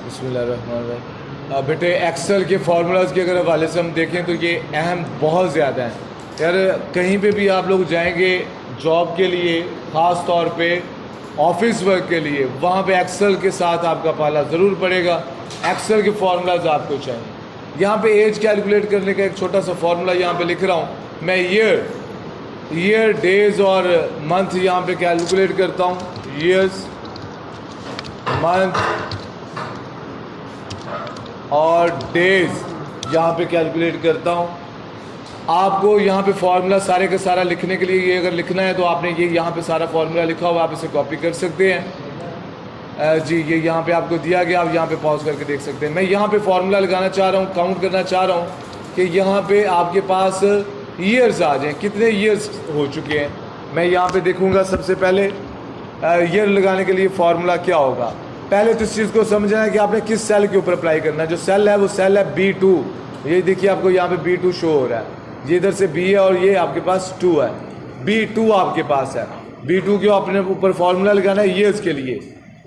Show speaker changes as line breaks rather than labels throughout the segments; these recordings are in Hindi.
बिस्मिल्लाहिर्रहमानिर्रहीम। बेटे एक्सेल के फार्मूलाज़ के अगर हवाले से हम देखें तो ये अहम बहुत ज़्यादा हैं यार। कहीं पे भी आप लोग जाएंगे जॉब के लिए, ख़ास तौर पे ऑफिस वर्क के लिए, वहाँ पे एक्सेल के साथ आपका पाला ज़रूर पड़ेगा। एक्सेल के फार्मूलाज़ आपको चाहिए। यहाँ पे एज कैलकुलेट करने का एक छोटा सा फार्मूला यहाँ पे लिख रहा हूँ मैं। ईयर, डेज और मंथ यहाँ पे कैलकुलेट करता हूँ। ईयर्स, मंथ और डेज यहाँ पे कैलकुलेट करता हूँ। आपको यहाँ पे फार्मूला सारे का सारा लिखने के लिए, ये अगर लिखना है तो आपने ये यहाँ पे सारा फार्मूला लिखा हुआ, आप इसे कॉपी कर सकते हैं। जी ये यहाँ पे आपको दिया गया, आप यहाँ पे पॉज करके देख सकते हैं। मैं यहाँ पे फार्मूला लगाना चाह रहा हूँ, काउंट करना चाह रहा हूँ कि यहाँ पे आपके पास ईयर्स आ जाएँ, कितने ईयर्स हो चुके हैं। मैं यहाँ पे देखूँगा सबसे पहले ईयर लगाने के लिए फार्मूला क्या होगा। पहले तो इस चीज़ को समझना है कि आपने किस सेल के ऊपर अप्लाई करना है। जो सेल है वो सेल है B2। ये देखिए आपको यहाँ पे B2 शो हो रहा है, ये इधर से B है और ये आपके पास 2 है। B2 आपके पास है। B2 के आपने ऊपर फार्मूला लगाना है ईयर्स के लिए।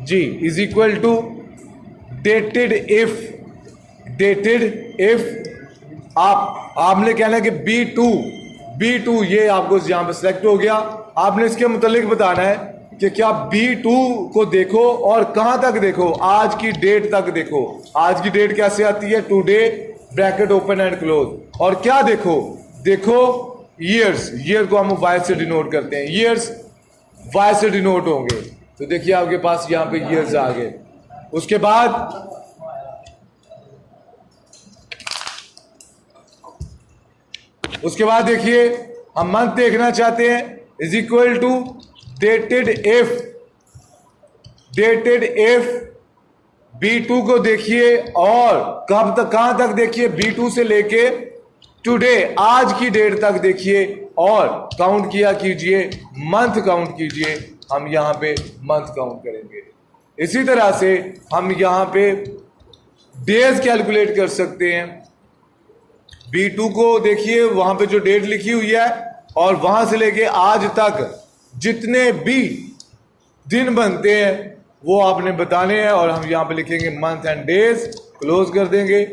जी is equal to dated if आपने कहना है कि B2 ये आपको यहाँ पे सिलेक्ट हो गया। आपने इसके मुतालिक बताना है कि क्या B2 को देखो और कहां तक देखो, आज की डेट तक देखो। आज की डेट कैसे आती है, today bracket open and close. और क्या देखो ईयर्स। ईयर को हम वाई से डिनोट करते हैं, ईयर्स वाई से डिनोट होंगे। तो देखिए आपके पास यहां पे ईयर्स आ गए। उसके बाद देखिए हम मंथ देखना चाहते हैं। Is equal to dated if B2 को देखिए और कब तक, कहां तक देखिए, B2 से लेके टुडे आज की डेट तक देखिए और काउंट किया कीजिए, मंथ काउंट कीजिए। हम यहां पे मंथ काउंट करेंगे। इसी तरह से हम यहां पे डेज कैलकुलेट कर सकते हैं। B2 को देखिए, वहां पे जो डेट लिखी हुई है और वहां से लेके आज तक जितने भी दिन बनते हैं वो आपने बताने हैं और हम यहां पे लिखेंगे मंथ एंड डेज, क्लोज कर देंगे।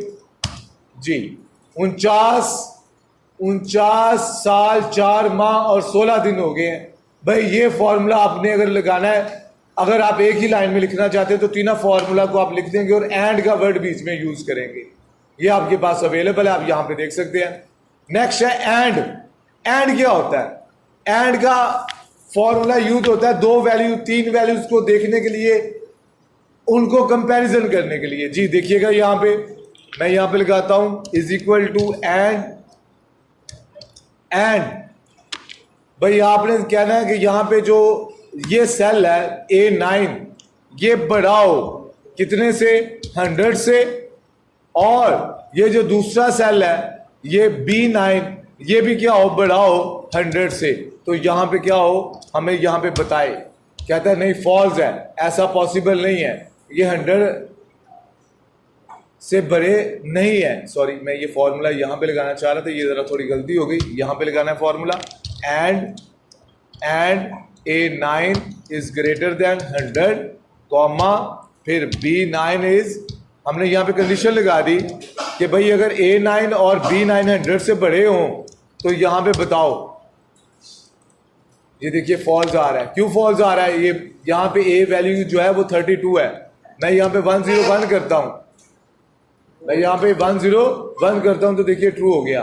जी 49 साल 4 माह और 16 दिन हो गए हैं। भाई ये फॉर्मूला आपने अगर लगाना है, अगर आप एक ही लाइन में लिखना चाहते हैं तो तीनों फॉर्मूला को आप लिख देंगे और एंड का वर्ड बीच में यूज करेंगे। ये आपके पास अवेलेबल है, आप यहां पे देख सकते हैं। नेक्स्ट है एंड। एंड क्या होता है? एंड का फॉर्मूला यूज होता है 2 वैल्यू 3 वैल्यूज को देखने के लिए, उनको कंपैरिजन करने के लिए। जी देखिएगा यहां पे मैं यहां पे लगाता हूं इज इक्वल टू एंड। भाई आपने कहना है कि यहां पे जो ये सेल है A9, ये बढ़ाओ कितने से, 100 से। और ये जो दूसरा सेल है ये B9, ये भी क्या हो, बढ़ाओ 100 से। तो यहां पे क्या हो, हमें यहां पे बताए। कहता है नहीं फॉल्स है, ऐसा पॉसिबल नहीं है, ये 100 से बड़े नहीं है। सॉरी, मैं ये फॉर्मूला यहां पे लगाना चाह रहा था, ये जरा थोड़ी गलती हो गई। यहां पे लगाना है formula and A9 is greater than 100 comma फिर B9 इज, हमने यहां पे कंडीशन लगा दी कि भाई अगर A9 और B9 100 से बड़े हों तो यहां पे बताओ। ये देखिए फॉल्स आ रहा है। क्यों फॉल्स आ रहा है? ये यहां पे A वैल्यू जो है वो 32 है। मैं यहां पे 101 करता हूं, मैं यहां पे 101 करता हूं तो देखिए ट्रू हो गया।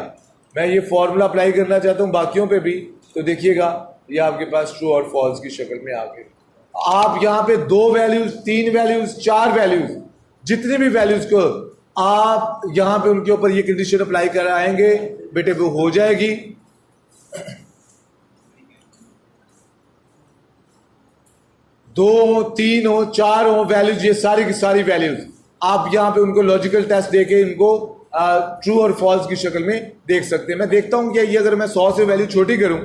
मैं ये फॉर्मूला अप्लाई करना चाहता हूं बाकियों पे भी, तो देखिएगा ये आपके पास ट्रू और फॉल्स की शक्ल में आ गए। आप यहां पे 2 वैल्यूज 3 वैल्यूज 4 वैल्यूज, जितने भी वैल्यूज को आप यहां पे उनके ऊपर ये कंडीशन अप्लाई कराएंगे बेटे वो हो जाएगी। 2 3 हो 4 हो वैल्यूज, ये सारी की सारी वैल्यूज आप यहां पे उनको लॉजिकल टेस्ट देके इनको ट्रू और फॉल्स की शक्ल में देख सकते हैं। मैं देखता हूं कि ये अगर मैं 100 से वैल्यू छोटी करूं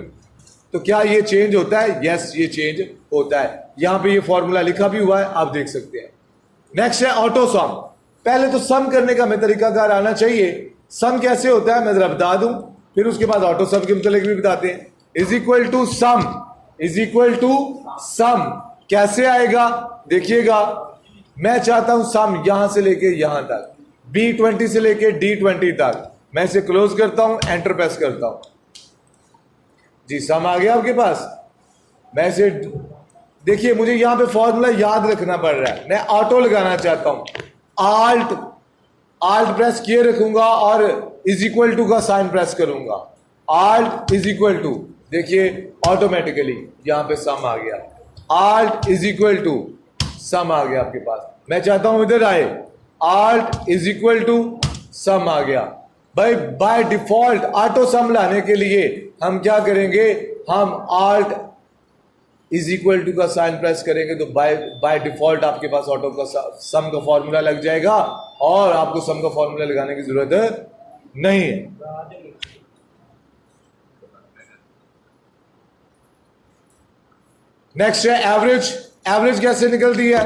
तो क्या ये चेंज होता है? यस ये चेंज होता है। यहां पे ये फॉर्मूला लिखा भी हुआ है, आप देख सकते हैं। नेक्स्ट है ऑटो सम। पहले तो सम करने का हमें तरीकाकार आना चाहिए। सम कैसे होता है मैं जरा बता दूं, फिर उसके बाद ऑटो सम के मुतालिक भी बताते हैं। इज इक्वल टू सम कैसे आएगा देखिएगा। मैं चाहता हूं सम यहां से लेके यहां तक, B20 से लेके D20 तक। मैं इसे क्लोज करता हूं, एंटर प्रेस करता हूं जी, सम आ गया आपके पास। मैं इसे देखिए, मुझे यहां पे फॉर्मूला याद रखना पड़ रहा है, मैं ऑटो लगाना चाहता हूं। आल्ट प्रेस किए रखूंगा और इज इक्वल टू का साइन प्रेस करूंगा। आल्ट इज इक्वल टू, देखिए ऑटोमेटिकली यहां पे सम आ गया। आल्ट इज इक्वल टू सम आ गया आपके पास। मैं चाहता हूं इधर आए, आल्ट इज इक्वल टू सम आ गया। भाई बाय डिफॉल्ट ऑटो सम लाने के लिए हम क्या करेंगे, हम आल्ट इज इक्वल टू का साइन प्रेस करेंगे तो बाय डिफॉल्ट आपके पास ऑटो का सम का फॉर्मूला लग जाएगा और आपको सम का फॉर्मूला लगाने की जरूरत नहीं है। नेक्स्ट है एवरेज। एवरेज कैसे निकलती है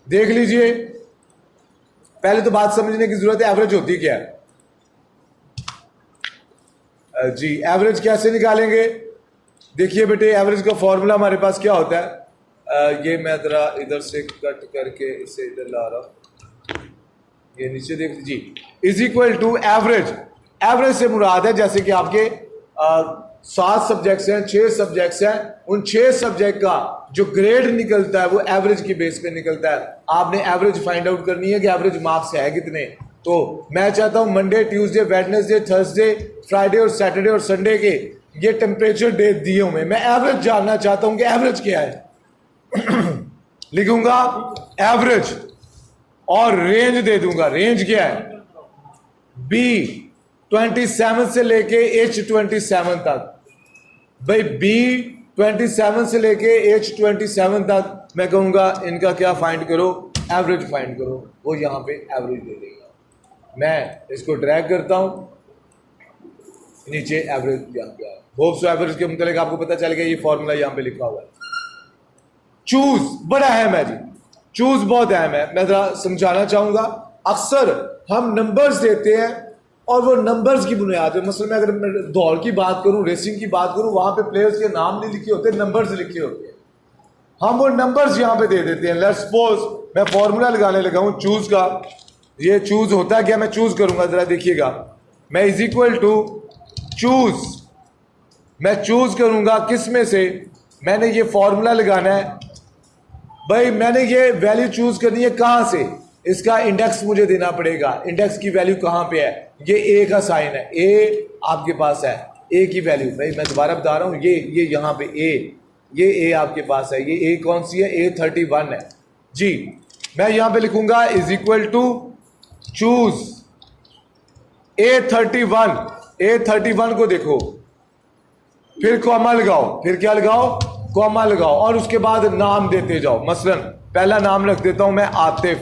देख लीजिए। पहले तो बात समझने की जरूरत है, एवरेज होती क्या है जी। एवरेज कैसे निकालेंगे, देखिए बेटे, एवरेज का फॉर्मूला हमारे पास क्या होता है। ये मैं जरा इधर से कट करके इसे इधर ला रहा हूं, ये नीचे देख लीजिए, is equal to average. Average से मुराद है जैसे कि आपके 7 सब्जेक्ट्स हैं, 6 सब्जेक्ट्स हैं, उन 6 सब्जेक्ट का जो ग्रेड निकलता है वो एवरेज की बेस पे निकलता है। आपने एवरेज फाइंड आउट करनी है कि एवरेज मार्क्स है कितने। तो मैं चाहता हूं Monday, Tuesday, Wednesday, Thursday, Friday और सैटरडे और संडे के ये टेम्परेचर डेट दिए हुए, मैं एवरेज जानना चाहता हूं कि एवरेज क्या है। लिखूंगा एवरेज और रेंज दे दूंगा। रेंज क्या है, B27 से लेके H27 तक। भाई B27 से लेके H27 तक मैं कहूंगा इनका क्या फाइंड करो, एवरेज फाइंड करो। वो यहां पे एवरेज दे देगा। मैं इसको ड्रैग करता हूं नीचे, एवरेज यहां पे आया। होप सो एवरेज के मुताबिक आपको पता चल गया, ये फॉर्मूला यहां पे लिखा हुआ है। चूज बड़ा अहम है जी, चूज बहुत अहम है। मैं जरा समझाना चाहूंगा। अक्सर हम नंबर्स देते हैं और वो नंबर्स की बुनियाद पे, मसलन मैं अगर दौड़ की बात करूं, रेसिंग की बात करूं, वहां पे प्लेयर्स के नाम नहीं लिखे होते, नंबर्स लिखे होते हैं। हम वो नंबर्स यहां पे दे देते हैं। लेट्स सपोज मैं फॉर्मूला लगाने लगा हूं चूज का। ये चूज होता है क्या, मैं चूज करूंगा, जरा देखिएगा। मैं इज इक्वल टू चूज, मैं चूज करूंगा किस में से, मैंने ये फॉर्मूला लगाना है। भाई मैंने ये वैल्यू चूज करनी है कहां से, इसका इंडेक्स मुझे देना पड़ेगा। इंडेक्स की वैल्यू कहां पे है, ये ए का साइन है, ए आपके पास है, ए की वैल्यू। भाई मैं दोबारा बता रहा हूं, ये यहां पे ए, ये ए आपके पास है। ये ए कौन सी है, A31 है जी। मैं यहां पे लिखूंगा is equal to choose A31। A31 को देखो, फिर कॉमा लगाओ, फिर क्या लगाओ, कॉमा लगाओ और उसके बाद नाम देते जाओ। मसलन पहला नाम रख देता हूं मैं आतिफ,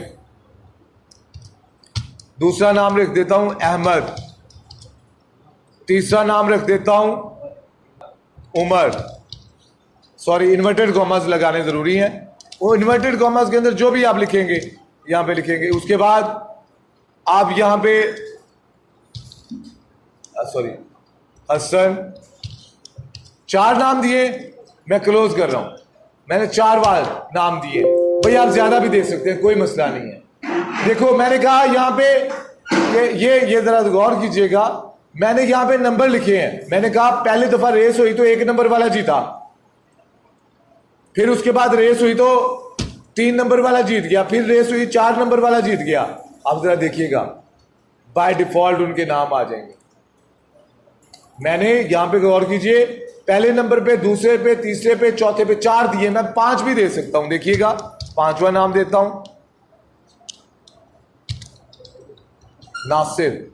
दूसरा नाम रख देता हूं अहमद, तीसरा नाम रख देता हूं उमर। सॉरी, इन्वर्टेड कॉमास लगाने जरूरी है। वो इन्वर्टेड कॉमास के अंदर जो भी आप लिखेंगे यहां पे लिखेंगे। उसके बाद आप यहां पे सॉरी हसन, 4 नाम दिए, मैं क्लोज कर रहा हूं। मैंने 4 बार नाम दिए। भाई आप ज्यादा भी दे सकते हैं, कोई मसला नहीं है। देखो मैंने कहा यहां पे ये जरा गौर कीजिएगा, मैंने यहां पे नंबर लिखे हैं। मैंने कहा पहली दफा रेस हुई तो 1 नंबर वाला जीता, फिर उसके बाद रेस हुई तो 3 नंबर वाला जीत गया, फिर रेस हुई 4 नंबर वाला जीत गया। अब जरा देखिएगा, बाय डिफॉल्ट उनके नाम आ जाएंगे। मैंने यहां पे गौर कीजिए, पहले नंबर पे, दूसरे पे, तीसरे पे, चौथे पे 4 दिए, मैं 5 भी दे सकता हूं। देखिएगा 5वां नाम देता हूं नासिर,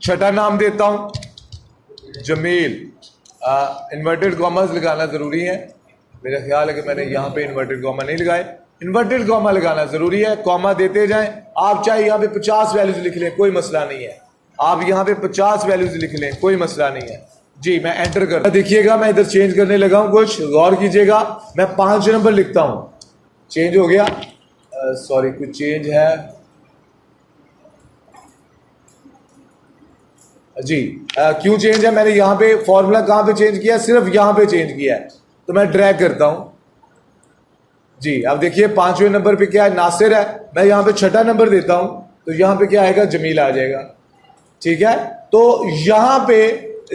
6ठा नाम देता हूं जमील। इन्वर्टेड कॉमर्स लगाना जरूरी है। मेरा ख्याल है कि मैंने यहां पे इन्वर्टेड कॉमा नहीं लगाए। इन्वर्टेड कॉमा लगाना जरूरी है, कॉमा देते जाएं। आप चाहे यहां पे 50 वैल्यूज लिख लें, कोई मसला नहीं है। आप यहां पे 50 वैल्यूज लिख लें, कोई मसला नहीं है जी। मैं एंटर कर, देखिएगा मैं इधर चेंज करने लगा हूं कुछ, गौर कीजिएगा। मैं 5 नंबर लिखता हूं, चेंज हो गया। सॉरी कुछ चेंज है जी। क्यों चेंज है, मैंने यहां पे फॉर्मूला कहां पे चेंज किया, सिर्फ यहां पे चेंज किया है। तो मैं ड्रैग करता हूं, जी अब देखिए 5वें नंबर पे क्या है, नासिर है। मैं यहाँ पे 6ठा नंबर देता हूं तो यहाँ पे क्या आएगा, जमील आ जाएगा। ठीक है, तो यहाँ पे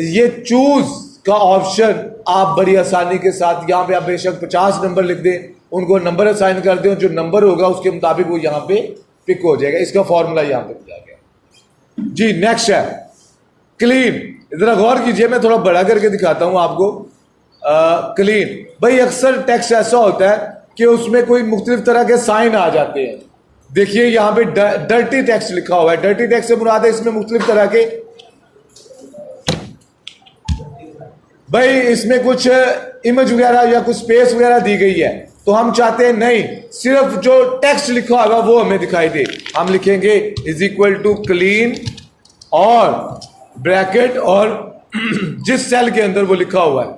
ये चूज का ऑप्शन आप बड़ी आसानी के साथ, यहाँ पे आप बेशक 50 नंबर लिख दें, उनको नंबर असाइन कर दें, जो नंबर होगा उसके मुताबिक वो यहाँ पे पिक हो जाएगा। इसका फॉर्मूला यहाँ पे दिया गया। जी नेक्स्ट है क्लीन। इधर गौर कीजिए, मैं थोड़ा बड़ा करके दिखाता हूं आपको। क्लीन भाई, अक्सर टेक्स्ट ऐसा होता है कि उसमें कोई मुख्तलिफ तरह के साइन आ जाते हैं। देखिए यहाँ पे डर्टी टेक्स्ट लिखा हुआ है। डर्टी टेक्स्ट से मुराद है इसमें मुख्तलिफ तरह के, भाई इसमें कुछ इमेज वगैरह या कुछ स्पेस वगैरह दी गई है, तो हम चाहते हैं नहीं, सिर्फ जो टेक्स्ट लिखा होगा वो हमें दिखाई दे। हम लिखेंगे इज इक्वल टू क्लीन और ब्रैकेट और जिस सेल के अंदर वो लिखा हुआ है,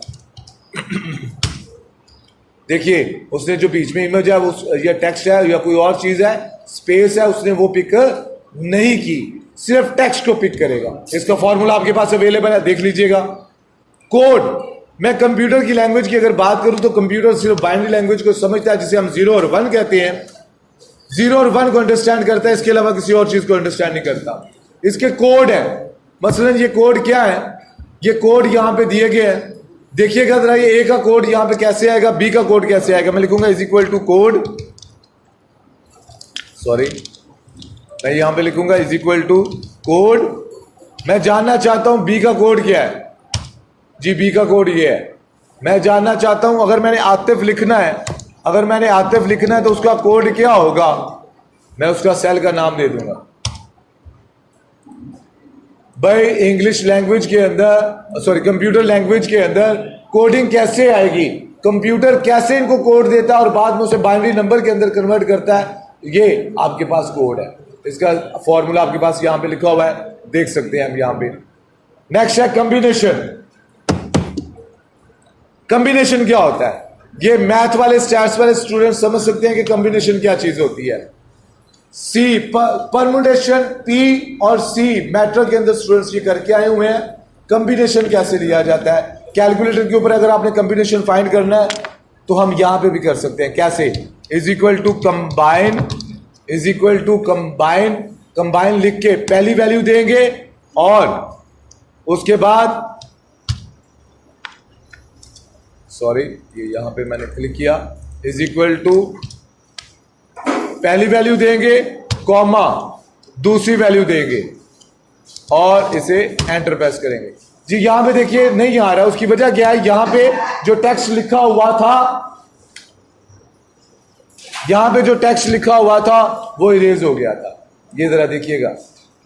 देखिए उसने जो बीच में इमेज है वो या टेक्स्ट है या कोई और चीज है, स्पेस है, उसने वो पिक नहीं की, सिर्फ टेक्स्ट को पिक करेगा। इसका फॉर्मूला आपके पास अवेलेबल है, देख लीजिएगा। कोड, मैं कंप्यूटर की लैंग्वेज की अगर बात करूं तो कंप्यूटर सिर्फ बाइनरी लैंग्वेज को समझता है, जिसे हम 0 और 1 कहते हैं। 0 और 1 को अंडरस्टैंड करता है, इसके अलावा किसी और चीज को अंडरस्टैंड नहीं करता। इसके कोड है, मसलन ये कोड क्या है, ये कोड यहां पे दिए गए हैं। देखिएगा जरा, ये ए का कोड यहां पे कैसे आएगा, बी का कोड कैसे आएगा। मैं लिखूंगा is equal to code, sorry मैं यहां पे लिखूंगा इज इक्वल टू कोड। मैं जानना चाहता हूं बी का कोड क्या है। जी बी का कोड ये है। मैं जानना चाहता हूं अगर मैंने आतिफ लिखना है, अगर मैंने आतिफ लिखना है तो उसका कोड क्या होगा। मैं उसका सेल का नाम दे दूंगा। भाई इंग्लिश लैंग्वेज के अंदर, सॉरी कंप्यूटर लैंग्वेज के अंदर कोडिंग कैसे आएगी, कंप्यूटर कैसे इनको कोड देता है और बाद में उसे बाइनरी नंबर के अंदर कन्वर्ट करता है, ये आपके पास कोड है। इसका फॉर्मूला आपके पास यहां पे लिखा हुआ है, देख सकते हैं हम यहां पे। नेक्स्ट है कॉम्बिनेशन। कॉम्बिनेशन क्या होता है, ये मैथ वाले स्टैट्स वाले स्टूडेंट समझ सकते हैं कि कॉम्बिनेशन क्या चीज होती है। सी परमुटेशन, पी और सी मैट्रिक के अंदर स्टूडेंट्स ये करके आए हुए हैं। कॉम्बिनेशन कैसे लिया जाता है, कैलकुलेटर के ऊपर अगर आपने कॉम्बिनेशन फाइंड करना है तो हम यहां पे भी कर सकते हैं। कैसे, is equal to combine, is equal to combine, combine लिख के पहली वैल्यू देंगे और उसके बाद, सॉरी ये यहां पे मैंने क्लिक किया, इज इक्वल टू पहली वैल्यू देंगे, कॉमा दूसरी वैल्यू देंगे और इसे एंटर प्रेस करेंगे। जी यहां पे देखिए नहीं आ रहा, उसकी वजह क्या है, यहां पे जो टेक्स्ट लिखा हुआ था, यहां पे जो टेक्स्ट लिखा हुआ था वो इरेज हो गया था। ये जरा देखिएगा,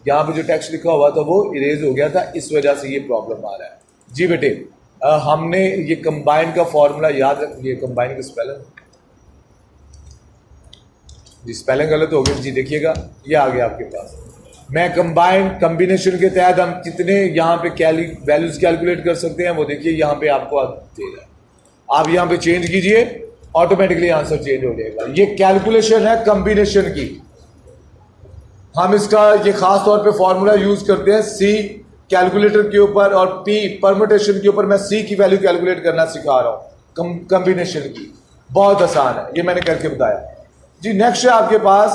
यहां पे जो टेक्स्ट लिखा हुआ था वो इरेज हो गया था, इस वजह से ये प्रॉब्लम आ रहा है। जी बेटे हमने ये कंबाइन का फॉर्मूला याद रखिए। कंबाइन का स्पेलिंग, जी स्पेलिंग गलत हो गई। जी देखिएगा ये आ गया आपके पास। मैं कंबाइन कॉम्बिनेशन के तहत हम कितने यहाँ पे वैल्यूज कैलकुलेट कर सकते हैं वो देखिए यहाँ पे आपको देगा। आप यहाँ पे चेंज कीजिए, ऑटोमेटिकली आंसर चेंज हो जाएगा। ये कैलकुलेशन है कॉम्बिनेशन की। हम इसका ये खास तौर पे फॉर्मूला यूज करते हैं सी कैलकुलेटर के ऊपर और पी परमुटेशन के ऊपर। मैं सी की वैल्यू कैलकुलेट करना सिखा रहा हूं कॉम्बिनेशन की, बहुत आसान है, ये मैंने करके बताया। जी नेक्स्ट है आपके पास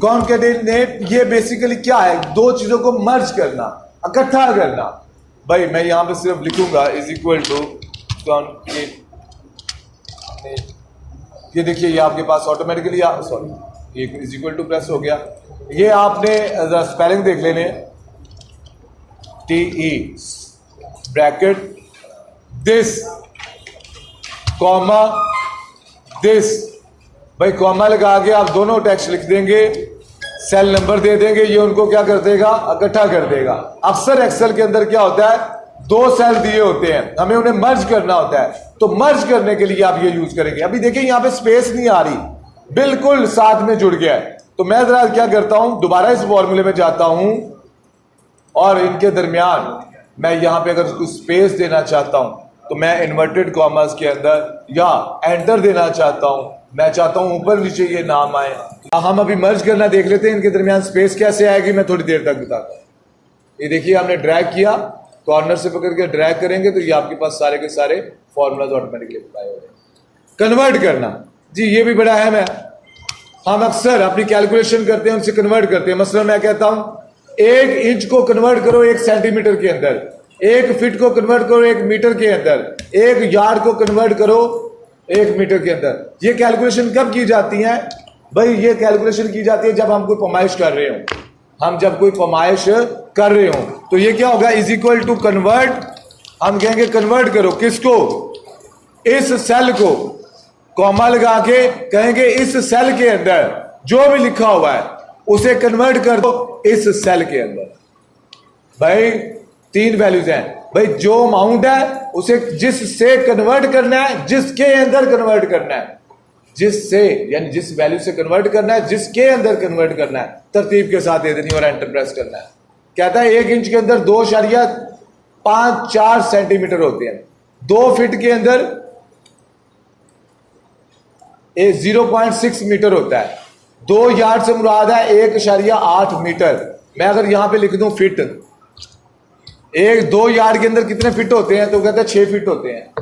कॉन्केटेनेट। ये बेसिकली क्या है, दो चीजों को मर्ज करना, इकट्ठा करना। भाई मैं यहां पे सिर्फ लिखूंगा इज इक्वल टू कॉन्केटेनेट। ये देखिए ये आपके पास ऑटोमेटिकली, सॉरी ये इज इक्वल टू प्रेस हो गया। ये आपने स्पेलिंग देख लेने, TE bracket this comma this. भाई कॉमा लगा के आप दोनों टेक्स्ट लिख देंगे, सेल नंबर दे देंगे, ये उनको क्या कर देगा, इकट्ठा कर देगा। अक्सर एक्सेल के अंदर क्या होता है, दो सेल दिए होते हैं, हमें उन्हें मर्ज करना होता है, तो मर्ज करने के लिए आप ये यूज करेंगे। अभी देखिए यहां पे स्पेस नहीं आ रही, बिल्कुल साथ में जुड़ गया है। तो मैं जरा क्या करता हूं, दोबारा इस फॉर्मूले में जाता हूं और इनके दरमियान मैं यहां पे अगर कुछ स्पेस देना चाहता हूं तो मैं इन्वर्टेड कॉमर्स के अंदर या एंटर देना चाहता हूं। मैं चाहता हूं ऊपर नीचे ये नाम आए। हम अभी मर्ज करना देख लेते हैं, इनके दरमियान स्पेस कैसे आएगी मैं थोड़ी देर तक बताता हूं। ये देखिए हमने ड्रैग किया, कॉर्नर से पकड़ के ड्रैग करेंगे तो ये आपके पास सारे के सारे फॉर्मूलाज ऑटोमेटिकली अप्लाई हो रहे हैं। कन्वर्ट करना जी, ये भी बड़ा अहम है। हम अक्सर अपनी कैलकुलेशन करते हैं, उनसे कन्वर्ट करते हैं। मसलन मैं कहता हूं 1 इंच को कन्वर्ट करो 1 सेंटीमीटर के अंदर, 1 फीट को कन्वर्ट करो 1 मीटर के अंदर, 1 यार्ड को कन्वर्ट करो 1 मीटर के अंदर। ये कैलकुलेशन कब की जाती है भाई? ये कैलकुलेशन की जाती है जब हम कोई पैमाइश कर रहे हो। हम जब कोई पैमाइश कर रहे हो तो ये क्या होगा? Is equal to convert. हम कहेंगे कन्वर्ट करो किसको? इस सेल को, कॉमा लगा के कहेंगे इस सेल के अंदर जो भी लिखा हुआ है उसे कन्वर्ट कर दो इस सेल के अंदर। भाई 3 वैल्यूज हैं भाई, जो अमाउंट है उसे जिससे कन्वर्ट करना है, जिसके अंदर कन्वर्ट करना है, जिससे यानी जिस वैल्यू से कन्वर्ट करना है, जिसके अंदर कन्वर्ट करना है, तरतीब के साथ दे देनी और एंटर प्रेस करना है। कहता है 1 इंच के अंदर 2.54 सेंटीमीटर होते हैं, 2 फीट के अंदर 0.6 मीटर होता है, 2 यार्ड से मुराद है 1.8 मीटर। मैं अगर यहां पे लिख दूं फिट, 2 यार्ड के अंदर कितने फिट होते हैं? तो कहता है 6 फीट होते हैं।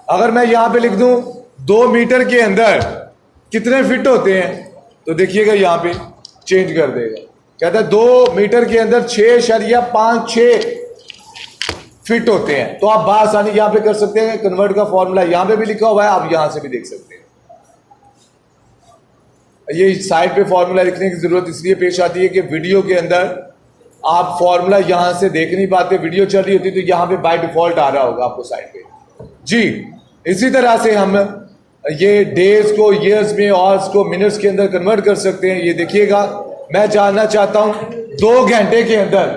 अगर मैं यहां पे लिख दूं 2 मीटर के अंदर कितने फिट होते हैं, तो देखिएगा यहां पे चेंज कर देगा। कहता है 2 मीटर के अंदर 6.56 फिट होते हैं। तो आप बासानी यहां पे कर सकते हैं। कन्वर्ट का फॉर्मूला यहां पे भी लिखा हुआ है, आप यहां से भी देख सकते हैं। ये साइड पे फॉर्मूला लिखने की जरूरत इसलिए पेश आती है कि वीडियो के अंदर आप फॉर्मूला यहां से देख नहीं पाते, वीडियो चल रही होती तो यहां पे बाय डिफॉल्ट आ रहा होगा आपको साइड पे जी। इसी तरह से हम ये डेज को ईयर्स में, आवर्स को मिनट्स के अंदर कन्वर्ट कर सकते हैं। ये देखिएगा, मैं जानना चाहता हूं 2 घंटे के अंदर,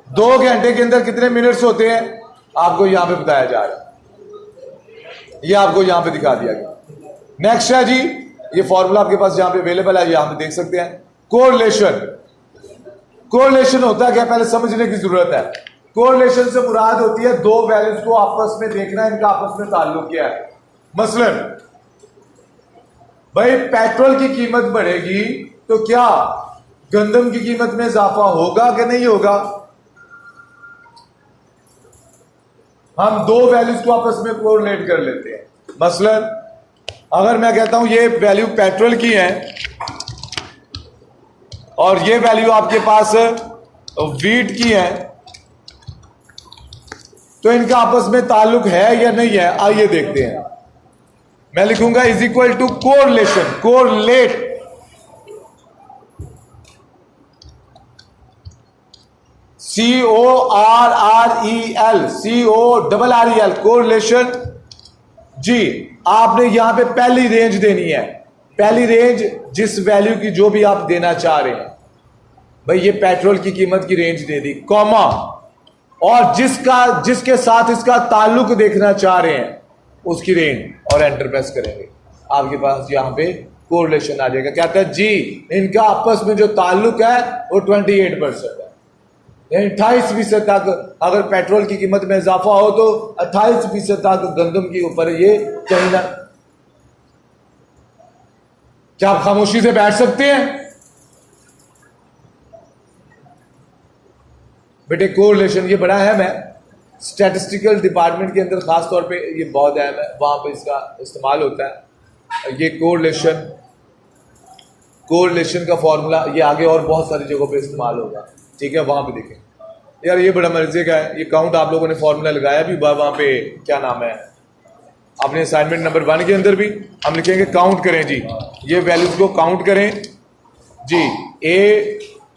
2 घंटे के अंदर कितने मिनट्स होते हैं, आपको यहां पे बताया जा रहा है। ये आपको यहां पे दिखा दिया गया। नेक्स्ट है जी, ये फॉर्मूला आपके पास यहां पे अवेलेबल है, यहां पे देख सकते हैं। कोरिलेशन, कोरिलेशन होता है क्या, पहले समझने की जरूरत है। कोरिलेशन से मुराद होती है 2 वैल्यूज को आपस में देखना, इनका आपस में ताल्लुक क्या है। मसलन भाई पेट्रोल की कीमत बढ़ेगी तो क्या गंदम की कीमत में इजाफा होगा कि नहीं होगा? हम 2 वैल्यूज को आपस में कोरिलेट कर लेते हैं। मसलन अगर मैं कहता हूं ये वैल्यू पेट्रोल की है और ये वैल्यू आपके पास वीट की है, तो इनका आपस में ताल्लुक है या नहीं है, आइए देखते हैं। मैं लिखूंगा is equal to correlation, correl. CORREL, correlation जी। आपने यहां पे पहली रेंज देनी है, पहली रेंज जिस वैल्यू की जो भी आप देना चाह रहे हैं। भाई ये पेट्रोल की कीमत की रेंज दे दी, कॉमा, और जिसके साथ इसका ताल्लुक देखना चाह रहे हैं उसकी रेंज, और एंटर प्रेस करेंगे, आपके पास यहां पे कोरिलेशन आ जाएगा। कहता है जी इनका आपस में जो ताल्लुक है वो 28% है, 28% तक अगर पेट्रोल की कीमत में इजाफा हो तो 28% तक गंदम के ऊपर ये कहीं ना। क्या आप खामोशी से बैठ सकते हैं बेटे? कोरिलेशन ये बड़ा अहम है, स्टैटिस्टिकल डिपार्टमेंट के अंदर खास तौर पे ये बहुत अहम है, वहां पे इसका इस्तेमाल होता है। ये कोरिलेशन का फॉर्मूला ये आगे और बहुत सारी जगहों पे इस्तेमाल होगा, ठीक है, वहां पे देखें। यार ये बड़ा मर्जी का है, ये काउंट आप लोगों ने फॉर्मूला लगाया भी वहां पे, क्या नाम है, अपने असाइनमेंट नंबर 1 के अंदर भी हम लिखेंगे काउंट करें जी, ये वैल्यूज को काउंट करें जी।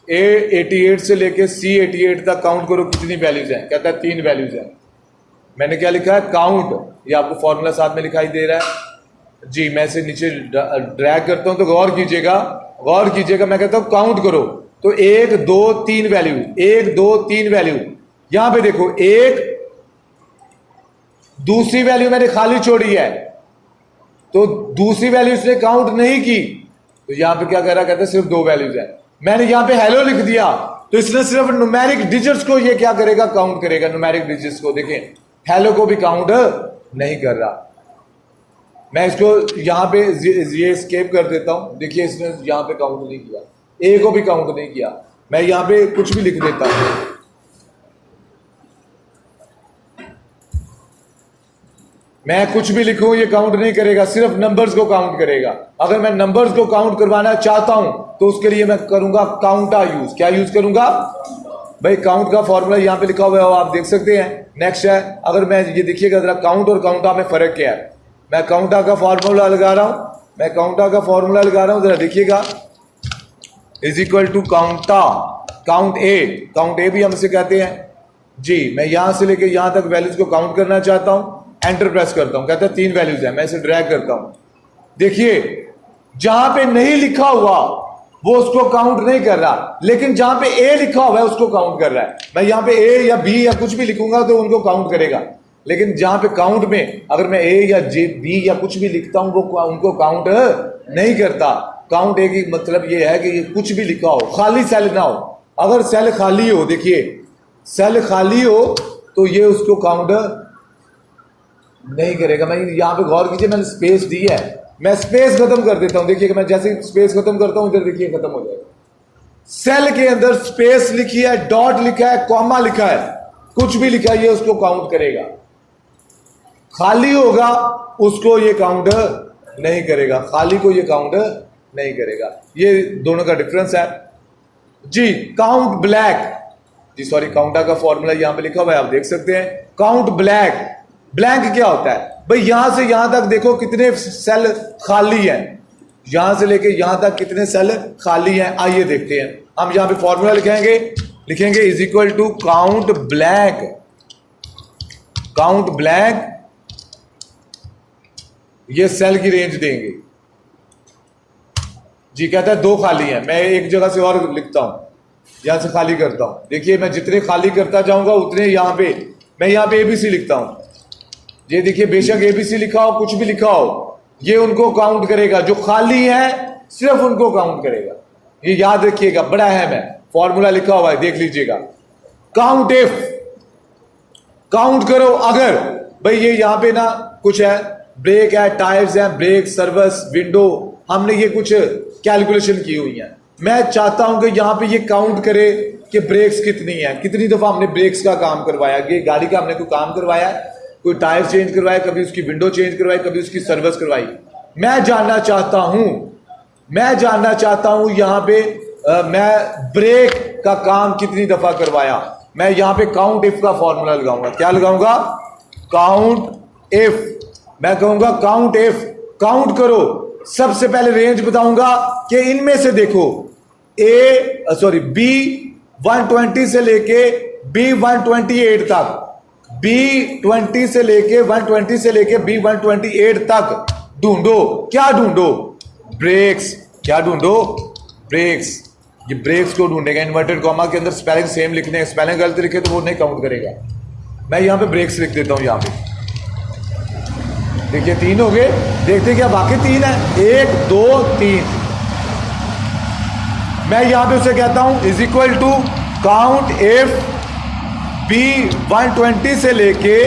A88 से लेके C88 तक काउंट करो कितनी वैल्यूज हैं। कहता है 3 वैल्यूज हैं। मैंने क्या लिखा है, काउंट, ये आपको फॉर्मूला साथ में दिखाई दे रहा है जी। मैं इसे नीचे ड्रैग करता हूं तो गौर कीजिएगा, गौर कीजिएगा। मैं कहता हूं काउंट करो तो 1 2 3 वैल्यू, 1 2 3 वैल्यू। यहां पे देखो 1, दूसरी वैल्यू मैंने खाली छोड़ी है तो दूसरी वैल्यू इसने काउंट नहीं की, तो यहां पे क्या कर रहा, कहता है सिर्फ 2 वैल्यूज है। मैंने यहां पे हेलो लिख दिया तो इसने सिर्फ न्यूमेरिक डिजिट्स को ये क्या करेगा, काउंट करेगा, न्यूमेरिक डिजिट्स को। देखें हेलो को भी काउंट नहीं कर रहा। मैं इसको यहां पे ये स्केप कर देता हूं, देखिए इसने यहां पे काउंट नहीं किया, ए को भी काउंट नहीं किया। मैं यहां पे कुछ भी लिख देता हूं, मैं कुछ भी लिखूं ये काउंट नहीं करेगा, सिर्फ नंबर्स को काउंट करेगा। अगर मैं नंबर्स को काउंट करवाना चाहता हूं तो उसके लिए मैं करूंगा काउंटा यूज। क्या यूज करूंगा भाई? काउंट का फॉर्मूला यहां पे लिखा हुआ है, आप देख सकते हैं। नेक्स्ट है, अगर मैं ये देखिएगा जरा, काउंट और काउंटा में फर्क क्या है। मैं काउंटा का फॉर्मूला लगा रहा हूं, मैं काउंटा का फॉर्मूला लगा रहा हूं, जरा देखिएगा। इज इक्वल टू काउंटा, काउंट ए भी हम इसे कहते हैं जी। मैं यहां से लेके यहां तक वैल्यूज को काउंट करना चाहता हूं, एंटर प्रेस करता हूं, कहता है 3 वैल्यूज है, मैं इसे ड्रैग करता हूं। देखिए जहां पे नहीं लिखा हुआ वो उसको काउंट नहीं कर रहा, लेकिन जहां पे ए लिखा हुआ है उसको काउंट कर रहा है। मैं यहां पे ए या बी या कुछ भी लिखूंगा तो उनको काउंट करेगा, लेकिन जहां पे काउंट में अगर मैं ए या जे बी या कुछ भी लिखता हूं वो उनको काउंट नहीं करता। काउंट ए की मतलब ये है कि ये कुछ भी लिखा हो, खाली सेल ना हो। अगर सेल खाली हो, देखिए सेल खाली हो तो ये उसको काउंट नहीं करेगा। मैं यहां पे गौर कीजिए, मैंने स्पेस दी है, मैं स्पेस खत्म कर देता हूं। देखिए मैं जैसे स्पेस खत्म करता हूं इधर देखिए खत्म हो जाएगा। सेल के अंदर स्पेस लिखी है, डॉट लिखा है, कॉमा लिखा है, कुछ भी लिखा है, ये उसको काउंट करेगा। खाली होगा उसको ये काउंट नहीं करेगा, खाली को ये काउंट नहीं करेगा। ये दोनों का डिफरेंस है जी। काउंट ब्लैक जी, सॉरी, काउंटा का फॉर्मूला यहां पे लिखा हुआ है, आप देख सकते हैं। काउंट ब्लैक, ब्लैंक क्या होता है भाई? यहां से यहां तक देखो कितने सेल खाली हैं, यहां से लेके यहां तक कितने सेल खाली हैं। आइए देखते हैं। हम यहां पे फॉर्मूला लिखेंगे is equal to count blank, count blank, ये सेल की रेंज देंगे जी। कहता है 2 खाली हैं, मैं एक जगह से और लिखता हूं, यहां से खाली करता हूं। देखिए मैं जितने खाली करता जाऊंगा उतने यहां पे मैं यहां पे एबीसी लिखता हूं। ये देखिए बेशक एबीसी लिखा हो, कुछ भी लिखा हो, ये उनको काउंट करेगा। जो खाली है सिर्फ उनको काउंट करेगा। ये याद रखिएगा, बड़ा अहम है। फॉर्मूला लिखा हुआ है, देख लीजिएगा। काउंट इफ, काउंट करो अगर भाई ये यहां पे ना कुछ है, ब्रेक है, टायर्स है, ब्रेक, सर्विस, विंडो, हमने ये कुछ कैलकुलेशन की हुई है। मैं चाहता हूं कि यहां पे ये काउंट करे कि ब्रेक्स कितनी है, कितनी दफा हमने ब्रेक्स का काम करवाया, कि गाड़ी का हमने कोई काम करवाया, कोई टायर चेंज करवाया, कभी उसकी विंडो चेंज करवाई, कभी उसकी सर्विस करवाई। मैं जानना चाहता हूं यहां पे मैं ब्रेक का काम कितनी दफा करवाया। मैं यहां पे काउंट इफ का फॉर्मूला लगाऊंगा। क्या लगाऊंगा? Count if. मैं कहूंगा काउंट इफ, काउंट करो। सबसे पहले रेंज बताऊंगा कि इनमें से देखो बी 120 से लेके बी 128 तक, B20 से लेके 120 से लेके B128 तक ढूंढो। क्या ढूंढो? ब्रेक्स। क्या ढूंढो? ब्रेक्स। ये ब्रेक्स को ढूंढेगा। इन्वर्टेड कॉमा के अंदर स्पेलिंग सेम लिखने हैं, स्पेलिंग गलत लिखे तो वो नहीं काउंट करेगा। मैं यहां पे ब्रेक्स लिख देता हूं। यहां पे देखिए 3 हो गए, देखते क्या बाकी 3 है। 1 2 3। मैं यहां पे उसे कहता हूं is equal to count if B120 से लेके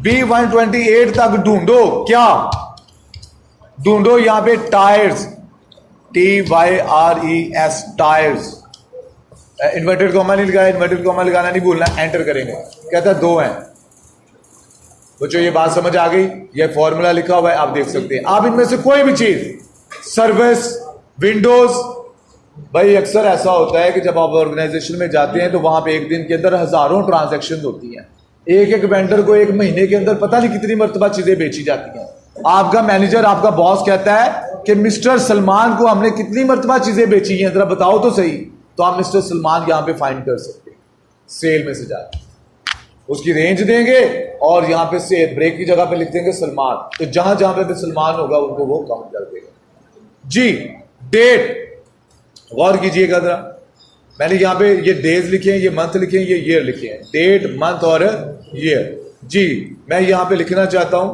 B128 तक ढूंढो। क्या ढूंढो? यहां पे tyres, TYRES, tyres. Inverted comma नहीं लगाया, इन्वर्टेड कॉमा लगाना नहीं भूलना, एंटर करेंगे। कहता है 2 हैं। बच्चों ये बात समझ आ गई? ये फॉर्मूला लिखा हुआ है, आप देख सकते हैं। आप इनमें से कोई भी चीज, सर्विस, विंडोज, भाई अक्सर ऐसा होता है कि जब आप ऑर्गेनाइजेशन में जाते हैं तो वहां पे एक दिन के अंदर हजारों ट्रांजैक्शन होती हैं। एक वेंडर को एक महीने के अंदर पता नहीं कितनी मरतबा चीजें बेची जाती हैं। आपका मैनेजर, आपका बॉस कहता है कि मिस्टर सलमान को हमने कितनी मरतबा चीजें बेची हैं, जरा बताओ तो सही। तो आप मिस्टर सलमान यहां पे फाइंड कर सकते हैं, सेल में से जाकर उसकी रेंज देंगे और यहां पे से ब्रेक की जगह पे लिख देंगे सलमान। तो जहां जहां पे सलमान होगा उनको वो काउंट कर देगा जी। डेट, गौर कीजिएगा जरा। मैंने यहां पे ये डेज लिखे हैं, ये मंथ लिखे हैं, ये ईयर लिखे हैं। डेट, मंथ और ईयर जी। मैं यहां पे लिखना चाहता हूं,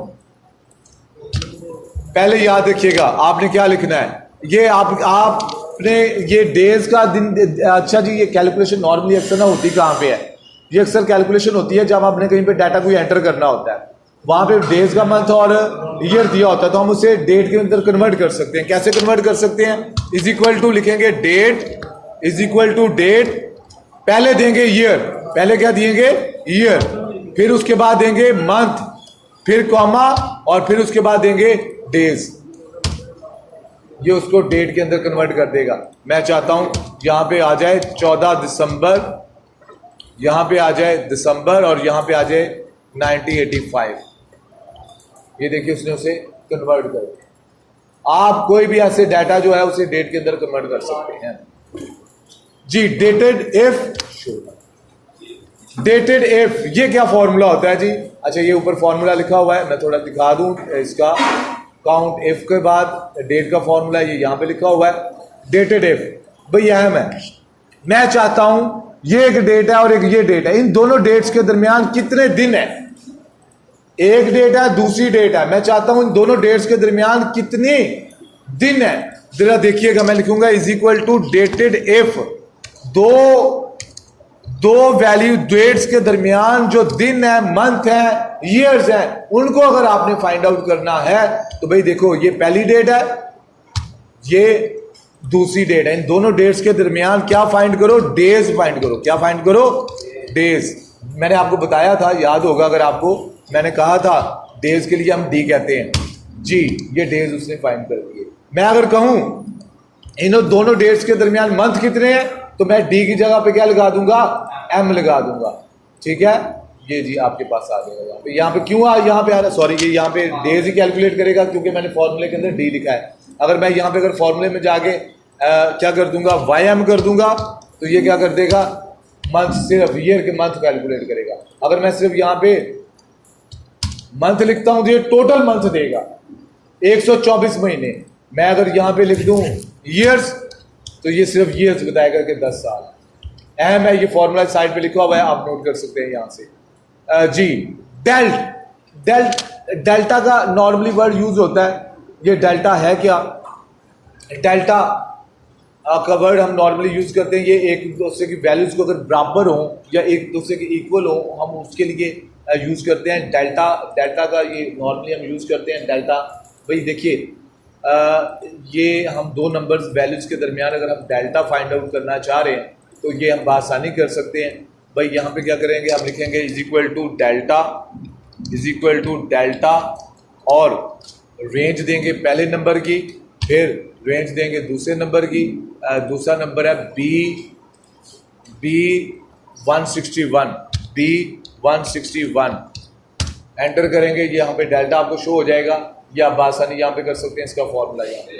पहले याद रखिएगा आपने क्या लिखना है। ये आपने ये डेज का दिन, अच्छा जी, ये कैलकुलेशन नॉर्मली अक्सर ना होती कहां पे है? ये अक्सर कैलकुलेशन होती है जब आपने कहीं पे डाटा कोई एंटर करना होता है, वहां पे डेज का मंथ और ईयर दिया होता है, तो हम उसे डेट के अंदर कन्वर्ट कर सकते हैं। कैसे कन्वर्ट कर सकते हैं? इज इक्वल टू लिखेंगे date is equal to date, पहले देंगे ईयर, पहले क्या दिएंगे? ईयर। फिर उसके बाद देंगे मंथ, फिर कॉमा, और फिर उसके बाद देंगे डेज। ये उसको डेट के अंदर कन्वर्ट कर देगा। मैं चाहता हूं यहां पे आ जाए 14 दिसंबर, यहां पे आ जाए दिसंबर, और यहां पे आ जाए 1985। ये देखिए उसने उसे कन्वर्ट कर दिया। आप कोई भी ऐसे डाटा जो है उसे डेट के अंदर कन्वर्ट कर सकते हैं जी। डेटेड इफ, डेटेड इफ ये क्या फॉर्मूला होता है जी? अच्छा, ये ऊपर फॉर्मूला लिखा हुआ है, मैं थोड़ा दिखा दूं इसका। काउंट इफ के बाद डेट का फॉर्मूला ये यहां पे लिखा हुआ है। डेटेड इफ भाई अहम है। मैं चाहता हूं ये एक डेट है और एक ये डेट है, इन दोनों डेट्स के दरमियान कितने दिन है? एक डेट है, दूसरी डेट है। मैं चाहता हूं इन दोनों डेट्स के दरमियान कितने दिन है। जरा देखिएगा, मैं लिखूंगा is equal to dated if, दो वैल्यू डेट्स के दरमियान जो दिन है, मंथ है, ईयर्स है, उनको अगर आपने फाइंड आउट करना है तो भाई देखो ये पहली डेट है, ये दूसरी डेट है। इन दोनों डेट्स के दरमियान क्या फाइंड करो? डेज फाइंड करो। क्या फाइंड करो? डेज। मैंने आपको बताया था, याद होगा अगर आपको, मैंने कहा था डेज के लिए हम डी कहते हैं जी। ये डेज उसने फाइंड कर दिए। मैं अगर कहूं इन दोनों डेट्स के दरमियान मंथ कितने हैं, तो मैं डी की जगह पे क्या लगा दूंगा? एम लगा दूंगा। ठीक है, ये जी आपके पास आ जाएगा। यहाँ पे क्यों यहाँ पे आ रहा है? सॉरी, ये यहाँ पे डेज ही कैलकुलेट करेगा क्योंकि मैंने फॉर्मूले के अंदर डी लिखा है। अगर मैं यहाँ पे अगर फॉर्मूले में जाके क्या कर दूंगा? वाई एम कर दूंगा, तो ये क्या कर देगा? मंथ, सिर्फ ईयर के मंथ कैलकुलेट करेगा। अगर मैं सिर्फ यहाँ पे मंथ लिखता हूं तो ये टोटल मंथ देगा 124 महीने। मैं अगर यहां पे लिख दूं ईयर्स, तो ये सिर्फ ईयर्स बताएगा कि 10 साल। अहम है, ये फॉर्मूला साइड पे लिखा हुआ है, आप नोट कर सकते हैं यहां से जी। डेल्टा का नॉर्मली वर्ड यूज होता है। ये डेल्टा है क्या? डेल्टा का वर्ड हम नॉर्मली यूज करते हैं, ये एक दूसरे की वैल्यूज को अगर बराबर हो या एक दूसरे के इक्वल हो, हम उसके लिए यूज करते हैं डेल्टा। डेल्टा का ये नॉर्मली हम यूज करते हैं डेल्टा। भाई देखिए, ये हम दो नंबर्स वैल्यूज के दरमियान अगर हम डेल्टा फाइंड आउट करना चाह रहे हैं तो ये हम आसानी कर सकते हैं। भाई यहाँ पे क्या करेंगे? हम लिखेंगे is equal to delta, is equal to delta, और रेंज देंगे पहले नंबर की, फिर रेंज देंगे दूसरे नंबर की। दूसरा नंबर है बी 161। एंटर करेंगे, ये यहाँ पे डेल्टा आपको शो हो जाएगा। ये आप आसानी यहाँ पे कर सकते हैं। इसका फॉर्मूला यहाँ पे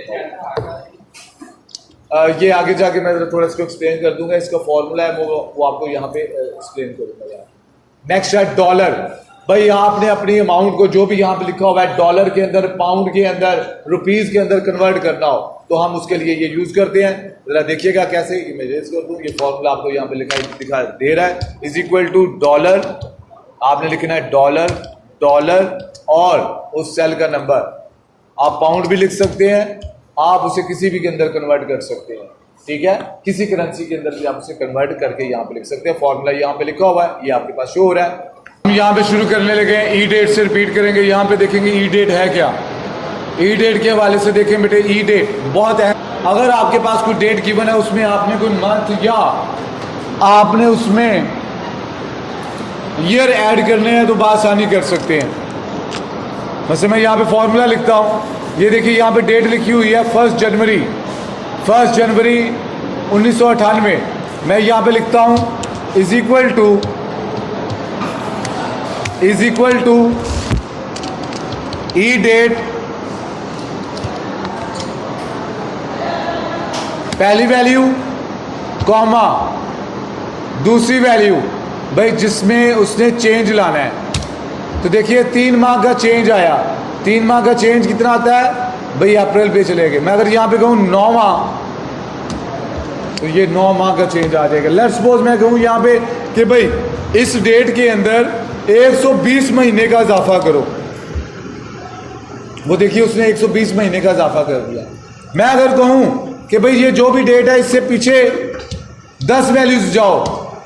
ये आगे जाके मैं थोड़ा इसको एक्सप्लेन कर दूंगा। इसका फॉर्मूला है वो आपको यहाँ पे एक्सप्लेन करूंगा। नेक्स्ट है डॉलर। भाई आपने अपनी अमाउंट को जो भी यहाँ पे लिखा हुआ है डॉलर के अंदर, पाउंड के अंदर, रुपीज के अंदर कन्वर्ट करना हो तो हम उसके लिए ये यूज करते हैं। जरा देखिएगा कैसे। इमेजेस कर दूं, ये फॉर्मूला आपको यहाँ पे दिखा दे रहा है। इज इक्वल टू डॉलर, आपने लिखना है डॉलर और उस सेल का नंबर। आप पाउंड भी लिख सकते हैं, आप उसे किसी भी के अंदर कन्वर्ट कर सकते हैं। ठीक है, किसी करेंसी के अंदर भी आप उसे कन्वर्ट करके यहाँ पे लिख सकते हैं। फॉर्मूला यहाँ पे लिखा हुआ है, ये आपके पास शो हो रहा है। हम यहाँ पे शुरू करने लगे हैं। ई डेट से रिपीट करेंगे। यहाँ पे देखेंगे ई डेट है क्या। ई डेट के हवाले से देखें बेटे, ई डेट बहुत है। अगर आपके पास कोई डेट गिवन है, उसमें आपने कोई मंथ या आपने उसमें ईयर ऐड करने हैं तो आसानी कर सकते हैं। वैसे मैं यहाँ पे फॉर्मूला लिखता हूँ। ये देखिए यहाँ पे डेट लिखी हुई है 1 जनवरी 1998। मैं यहाँ पे लिखता हूँ is equal to E date, पहली वैल्यू कॉमा दूसरी वैल्यू, भाई जिसमें उसने चेंज लाना है। तो देखिए 3 माह का चेंज आया। 3 माह का चेंज कितना आता है भाई? अप्रैल पे चले गए। मैं अगर यहाँ पे कहूँ 9 माह, तो ये 9 माह का चेंज आ जाएगा। लेट्स सपोज मैं कहूँ यहाँ पे कि भाई इस डेट के अंदर 120 महीने का इजाफा करो। वो देखिए उसने 120 महीने का इजाफा कर दिया। मैं अगर कहूँ कि भाई ये जो भी डेट है इससे पीछे 10 वैल्यूज जाओ,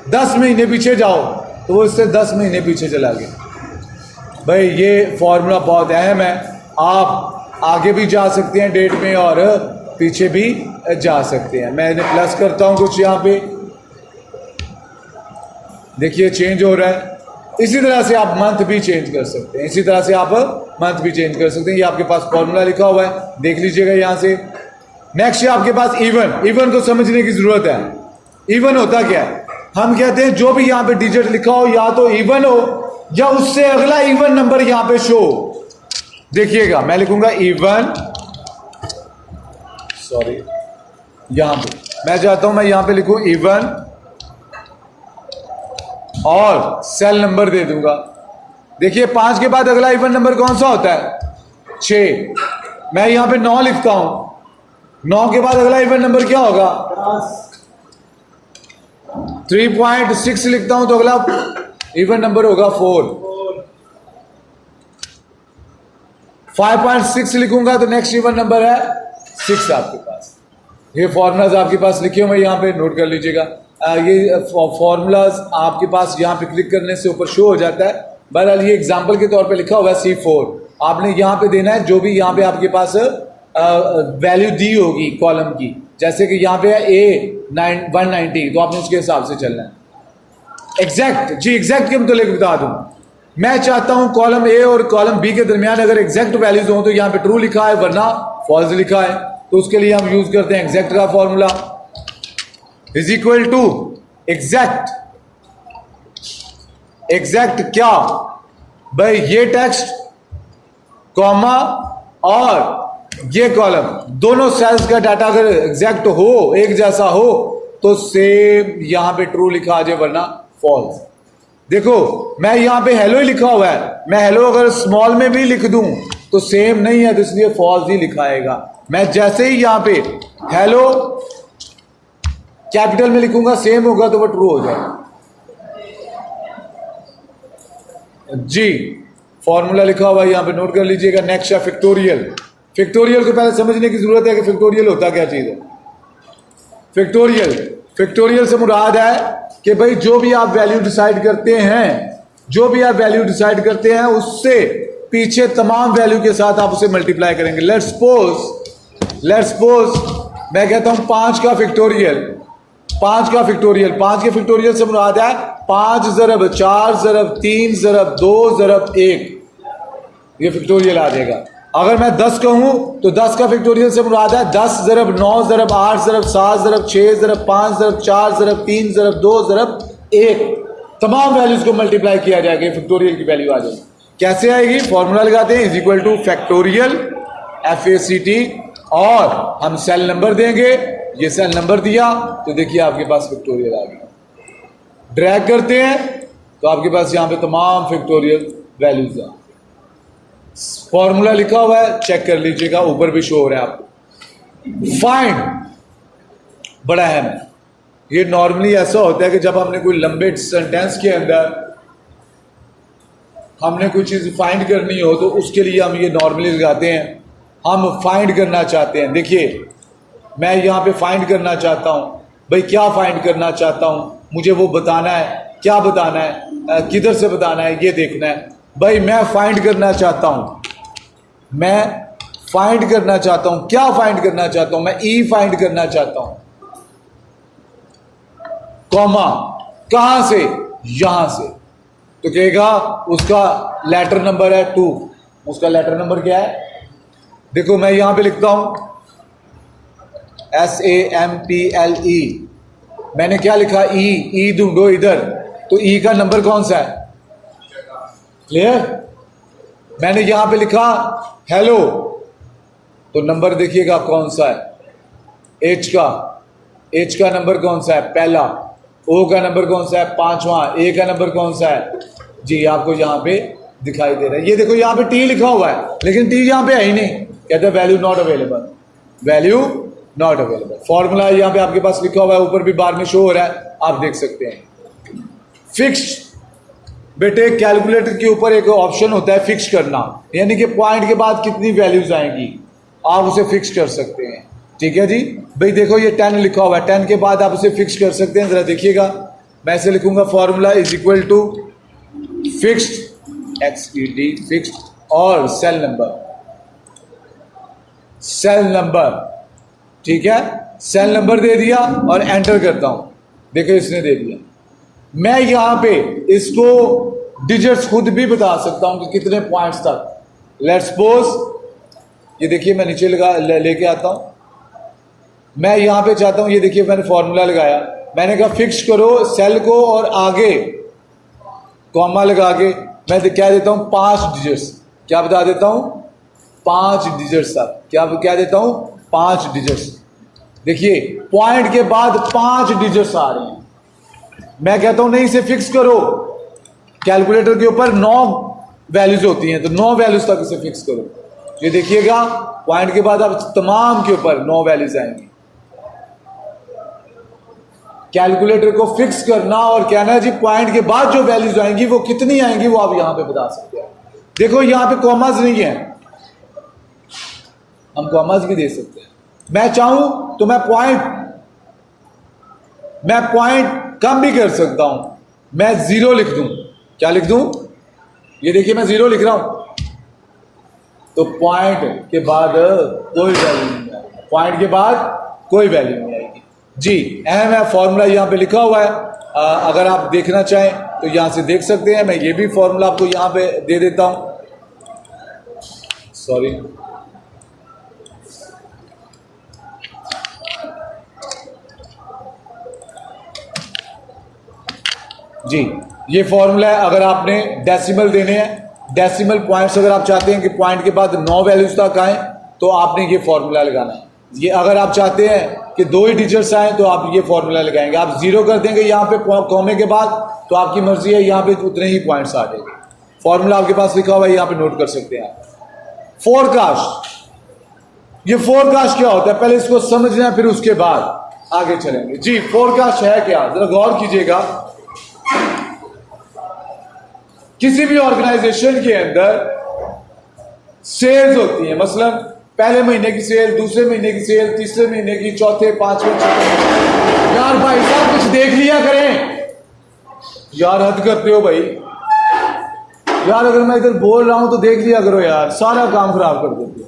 10 महीने पीछे जाओ, तो वो इससे 10 महीने पीछे चला गया। भाई ये फॉर्मूला बहुत अहम है। आप आगे भी जा सकते हैं डेट में और पीछे भी जा सकते हैं। मैं इन्हें प्लस करता हूं कुछ यहाँ पे, देखिए चेंज हो रहा है। इसी तरह से आप मंथ भी चेंज कर सकते हैं, इसी तरह से आप मंथ भी चेंज कर सकते हैं। ये आपके पास फॉर्मूला लिखा हुआ है, देख लीजिएगा यहां से। नेक्स्ट है आपके पास इवन। इवन को समझने की जरूरत है। इवन होता क्या है? हम कहते हैं जो भी यहां पे डिजिट लिखा हो या तो इवन हो या उससे अगला इवन नंबर यहां पे शो। देखिएगा मैं लिखूंगा इवन, सॉरी यहां पे मैं चाहता हूं मैं यहां पे लिखूं इवन और सेल नंबर दे दूंगा। देखिए 5 के बाद अगला इवन नंबर कौन सा होता है? 6। मैं यहां पे 9 लिखता हूं। 9 के बाद अगला इवन नंबर क्या होगा? 3.6 लिखता हूं तो अगला इवन नंबर होगा 4। 5.6 लिखूंगा तो नेक्स्ट इवन नंबर है 6 आपके पास। ये फॉर्मूलाज आपके पास लिखे हुए यहाँ पे नोट कर लीजिएगा। ये फॉर्मूलाज आपके पास यहाँ पे क्लिक करने से ऊपर शो हो जाता है। बहरहाल ये एग्जांपल के तौर पे लिखा हुआ है C4। आपने यहाँ पे देना है जो भी यहाँ पे आपके पास वैल्यू दी होगी कॉलम की। जैसे कि यहाँ पे है A190 तो आपने उसके हिसाब से चलना है। एग्जैक्ट जी, एग्जैक्ट के मतलब बता दूं, मैं चाहता हूं कॉलम ए और कॉलम बी के दरमियान अगर एग्जैक्ट वैल्यूज हो तो यहाँ पे ट्रू लिखा है वरना फॉल्स लिखा है। तो उसके लिए हम यूज करते हैं एग्जैक्ट का formula is equal to exact. Exact क्या भाई? ये टेक्स्ट कॉमा और ये कॉलम दोनों सेल्स का डाटा अगर एग्जैक्ट हो, एक जैसा हो तो सेम यहां पे ट्रू लिखा आ जाए वरना फॉल्स। देखो मैं यहां पे हेलो ही लिखा हुआ है, मैं हेलो अगर स्मॉल में भी लिख दूं तो सेम नहीं है तो इसलिए फॉल्स ही लिखाएगा। मैं जैसे ही यहां पे हेलो कैपिटल में लिखूंगा सेम होगा तो वो ट्रू हो जाएगा। जी फॉर्मूला लिखा हुआ है यहां पे नोट कर लीजिएगा। नेक्स्ट है फैक्टोरियल। फैक्टोरियल को पहले समझने की जरूरत है कि फैक्टोरियल होता क्या चीज है। फैक्टोरियल से मुराद है कि भाई जो भी आप वैल्यू डिसाइड करते हैं, जो भी आप वैल्यू डिसाइड करते हैं उससे पीछे तमाम वैल्यू के साथ आप उसे मल्टीप्लाई करेंगे। लेट्स सपोज मैं कहता हूं 5 का फैक्टोरियल। 5 के फैक्टोरियल से मुराद है 5 ज़रब 4 ज़रब 3 ज़रब 2 ज़रब 1, ये फैक्टोरियल आ जाएगा। अगर मैं 10 कहूं तो 10 का फैक्टोरियल से मुराद है 10 ज़रब 9 ज़रब 8 ज़रब 7 ज़रब 6 ज़रब 5 ज़रब 4 ज़रब 3 ज़रब 2 ज़रब 1। तमाम वैल्यूज को मल्टीप्लाई किया जाएगा, फैक्टोरियल की वैल्यू आ जाएगी। कैसे आएगी? फॉर्मूला लगाते हैं is equal two factorial FACT और हम सेल नंबर देंगे। ये सेल नंबर दिया तो देखिए आपके पास फैक्टोरियल आ गया। ड्रैग करते हैं तो आपके पास यहां पे तमाम फैक्टोरियल वैल्यूज आ। फॉर्मूला लिखा हुआ है, चेक कर लीजिएगा, ऊपर भी शो हो रहा है आपको। फाइंड बड़ा अहम है। ये नॉर्मली ऐसा होता है कि जब हमने कोई लंबे सेंटेंस के अंदर हमने कोई चीज फाइंड करनी हो तो उसके लिए हम ये नॉर्मली लगाते हैं। हम फाइंड करना चाहते हैं। देखिए मैं यहाँ पे फाइंड करना चाहता हूँ। भाई क्या फाइंड करना चाहता हूँ? मुझे वो बताना है। क्या बताना है? किधर से बताना है ये देखना है। भाई मैं फाइंड करना चाहता हूं। क्या फाइंड करना चाहता हूं? मैं ई फाइंड करना चाहता हूं। कॉमा कहां से? यहां से। तो कहेगा उसका लेटर नंबर है 2। उसका लेटर नंबर क्या है? देखो मैं यहां पे लिखता हूं SAMPLE। मैंने क्या लिखा? ई ढूंढो इधर। तो ई का नंबर कौन सा है? क्लियर? मैंने यहां पे लिखा हेलो तो नंबर देखिएगा कौन सा है? एच का नंबर कौन सा है? पहला। ओ का नंबर कौन सा है? 5वां। ए का नंबर कौन सा है? जी आपको यहां पे दिखाई दे रहा है। ये देखो यहां पे टी लिखा हुआ है लेकिन टी यहां पे है ही नहीं। कहते हैं वैल्यू नॉट अवेलेबल। फॉर्मूला यहां पे आपके पास लिखा हुआ है, ऊपर भी बार में शो हो रहा है, आप देख सकते हैं। फिक्स्ड बेटे कैलकुलेटर के ऊपर एक ऑप्शन होता है फिक्स करना, यानी कि पॉइंट के बाद कितनी वैल्यूज आएंगी आप उसे फिक्स कर सकते हैं। ठीक है जी। भाई देखो ये 10 लिखा हुआ है, 10 के बाद आप उसे फिक्स कर सकते हैं। जरा देखिएगा, मैं ऐसे लिखूंगा formula is equal to fixed XED fixed और सेल नंबर। ठीक है, सेल नंबर दे दिया और एंटर करता हूं। देखो इसने दे दिया। मैं यहां पे इसको डिजिट्स खुद भी बता सकता हूं कि कितने पॉइंट्स तक। लेट्स सपोज ये देखिए मैं नीचे लेके आता हूं, मैं यहां पे चाहता हूं, ये देखिए मैंने फॉर्मूला लगाया, मैंने कहा फिक्स करो सेल को और आगे कॉमा लगा के मैं क्या देता हूं 5 डिजिट्स। क्या बता देता हूं 5 डिजिट्स तक। क्या देता हूं 5 डिजिट्स। देखिए पॉइंट के बाद 5 डिजिट्स आ रही हैं। मैं कहता हूं नहीं इसे फिक्स करो, कैलकुलेटर के ऊपर 9 वैल्यूज होती हैं तो 9 वैल्यूज तक इसे फिक्स करो। ये देखिएगा पॉइंट के बाद अब तमाम के ऊपर 9 वैल्यूज आएंगी। कैलकुलेटर को फिक्स करना और कहना है जी पॉइंट के बाद जो वैल्यूज आएंगी वो कितनी आएंगी वो आप यहां पे बता सकते हैं। देखो यहां पे कॉमास नहीं है, हम कॉमास भी दे सकते हैं। मैं चाहूं तो मैं पॉइंट कम भी कर सकता हूं, मैं 0 लिख दूं। क्या लिख दूं? ये देखिए मैं 0 लिख रहा हूं तो पॉइंट के बाद कोई वैल्यू नहीं आएगी, पॉइंट के बाद कोई वैल्यू नहीं आएगी। जी अहम है, फॉर्मूला यहां पे लिखा हुआ है, अगर आप देखना चाहें तो यहां से देख सकते हैं। मैं ये भी फॉर्मूला आपको यहां पे दे देता हूं। सॉरी, जी ये फॉर्मूला है। अगर आपने डेसिमल देने हैं, डेसिमल पॉइंट्स अगर आप चाहते हैं कि पॉइंट के बाद 9 वैल्यूज तक आए तो आपने ये फॉर्मूला लगाना है। ये अगर आप चाहते हैं कि 2 ही डिजिट्स आए तो आप ये फॉर्मूला लगाएंगे। आप 0 कर देंगे यहाँ पे कॉमे के बाद तो आपकी मर्जी है, यहाँ पे उतने ही पॉइंट्स आ जाएंगे। फॉर्मूला आपके पास लिखा हुआ है, यहाँ पे नोट कर सकते हैं आप। फोरकास्ट, ये फोरकास्ट क्या होता है पहले इसको समझना है फिर उसके बाद आगे चलेंगे। जी फोरकास्ट है क्या, जरा गौर कीजिएगा। किसी भी ऑर्गेनाइजेशन के अंदर सेल्स होती है, मसलन पहले महीने की सेल, दूसरे महीने की सेल, तीसरे महीने की, चौथे, पांचवें, छठे। यार भाई साहब कुछ देख लिया करें यार, हद करते हो भाई यार। अगर मैं इधर बोल रहा हूं तो देख लिया करो यार, सारा काम खराब कर देते हो।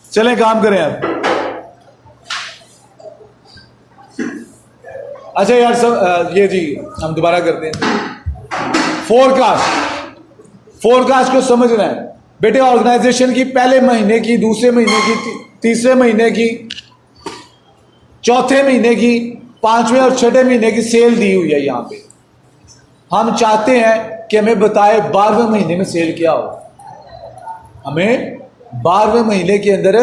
चलें काम करें आप। अच्छा यार सब ये जी हम दोबारा करते हैं। फोरकास्ट को समझना है बेटे। ऑर्गेनाइजेशन की पहले महीने की, दूसरे महीने की, तीसरे महीने की, चौथे महीने की, पांचवें और छठे महीने की सेल दी हुई है। यहां पे हम चाहते हैं कि हमें बताए 12वें महीने में सेल क्या हो। हमें 12वें महीने के अंदर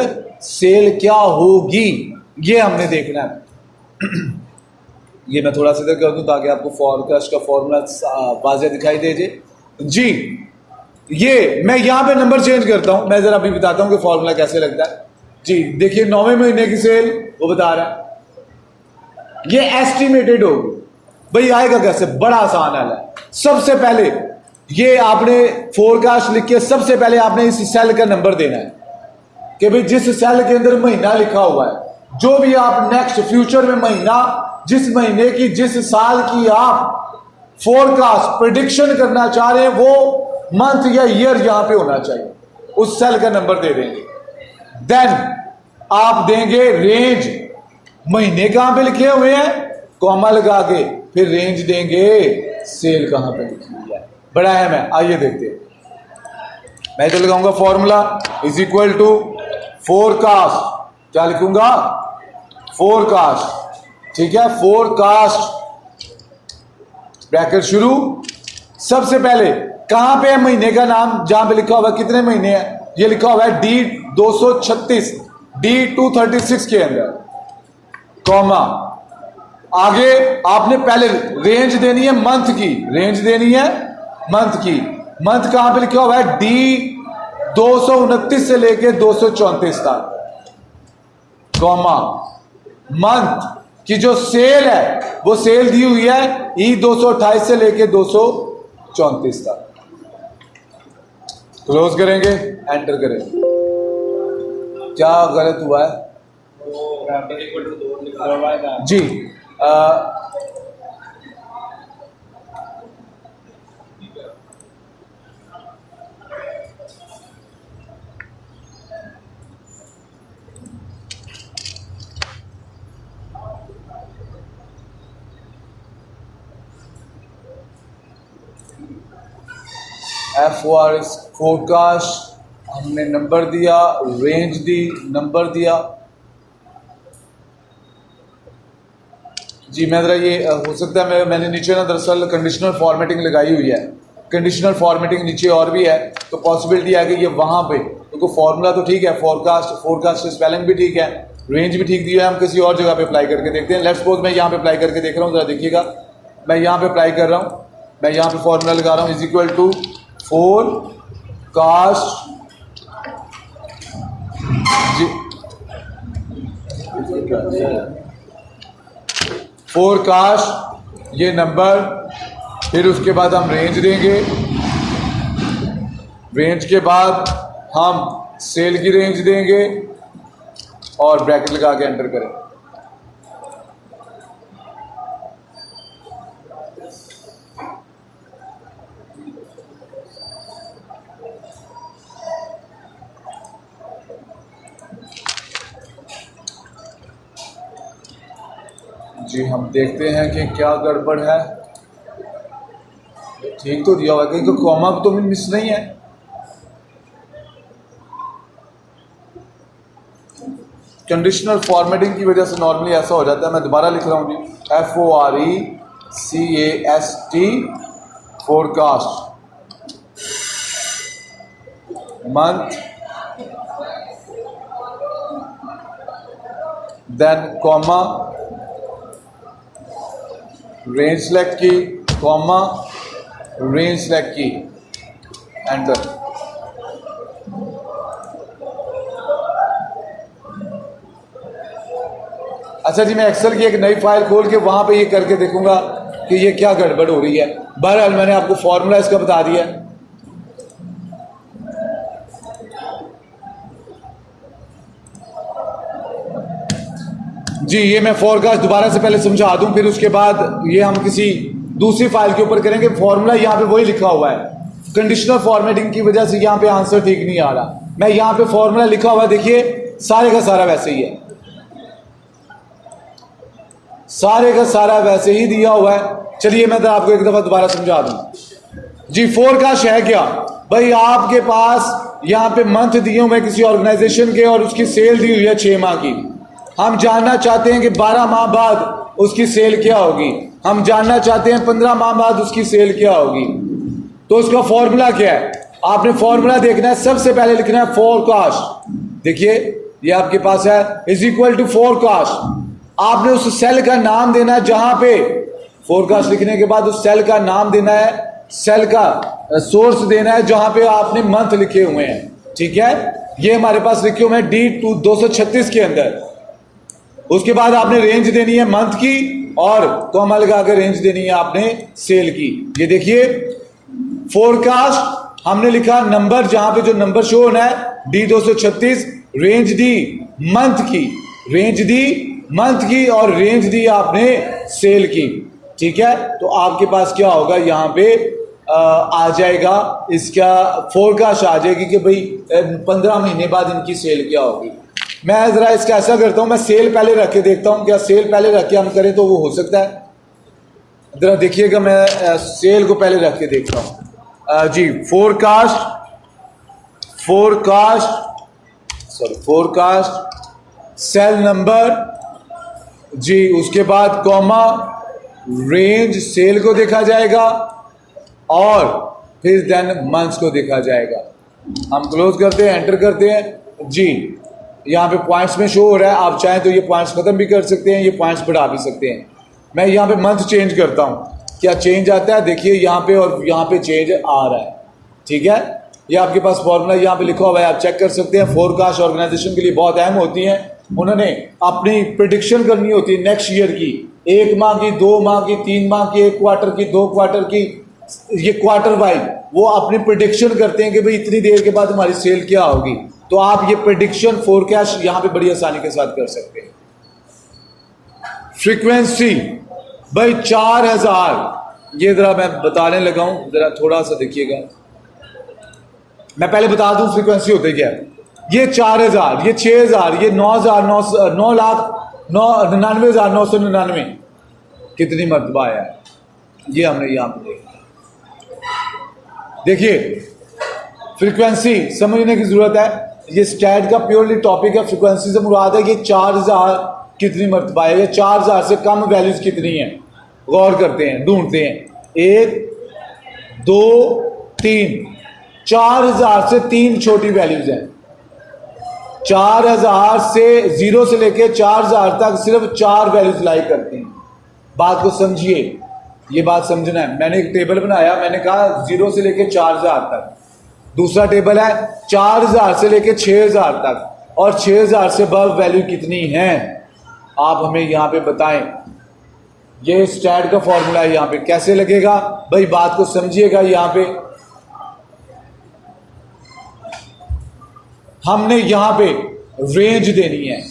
सेल क्या होगी ये हमने देखना है। ये मैं थोड़ा सा इधर कर दूं ताकि आपको फोरकास्ट का फॉर्मूला वाज़ेह दिखाई दे जी। ये मैं यहां पे नंबर चेंज करता हूं, मैं जरा अभी बताता हूं कि फॉर्मूला कैसे लगता है। जी देखिए 9वें महीने की सेल वो बता रहा है, ये एस्टिमेटेड होगी भाई। आएगा कैसे? बड़ा आसान है। सबसे पहले ये आपने फोरकास्ट लिख के सबसे पहले आपने इस सेल का नंबर देना है कि भाई जिस सेल के अंदर महीना लिखा हुआ है, जो भी आप नेक्स्ट फ्यूचर में महीना, जिस महीने की, जिस साल की आप फोरकास्ट प्रेडिक्शन करना चाह रहे हैं वो मंथ या ईयर यहां पे होना चाहिए, उस सेल का नंबर दे देंगे। देन आप देंगे रेंज, महीने कहां पे लिखे हुए हैं, कॉमा लगा के फिर रेंज देंगे, सेल कहां पे लिखी हुई है। बड़ा अहम है, आइए देखते हैं। मैं तो लगाऊंगा formula is equal to forecast. क्या लिखूंगा? फोरकास्ट। ठीक है, फोरकास्ट ब्रैकेट शुरू। सबसे पहले कहां पे है महीने का नाम, जहां पे लिखा हुआ है कितने महीने हैं, ये लिखा हुआ है D236, D236 के अंदर, कॉमा। आगे आपने पहले रेंज देनी है मंथ की, रेंज देनी है मंथ की। मंथ कहां पे लिखा हुआ है D229 से लेके 234 तक, कॉमा। मंथ की जो सेल है वो सेल दी हुई है E228 से लेके 234 तक। क्लोज करेंगे, एंटर करेंगे। क्या गलत हुआ है जी? FOR फोरकास्ट, हमने नंबर दिया, रेंज दी, नंबर दिया। जी मैं ज़रा ये हो सकता है मैंने नीचे ना दरअसल कंडीशनल फॉर्मेटिंग लगाई हुई है, कंडीशनल फॉर्मेटिंग नीचे और भी है, तो पॉसिबिलिटी है कि ये वहाँ पे क्योंकि फॉर्मूला तो ठीक है, फोरकास्ट की स्पेलिंग भी ठीक है, रेंज भी ठीक दिया है, हम किसी और जगह पे अप्लाई करके देखते हैं। लेट्स सपोज मैं यहाँ पे अप्लाई करके देख रहा हूँ, ज़रा देखिएगा, मैं यहाँ पे अप्लाई कर रहा हूँ, मैं यहाँ पे फॉर्मूला लगा रहा हूँ इज इक्वल टू फोरकास्ट जी, फोरकास्ट ये नंबर, फिर उसके बाद हम रेंज देंगे, रेंज के बाद हम सेल की रेंज देंगे और ब्रैकेट लगा के एंटर करें। जी हम देखते हैं कि क्या गड़बड़ है। ठीक तो दिया हुआ है, कहीं कॉमा तो मिस नहीं है। कंडीशनल फॉर्मेटिंग की वजह से नॉर्मली ऐसा हो जाता है। मैं दोबारा लिख रहा हूँ जी, FORECAST forecast, month, then comma, range select की, कॉमा, रेंज सेलेक्ट की, एंटर। अच्छा जी, मैं एक्सेल की एक नई फाइल खोल के वहां पे ये करके देखूंगा कि ये क्या गड़बड़ हो रही है। बहरहाल मैंने आपको फॉर्मूला इसका बता दिया है। जी ये मैं फोरकास्ट दोबारा से पहले समझा दूं, फिर उसके बाद ये हम किसी दूसरी फाइल के ऊपर करेंगे। फॉर्मूला यहाँ पे वही लिखा हुआ है, कंडीशनल फॉर्मेटिंग की वजह से यहाँ पे आंसर ठीक नहीं आ रहा। मैं यहाँ पे फॉर्मूला लिखा हुआ है, देखिए सारे का सारा वैसे ही है, सारे का सारा वैसे ही दिया हुआ है। चलिए मैं तो आपको एक दफा दोबारा समझा दूं। जी फोरकास्ट है क्या भाई, आपके पास यहाँ पे मंथ दिए हुए किसी ऑर्गेनाइजेशन के और उसकी सेल दी हुई है 6 माह की। हम जानना चाहते हैं कि 12 माह बाद उसकी सेल क्या होगी, हम जानना चाहते हैं 15 माह बाद उसकी सेल क्या होगी। तो उसका फॉर्मूला क्या है, आपने फॉर्मूला देखना है। सबसे पहले लिखना है फोरकास्ट, देखिए ये आपके पास है, इज इक्वल टू फोरकास्ट। आपने उस सेल का नाम देना है, जहां पे फोरकास्ट लिखने के बाद उस सेल का नाम देना है, सेल का सोर्स देना है जहां पे आपने मंथ लिखे हुए हैं। ठीक है, ये हमारे पास लिखे हुए हैं D236 के अंदर। उसके बाद आपने रेंज देनी है मंथ की और कॉमा लगा के रेंज देनी है आपने सेल की। ये देखिए फोरकास्ट हमने लिखा नंबर, जहां पे जो नंबर शो होना है D236, रेंज दी मंथ की, रेंज दी मंथ की और रेंज दी आपने सेल की। ठीक है, तो आपके पास क्या होगा, यहाँ पे आ जाएगा इसका फोरकास्ट आ जाएगी कि भाई 15 महीने बाद इनकी सेल क्या होगी। मैं जरा इसका ऐसा करता हूं, मैं सेल पहले रख के देखता हूं, क्या सेल पहले रख के हम करें तो वो हो सकता है। जरा देखिएगा, मैं सेल को पहले रख के देखता हूं। जी फोरकास्ट सेल नंबर जी, उसके बाद कॉमा, रेंज सेल को देखा जाएगा और फिर देन मंथ्स को देखा जाएगा। हम क्लोज करते हैं, एंटर करते हैं। जी यहाँ पे पॉइंट्स में शो हो रहा है, आप चाहें तो ये पॉइंट्स खत्म भी कर सकते हैं, ये पॉइंट्स बढ़ा भी सकते हैं। मैं यहाँ पे मंथ चेंज करता हूँ, क्या चेंज आता है, देखिए यहाँ पे और यहाँ पे चेंज आ रहा है। ठीक है, ये आपके पास फॉर्मूला यहाँ पे लिखा हुआ है, आप चेक कर सकते हैं। फोरकास्ट ऑर्गेनाइजेशन के लिए बहुत अहम होती है, उन्होंने अपनी प्रिडिक्शन करनी होती है नेक्स्ट ईयर की, 1 माह की, 2 माह की, 3 माह की, 1 क्वार्टर की, 2 क्वार्टर की, ये क्वार्टर वाइज वो अपनी प्रिडिक्शन करते हैं कि भाई इतनी देर के बाद हमारी सेल क्या होगी। तो आप ये प्रिडिक्शन फोरकास्ट यहाँ पे बड़ी आसानी के साथ कर सकते हैं। फ्रीक्वेंसी भाई 4000, ये जरा मैं बताने लगा हूं, जरा थोड़ा सा देखिएगा। मैं पहले बता दूं फ्रीक्वेंसी होते क्या है। ये 4000, ये 6000, ये 9,99,999 कितनी मरतबा आया है, ये हमने यहाँ पे देखा। देखिए फ्रीक्वेंसी समझने की जरूरत है। ये स्टैट का प्योरली टॉपिक है। फ्रीक्वेंसी से मुराद है कि 4000 कितनी मरतबा है, या 4000 से कम वैल्यूज कितनी है, गौर करते हैं, ढूंढते हैं। 1 2 3, 4000 से 3 छोटी वैल्यूज हैं। 4000 से 0 से लेके 4000 तक सिर्फ 4 वैल्यूज लाई करती हैं। बात को समझिए, ये बात समझना है। मैंने एक टेबल बनाया, मैंने कहा 0 से लेके 4000 तक। दूसरा टेबल है 4000 से लेके 6000 तक, और 6000 से अब वैल्यू कितनी है आप हमें यहां पे बताएं। ये स्टैट का फॉर्मूला है। यहां पे कैसे लगेगा भाई, बात को समझिएगा। यहां पे हमने यहां पे रेंज देनी है।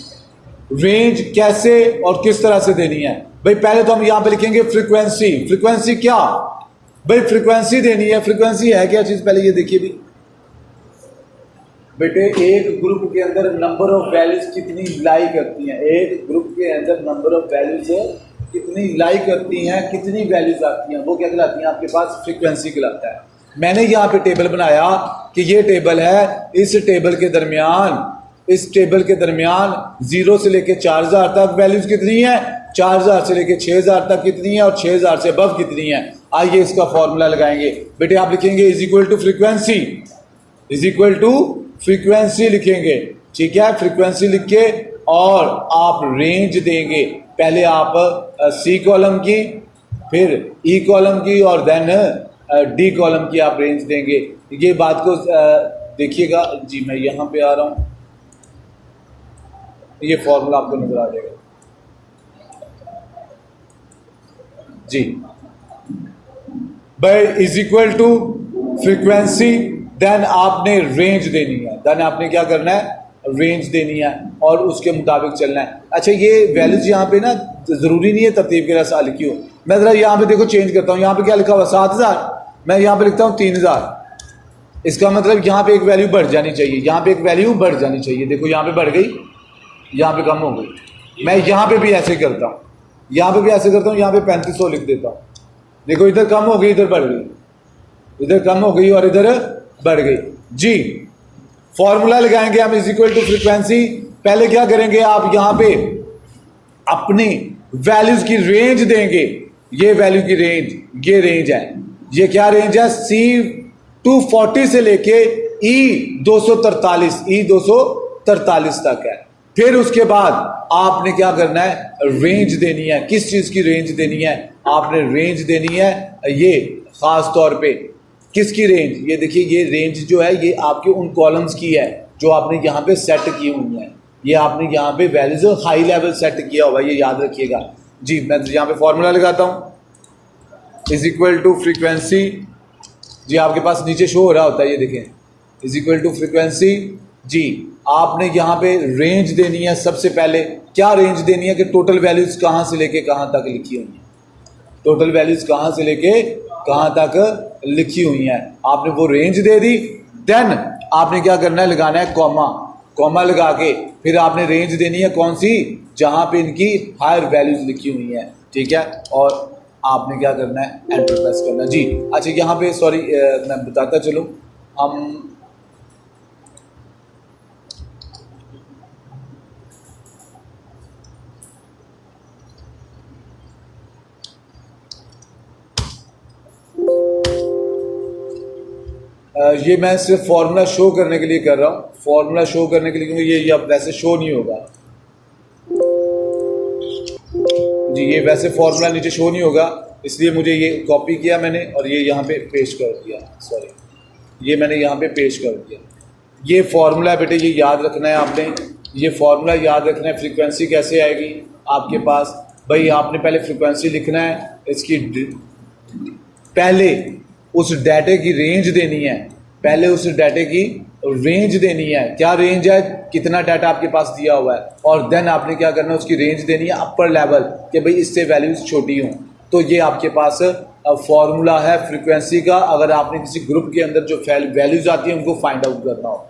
रेंज कैसे और किस तरह से देनी है भाई, पहले तो हम यहां पे लिखेंगे फ्रीक्वेंसी। फ्रीक्वेंसी क्या भाई, फ्रीक्वेंसी देनी है। फ्रीक्वेंसी है क्या चीज, पहले ये देखिए भी बेटे, एक ग्रुप के अंदर नंबर ऑफ वैल्यूज कितनी लाई करती हैं। एक ग्रुप के अंदर नंबर ऑफ वैल्यूज कितनी लाई करती हैं, कितनी वैल्यूज आती हैं, वो क्या कहलाती हैं आपके पास, फ्रीक्वेंसी कहलाता है। मैंने यहाँ पे टेबल बनाया कि ये टेबल है, इस टेबल के दरमियान 0 से लेके 4000 तक वैल्यूज कितनी है, 4000 से लेके 6000 तक कितनी है, और 6000 से अबव कितनी है। आइए इसका फॉर्मूला लगाएंगे। बेटे आप लिखेंगे is equal to frequency, is equal to frequency लिखेंगे, ठीक है। फ्रीक्वेंसी लिख के और आप रेंज देंगे। पहले आप सी कॉलम की, फिर ई कॉलम की, और देन डी कॉलम की आप रेंज देंगे। ये बात को देखिएगा जी। मैं यहां पे आ रहा हूं, ये फॉर्मूला आपको नजर आ जाएगा जी। By is equal to frequency, then आपने रेंज देनी है। देन आपने क्या करना है, रेंज देनी है, और उसके मुताबिक चलना है। अच्छा ये वैल्यूज यहाँ पे ना जरूरी नहीं है तरतीब के साथ लिखी हो। मैं जरा यहाँ पे देखो चेंज करता हूँ। यहाँ पे क्या लिखा हुआ 7000, मैं यहाँ पे लिखता हूँ 3000। इसका मतलब यहाँ पे एक वैल्यू बढ़ जानी चाहिए, यहाँ पे एक वैल्यू बढ़ जानी चाहिए। देखो यहाँ पे बढ़ गई, यहाँ पे कम हो गई। मैं यहाँ पे भी ऐसे करता हूँ, यहाँ पे भी ऐसे करता हूँ, यहाँ पे 3500 लिख देता हूँ। देखो इधर कम हो गई, इधर बढ़ गई, इधर कम हो गई और इधर बढ़ गई जी। फॉर्मूला लगाएंगे हम इज इक्वल टू फ्रीक्वेंसी। पहले क्या करेंगे, आप यहां पे अपनी वैल्यूज की रेंज देंगे। ये वैल्यू की रेंज, ये रेंज है, ये क्या रेंज है, C240 से लेके E243 तक है। फिर उसके बाद आपने क्या करना है, रेंज देनी है। किस चीज की रेंज देनी है, आपने रेंज देनी है ये खास तौर पे किसकी रेंज, ये देखिए ये रेंज जो है ये आपके उन कॉलम्स की है जो आपने यहाँ पे सेट की हुई है। ये आपने यहाँ पे वैल्यूज हाई लेवल सेट किया हुआ है, ये याद रखिएगा जी। मैं यहाँ पे फॉर्मूला लगाता हूँ, इज इक्वल टू फ्रीक्वेंसी जी। आपके पास नीचे शो हो रहा होता है, ये देखें, इज इक्वल टू फ्रीक्वेंसी जी। आपने यहाँ पे रेंज देनी है। सबसे पहले क्या रेंज देनी है कि टोटल वैल्यूज कहाँ से लेके कहाँ तक लिखी हुई है, टोटल वैल्यूज कहाँ से लेके कहाँ तक लिखी हुई है, आपने वो रेंज दे दी। देन आपने क्या करना है, लगाना है कॉमा। कॉमा लगा के फिर आपने रेंज देनी है कौन सी, जहाँ पे इनकी हायर वैल्यूज लिखी हुई हैं, ठीक है। और आपने क्या करना है, एंटर प्रेस करना जी। अच्छा यहाँ पे सॉरी मैं बताता चलूँ, हम ये मैं सिर्फ फॉर्मूला शो करने के लिए कर रहा हूँ, फॉर्मूला शो करने के लिए, क्योंकि ये अब वैसे शो नहीं होगा जी। ये वैसे फॉर्मूला नीचे शो नहीं होगा, इसलिए मुझे ये कॉपी किया मैंने और ये यहाँ पे पेश कर दिया। सॉरी, ये मैंने यहाँ पे पेश कर दिया। ये फॉर्मूला है बेटे, ये याद रखना है आपने, ये फॉर्मूला याद रखना है। फ्रीक्वेंसी कैसे आएगी आपके पास भाई, आपने पहले फ्रीक्वेंसी लिखना है, इसकी पहले उस डाटे की रेंज देनी है, पहले उस डाटे की रेंज देनी है। क्या रेंज है, कितना डाटा आपके पास दिया हुआ है, और देन आपने क्या करना है, उसकी रेंज देनी है अपर लेवल कि भाई इससे वैल्यूज छोटी हों। तो ये आपके पास फॉर्मूला है फ्रीक्वेंसी का। अगर आपने किसी ग्रुप के अंदर जो वैल्यूज आती हैं उनको फाइंड आउट करना हो,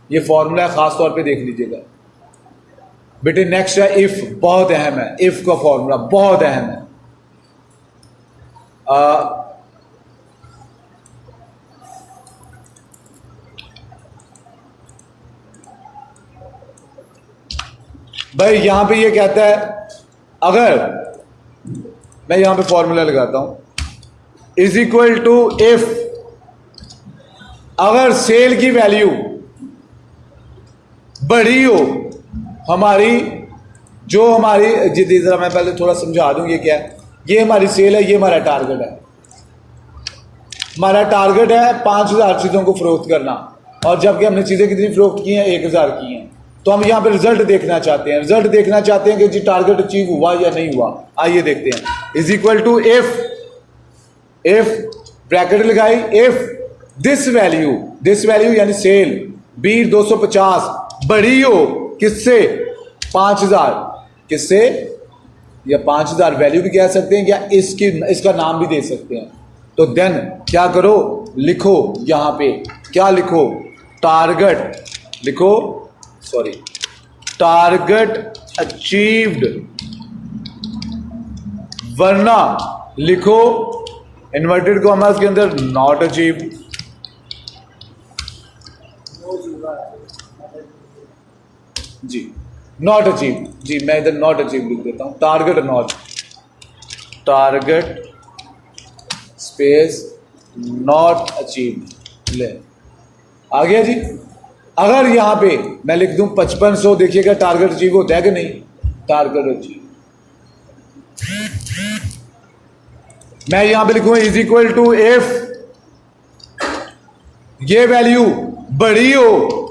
ये फॉर्मूला खास तौर पे देख लीजिएगा बेटे। नेक्स्ट है इफ, बहुत अहम है, इफ का फॉर्मूला बहुत अहम है। भाई यहां पे ये कहता है, अगर मैं यहां पे फॉर्मूला लगाता हूं इज इक्वल टू इफ, अगर सेल की वैल्यू बड़ी हो हमारी, जो हमारी जितनी, जरा मैं पहले थोड़ा समझा दूं ये क्या है। ये हमारी सेल है, ये हमारा टारगेट है। हमारा टारगेट है 5,000 चीज़ों को फरोख्त करना, और जबकि हमने चीज़ें कितनी फरोख्त की हैं, 1,000 की हैं। तो हम यहाँ पे रिजल्ट देखना चाहते हैं, रिजल्ट देखना चाहते हैं कि जी टारगेट अचीव हुआ या नहीं हुआ। आइए देखते हैं। Is equal to if bracket लगाई, इफ दिस वैल्यू यानी सेल बी 250 बड़ी हो किससे, 5,000, किससे, या 5,000 वैल्यू भी कह सकते हैं, या इसका नाम भी दे सकते हैं। तो देन क्या करो, लिखो यहां पे, क्या लिखो, टारगेट लिखो, सॉरी टारगेट अचीव्ड, वरना लिखो इन्वर्टेड कॉमर्स के अंदर नॉट अचीव्ड। जी नॉट अचीव, जी मैं इधर नॉट अचीव लिख देता हूं, टारगेट स्पेस नॉट अचीव, ले आ गया जी। अगर यहां पे मैं लिख दूं 5500, देखिएगा टारगेट अचीव होता है कि नहीं, टारगेट अचीव। मैं यहां पे लिखूंगा इज इक्वल टू इफ ये वैल्यू बड़ी हो,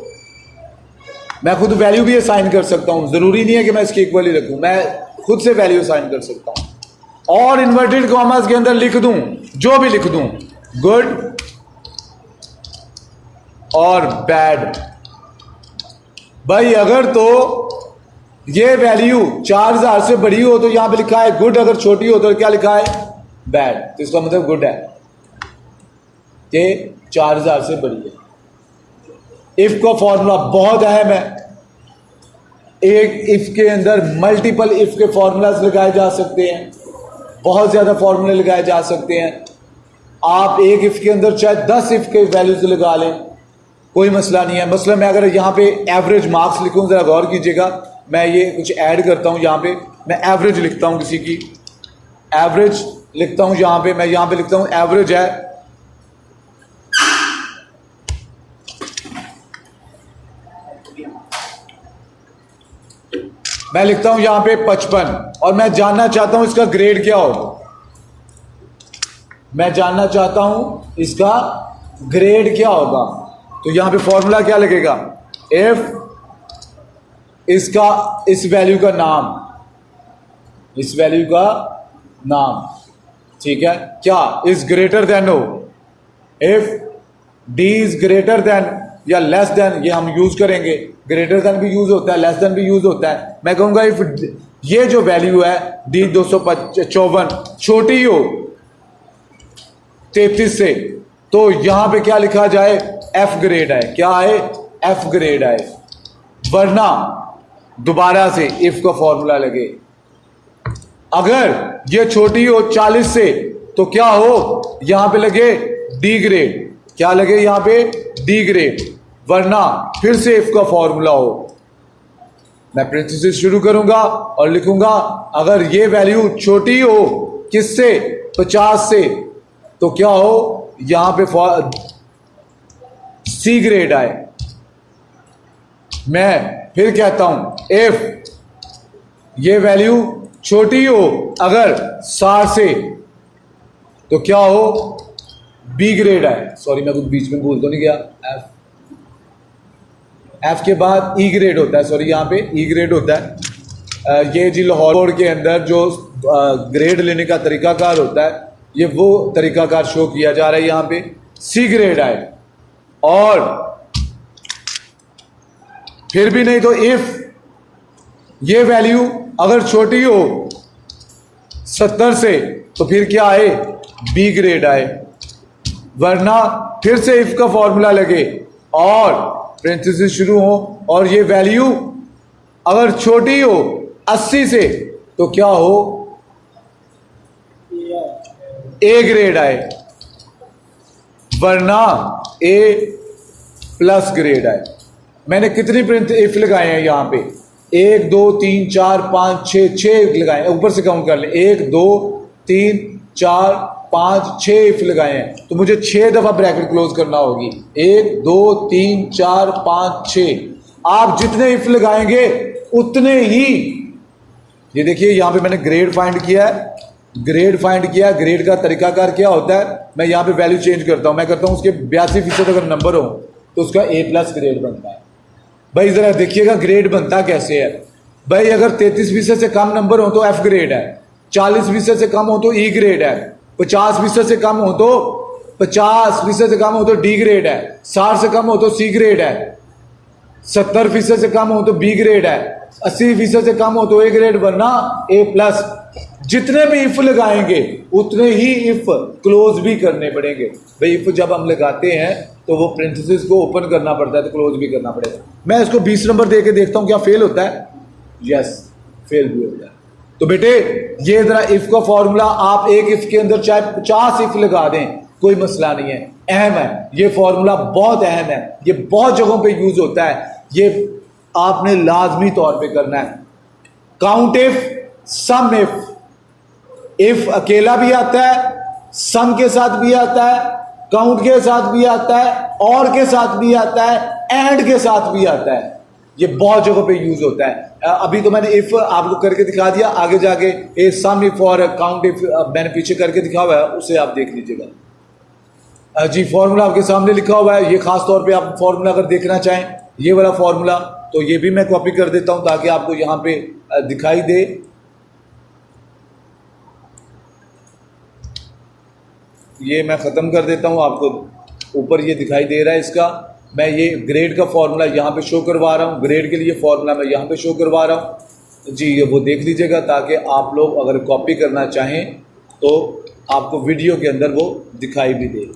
मैं खुद वैल्यू भी असाइन कर सकता हूं, जरूरी नहीं है कि मैं इसके इक्वल ही रखूं, मैं खुद से वैल्यू असाइन कर सकता हूं, और इन्वर्टेड कॉमर्स के अंदर लिख दूं, जो भी लिख दूं, गुड और बैड। भाई अगर तो ये वैल्यू 4,000 से बड़ी हो तो यहां पे लिखा है गुड, अगर छोटी हो तो क्या लिखा है, बैड। तो इसका मतलब गुड है कि 4,000 से बड़ी है। इफ का फॉर्मूला बहुत अहम है, एक इफ के अंदर मल्टीपल इफ के फॉर्मूलाज लगाए जा सकते हैं, बहुत ज्यादा फॉर्मूले लगाए जा सकते हैं। आप एक इफ के अंदर चाहे 10 इफ के वैल्यूज लगा लें, कोई मसला नहीं है। मसला मैं अगर यहाँ पे एवरेज मार्क्स लिखूं, जरा गौर कीजिएगा, मैं ये कुछ ऐड करता हूं, यहाँ पे मैं एवरेज लिखता हूं, किसी की एवरेज लिखता हूं, यहाँ पे मैं यहाँ पे लिखता हूं एवरेज है मैं लिखता हूं यहां पे 55, और मैं जानना चाहता हूं इसका ग्रेड क्या होगा, मैं जानना चाहता हूं इसका ग्रेड क्या होगा। तो यहां पे फॉर्मूला क्या लगेगा, इफ इसका इस वैल्यू का नाम, इस वैल्यू का नाम, ठीक है, क्या इज ग्रेटर देन हो, if D is greater than या लेस देन, ये हम यूज करेंगे, ग्रेटर देन भी यूज होता है, लेस देन भी यूज होता है। मैं कहूंगा इफ ये जो वैल्यू है डी 254 छोटी हो 33 से, तो यहां पे क्या लिखा जाए, एफ ग्रेड है, क्या है, एफ ग्रेड है, वरना दोबारा से इफ का फॉर्मूला लगे। अगर ये छोटी हो 40 से तो क्या हो, यहां पे लगे डी ग्रेड, क्या लगे यहां पे, डी ग्रेड, वरना फिर से इफ का फॉर्मूला हो। मैं प्रिंसिस शुरू करूंगा और लिखूंगा अगर ये वैल्यू छोटी हो किससे, 50 से, तो क्या हो, यहां पे सी ग्रेड आए। मैं फिर कहता हूं इफ ये वैल्यू छोटी हो अगर 60 से, तो क्या हो, बी ग्रेड आए। सॉरी मैं कुछ बीच में भूल तो नहीं गया, एफ के बाद ई ग्रेड होता है, सॉरी यहाँ पे ई ग्रेड होता है। ये जी लाहौर बोर्ड के अंदर जो ग्रेड लेने का तरीकाकार होता है, ये वो तरीकाकार शो किया जा रहा है यहाँ पे, सी ग्रेड आए। और फिर भी नहीं तो इफ ये वैल्यू अगर छोटी हो 70 से, तो फिर क्या आए, बी ग्रेड आए, वरना फिर से इफ का फॉर्मूला लगे और पेरेंथेसिस शुरू हो, और ये वैल्यू अगर छोटी हो 80 से, तो क्या हो, ए ग्रेड आए, वरना ए प्लस ग्रेड आए। मैंने कितनी प्रिंट इफ लगाए हैं यहां पे, 1 2 3 4 5 6 6 लगाए, ऊपर से काउंट कर ले, 1 2 3 4 5 6 इफ लगाए हैं, तो मुझे 6 दफा ब्रैकेट क्लोज करना होगी। 1 2 3 4 5 6। आप जितने इफ लगाएंगे उतने ही, ये देखिए यहां पे मैंने ग्रेड फाइंड किया है, ग्रेड फाइंड किया। ग्रेड का तरीकाकार क्या होता है, मैं यहाँ पे वैल्यू चेंज करता हूँ, मैं करता हूँ उसके 82% अगर नंबर हो तो उसका A+ ग्रेड बनता है। भाई ज़रा देखिएगा ग्रेड बनता कैसे है। भाई अगर 33% से कम नंबर हो तो F ग्रेड है, 40% से कम हो तो E ग्रेड है, 50% से कम हो तो 50% से कम हो तो D ग्रेड है, 60 से कम हो तो C ग्रेड है, 70% से कम हो तो B ग्रेड है, 80% से कम हो तो A ग्रेड, वरना A+। जितने भी इफ लगाएंगे उतने ही इफ क्लोज भी करने पड़ेंगे। भाई इफ जब हम लगाते हैं तो वो प्रेंथेसिस को ओपन करना पड़ता है, तो क्लोज भी करना पड़ेगा। मैं इसको 20 नंबर दे के देखता हूं क्या फेल होता है। यस, फेल भी होता है। तो बेटे ये जरा इफ का फॉर्मूला, आप एक इफ के अंदर चाहे 50 इफ लगा दें कोई मसला नहीं है, अहम है ये फॉर्मूला, बहुत अहम है, ये बहुत जगहों पे यूज होता है, ये आपने लाजमी तौर पे करना है। काउंट इफ, सम इफ अकेला भी आता है, सम के साथ भी आता है, काउंट के साथ भी आता है, और के साथ भी आता है, एंड के साथ भी आता है। ये बहुत जगहों पे यूज होता है। अभी तो मैंने इफ आपको करके दिखा दिया, आगे जाके ए सम इफ और काउंट इफ मैंने पीछे करके दिखा हुआ है, उसे आप देख लीजिएगा। जी फॉर्मूला आपके सामने लिखा हुआ है, ये खास तौर पे आप फॉर्मूला अगर देखना चाहें ये वाला फॉर्मूला, तो ये भी मैं कॉपी कर देता हूं ताकि आपको यहां पे दिखाई दे। ये मैं ख़त्म कर देता हूँ, आपको ऊपर ये दिखाई दे रहा है इसका। मैं ये ग्रेड का फॉर्मूला यहाँ पे शो करवा रहा हूँ, ग्रेड के लिए फॉर्मूला मैं यहाँ पे शो करवा रहा हूँ जी। ये वो देख लीजिएगा ताकि आप लोग अगर कॉपी करना चाहें तो आपको वीडियो के अंदर वो दिखाई भी दे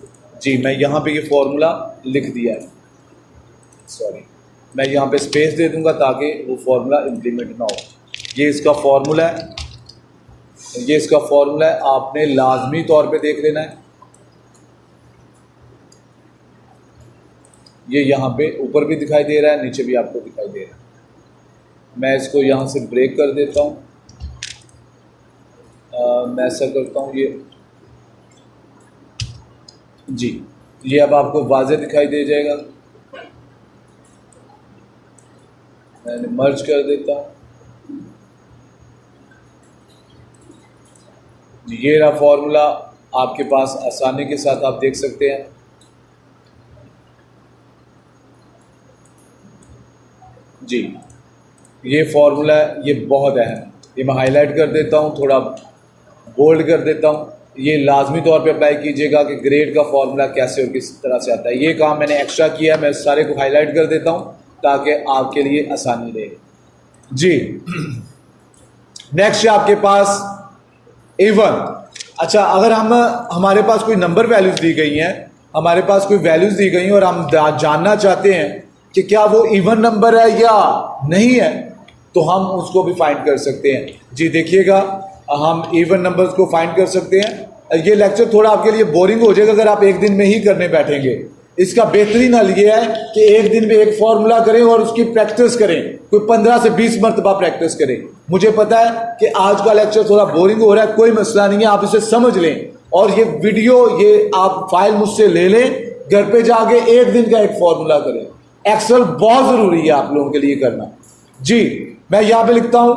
जी। मैं यहाँ पे ये फॉर्मूला लिख दिया है, सॉरी मैं यहाँ पे स्पेस दे दूँगा ताकि वो फॉर्मूला इम्प्लीमेंट ना हो। ये इसका फॉर्मूला है, ये इसका फॉर्मूला है, आपने लाजमी तौर पे देख लेना है। ये यहाँ पे ऊपर भी दिखाई दे रहा है, नीचे भी आपको दिखाई दे रहा है। मैं इसको यहाँ से ब्रेक कर देता हूँ, मैं ऐसा करता हूँ ये जी, ये अब आपको वाज़े दिखाई दे जाएगा। मैंने मर्ज कर देता हूँ, ये रहा फॉर्मूला आपके पास, आसानी के साथ आप देख सकते हैं। जी ये फॉर्मूला है, ये बहुत अहम है, ये मैं हाईलाइट कर देता हूँ, थोड़ा बोल्ड कर देता हूँ। ये लाजमी तौर पे अप्लाई कीजिएगा कि ग्रेड का फॉर्मूला कैसे और किस तरह से आता है। ये काम मैंने एक्स्ट्रा किया है, मैं सारे को हाईलाइट कर देता हूँ ताकि आपके लिए आसानी रहे जी। नेक्स्ट है आपके पास इवन। अच्छा, अगर हमारे पास कोई नंबर वैल्यूज़ दी गई हैं, हमारे पास कोई वैल्यूज़ दी गई हैं और हम जानना चाहते हैं कि क्या वो इवन नंबर है या नहीं है, तो हम उसको भी फाइंड कर सकते हैं जी। देखिएगा हम इवन नंबर्स को फाइंड कर सकते हैं। ये लेक्चर थोड़ा आपके लिए बोरिंग हो जाएगा अगर आप एक दिन में ही करने बैठेंगे। इसका बेहतरीन हल ये है कि एक दिन में एक फॉर्मूला करें और उसकी प्रैक्टिस करें, कोई 15 से 20 मरतबा प्रैक्टिस करें। मुझे पता है कि आज का लेक्चर थोड़ा बोरिंग हो रहा है, कोई मसला नहीं है, आप इसे समझ लें और ये वीडियो, ये आप फाइल मुझसे ले लें, घर पे जाके एक दिन का एक फॉर्मूला करें। एक्सेल बहुत ज़रूरी है आप लोगों के लिए करना जी। मैं यहां पे लिखता हूं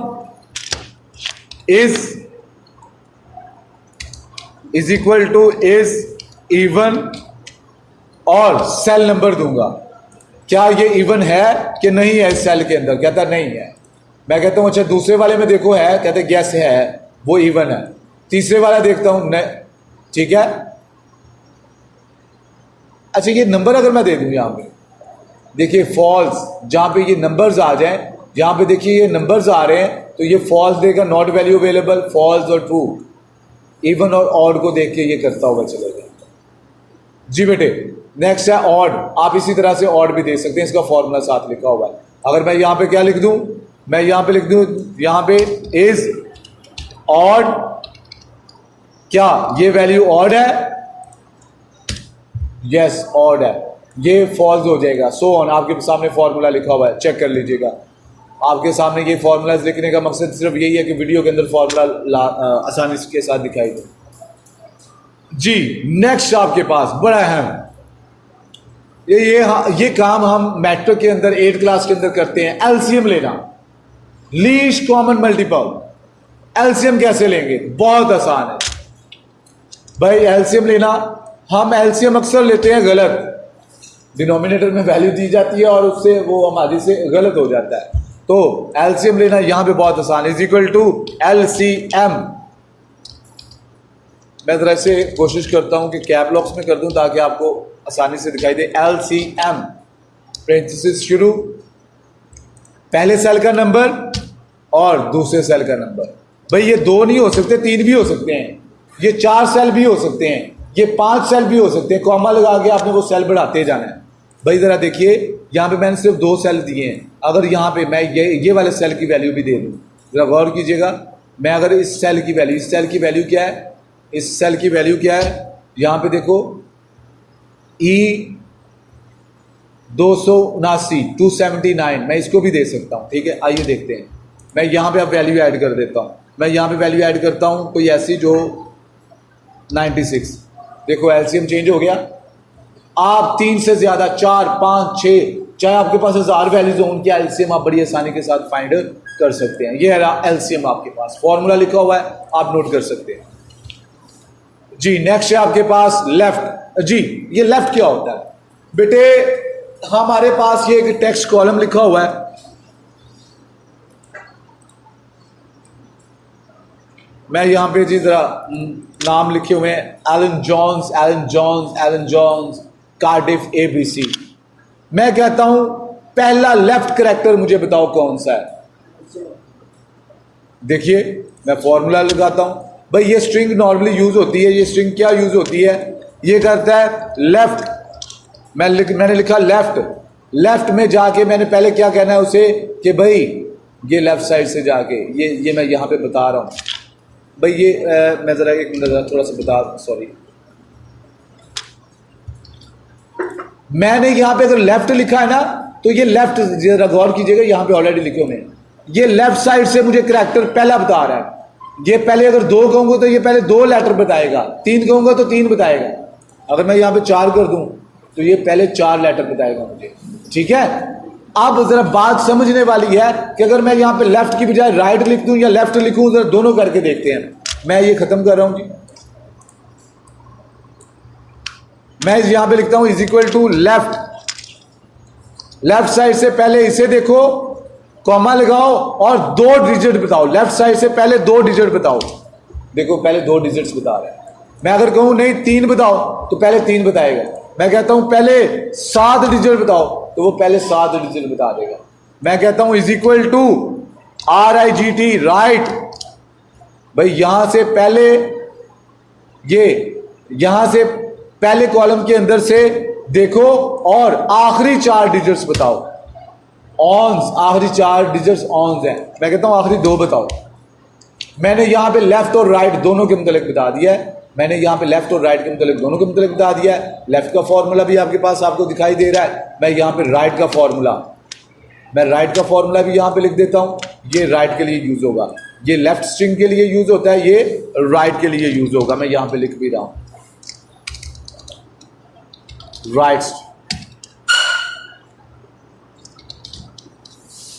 is equal two is even और सेल नंबर दूंगा। क्या ये इवन है कि नहीं है इस सेल के अंदर? कहता नहीं है। मैं कहता हूं अच्छा दूसरे वाले में देखो है, कहते यस है, वो इवन है। तीसरे वाला देखता हूं नहीं, ठीक है। अच्छा ये नंबर अगर मैं दे दूं यहां पे देखिए फॉल्स, जहां पे ये नंबर्स आ जाएं, जहां पे देखिए ये नंबर्स आ रहे हैं तो ये फॉल्स देगा, नॉट वैल्यू अवेलेबल, फॉल्स और ट्रू। इवन और ऑड को देख के ये करता होगा चलेगा जी। बेटे नेक्स्ट है ऑड। आप इसी तरह से ऑड भी दे सकते हैं, इसका फॉर्मूला साथ लिखा हुआ है। अगर मैं यहां पे क्या लिख दूं, मैं यहां पे लिख दूं, यहां पे इज ऑड, क्या ये वैल्यू ऑड है? यस ऑड है, ये फॉल्स हो जाएगा। सो ऑन, आपके सामने फॉर्मूला लिखा हुआ है, चेक कर लीजिएगा। आपके सामने ये फॉर्मूलाज लिखने का मकसद सिर्फ यही है कि वीडियो के अंदर फॉर्मूला आसानी के साथ दिखाई दे। जी नेक्स्ट आपके पास बड़ा अहम ये काम हम मैट्रिक के अंदर 8 क्लास के अंदर करते हैं, एलसीएम लेना, लीस्ट कॉमन मल्टीपल। एलसीएम कैसे लेंगे? बहुत आसान है भाई एलसीएम लेना। हम एलसीएम अक्सर लेते हैं गलत, डिनोमिनेटर में वैल्यू दी जाती है और उससे वो हमारी से गलत हो जाता है। तो एलसीएम लेना यहां पे बहुत आसान है, इज इक्वल टू एलसीएम। मैं जरा से कोशिश करता हूं कि कैप लॉक्स में कर दूं ताकि आपको आसानी से दिखाई दे। एलसीएम पेरेंथेसिस शुरू, पहले सेल का नंबर और दूसरे सेल का नंबर। भाई ये 2 नहीं हो सकते, 3 भी हो सकते हैं, ये 4 सेल भी हो सकते हैं, ये 5 सेल भी हो सकते हैं। कॉमा लगा के आपने वो सेल बढ़ाते जाना है। भाई जरा देखिए यहां पे मैंने सिर्फ 2 सेल दिए हैं, अगर यहां पे मैं ये वाले सेल की वैल्यू भी दे दूं, जरा गौर कीजिएगा। मैं अगर इस सेल की वैल्यू क्या है, इस सेल की वैल्यू क्या है, यहां पे देखो E 279 मैं इसको भी दे सकता हूं, ठीक है। आइए देखते हैं, मैं यहां पे अब वैल्यू ऐड कर देता हूं। मैं यहां पे वैल्यू ऐड करता हूं कोई ऐसी जो 96। देखो एलसीएम चेंज हो गया। आप 3 से ज्यादा 4, 5, 6 चाहे आपके पास 1000 वैल्यूज हो, उनकी एलसीएम आप बड़ी आसानी के साथ फाइंड कर सकते हैं। ये है एलसीएम, आपके पास फॉर्मूला लिखा हुआ है, आप नोट कर सकते हैं। जी नेक्स्ट है आपके पास लेफ्ट। जी ये लेफ्ट क्या होता है बेटे? हमारे पास ये एक टेक्स्ट कॉलम लिखा हुआ है, मैं यहां पे जी जरा नाम लिखे हुए हैं, एलन जॉन्स, कार्डिफ ABC। मैं कहता हूं पहला लेफ्ट कैरेक्टर मुझे बताओ कौन सा है। देखिए मैं फॉर्मूला लगाता हूं। भाई ये स्ट्रिंग नॉर्मली यूज होती है, ये स्ट्रिंग क्या यूज होती है, ये करता है लेफ्ट। मैंने लिखा लेफ्ट में जाके मैंने पहले क्या कहना है उसे कि भाई ये लेफ्ट साइड से जाके ये मैं यहां पे बता रहा हूं। भाई ये मैं जरा एक मिनट थोड़ा सा बता, सॉरी, मैंने यहां पे अगर लेफ्ट लिखा है ना तो ये लेफ्ट, जरा गौर कीजिएगा, यहां पे ऑलरेडी लिखे हुए हैं, ये लेफ्ट साइड से मुझे कैरेक्टर पहला बता रहा है। ये पहले अगर 2 कहूंगा तो ये पहले 2 लेटर बताएगा, 3 कहूंगा तो 3 बताएगा, अगर मैं यहां पे 4 कर दूं तो ये पहले 4 लेटर बताएगा मुझे, ठीक है। अब जरा बात समझने वाली है कि अगर मैं यहां पे लेफ्ट की बजाय राइट लिख दूं या लेफ्ट लिखूं, जरा दोनों करके देखते हैं। मैं ये खत्म कर रहा हूं जी, मैं यहां पे लिखता हूं is equal to left side से पहले इसे देखो, कॉमा लगाओ और 2 डिजिट बताओ। लेफ्ट साइड से पहले 2 डिजिट बताओ। देखो पहले 2 डिजिट्स बता रहा है। मैं अगर कहूं नहीं 3 बताओ तो पहले 3 बताएगा। मैं कहता हूं पहले 7 डिजिट बताओ तो वो पहले 7 डिजिट बता देगा। मैं कहता हूं is equal to RIGT right. भाई यहां से पहले यहां से पहले कॉलम के अंदर से देखो और आखिरी 4 डिजिट्स बताओ। ऑन्स, आखिरी 4 डिजिट्स ऑन्स हैं। मैं कहता हूं आखिरी 2 बताओ। मैंने यहां पे लेफ्ट और राइट दोनों के मुतालिक बता दिया है। मैंने यहां पे लेफ्ट और राइट के मुतालिक दोनों के मुतालिक बता दिया है। लेफ्ट का फॉर्मूला भी आपके पास आपको दिखाई दे रहा है। मैं यहां पे राइट का फॉर्मूला भी यहां पे लिख देता हूं। ये राइट के लिए यूज होगा, ये लेफ्ट स्ट्रिंग के लिए यूज होता है, ये राइट के लिए यूज होगा। मैं यहां पे लिख भी रहा हूं राइट।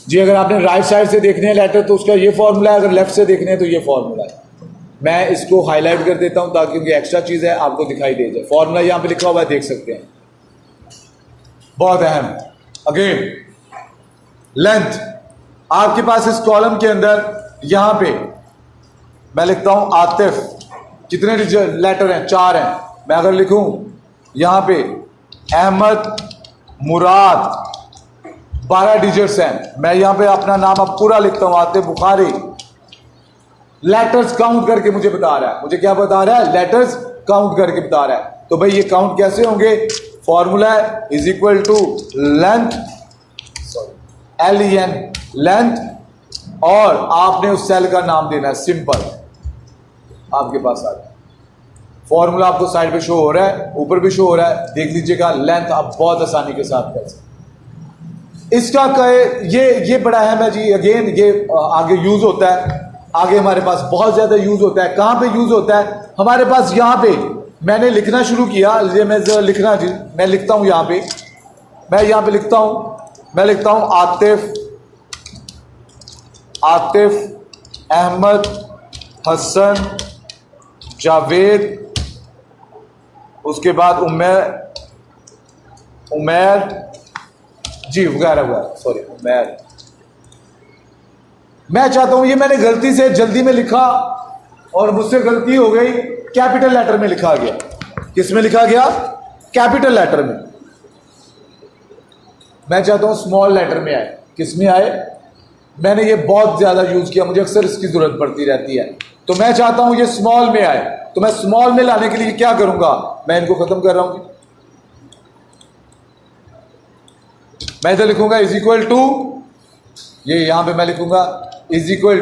जी अगर आपने राइट साइड से देखने हैं लेटर तो उसका ये फॉर्मूला है, अगर लेफ्ट से देखने हैं तो ये फॉर्मूला है। मैं इसको हाईलाइट कर देता हूं ताकि क्योंकि एक्स्ट्रा चीज है आपको दिखाई दे जाए। फॉर्मूला यहां पे लिखा हुआ है, देख सकते हैं, बहुत अहम। अगेन लेंथ, आपके पास इस कॉलम के अंदर यहां पे मैं लिखता हूं आतिफ, कितने लेटर हैं? 4 हैं। मैं अगर लिखूं यहां पे अहमद मुराद 12 डिजिट्स हैं। मैं यहां पे अपना नाम अब पूरा लिखता हूं आतिफ बुखारी। लेटर्स काउंट करके मुझे बता रहा है, मुझे क्या बता रहा है? लेटर्स काउंट करके बता रहा है। तो भाई ये काउंट कैसे होंगे? फॉर्मूला है is equal to length, LEN length, और आपने उस सेल का नाम देना है सिंपल। आपके पास आ गया फॉर्मूला, आपको साइड पे शो हो रहा है, ऊपर भी शो हो रहा है, देख लीजिएगा। लेंथ आप बहुत आसानी के साथ कर सकते। इसका कहे ये बड़ा अहम है जी। अगेन ये आगे यूज होता है, आगे हमारे पास बहुत ज्यादा यूज होता है। कहां पे यूज होता है? हमारे पास यहां पे मैंने लिखना शुरू किया। ये मैं लिखना जी, मैं लिखता हूं यहां पे, मैं यहां पे लिखता हूं, मैं लिखता हूं आतिफ अहमद हसन जावेद, उसके बाद उमैर जी वगैरह वगैरह, सॉरी उमैर। मैं चाहता हूं, ये मैंने गलती से जल्दी में लिखा और मुझसे गलती हो गई, कैपिटल लेटर में लिखा गया। किस में लिखा गया? कैपिटल लेटर में। मैं चाहता हूं स्मॉल लेटर में आए। किस में आए? मैंने ये बहुत ज्यादा यूज किया, मुझे अक्सर इसकी जरूरत पड़ती रहती है, तो मैं चाहता हूं ये स्मॉल में आए। तो मैं स्मॉल में लाने के लिए क्या करूंगा? मैं इनको खत्म कर रहा हूं। मैं इधर लिखूंगा इज इक्वल टू, ये यहां पे मैं लिखूंगा is equal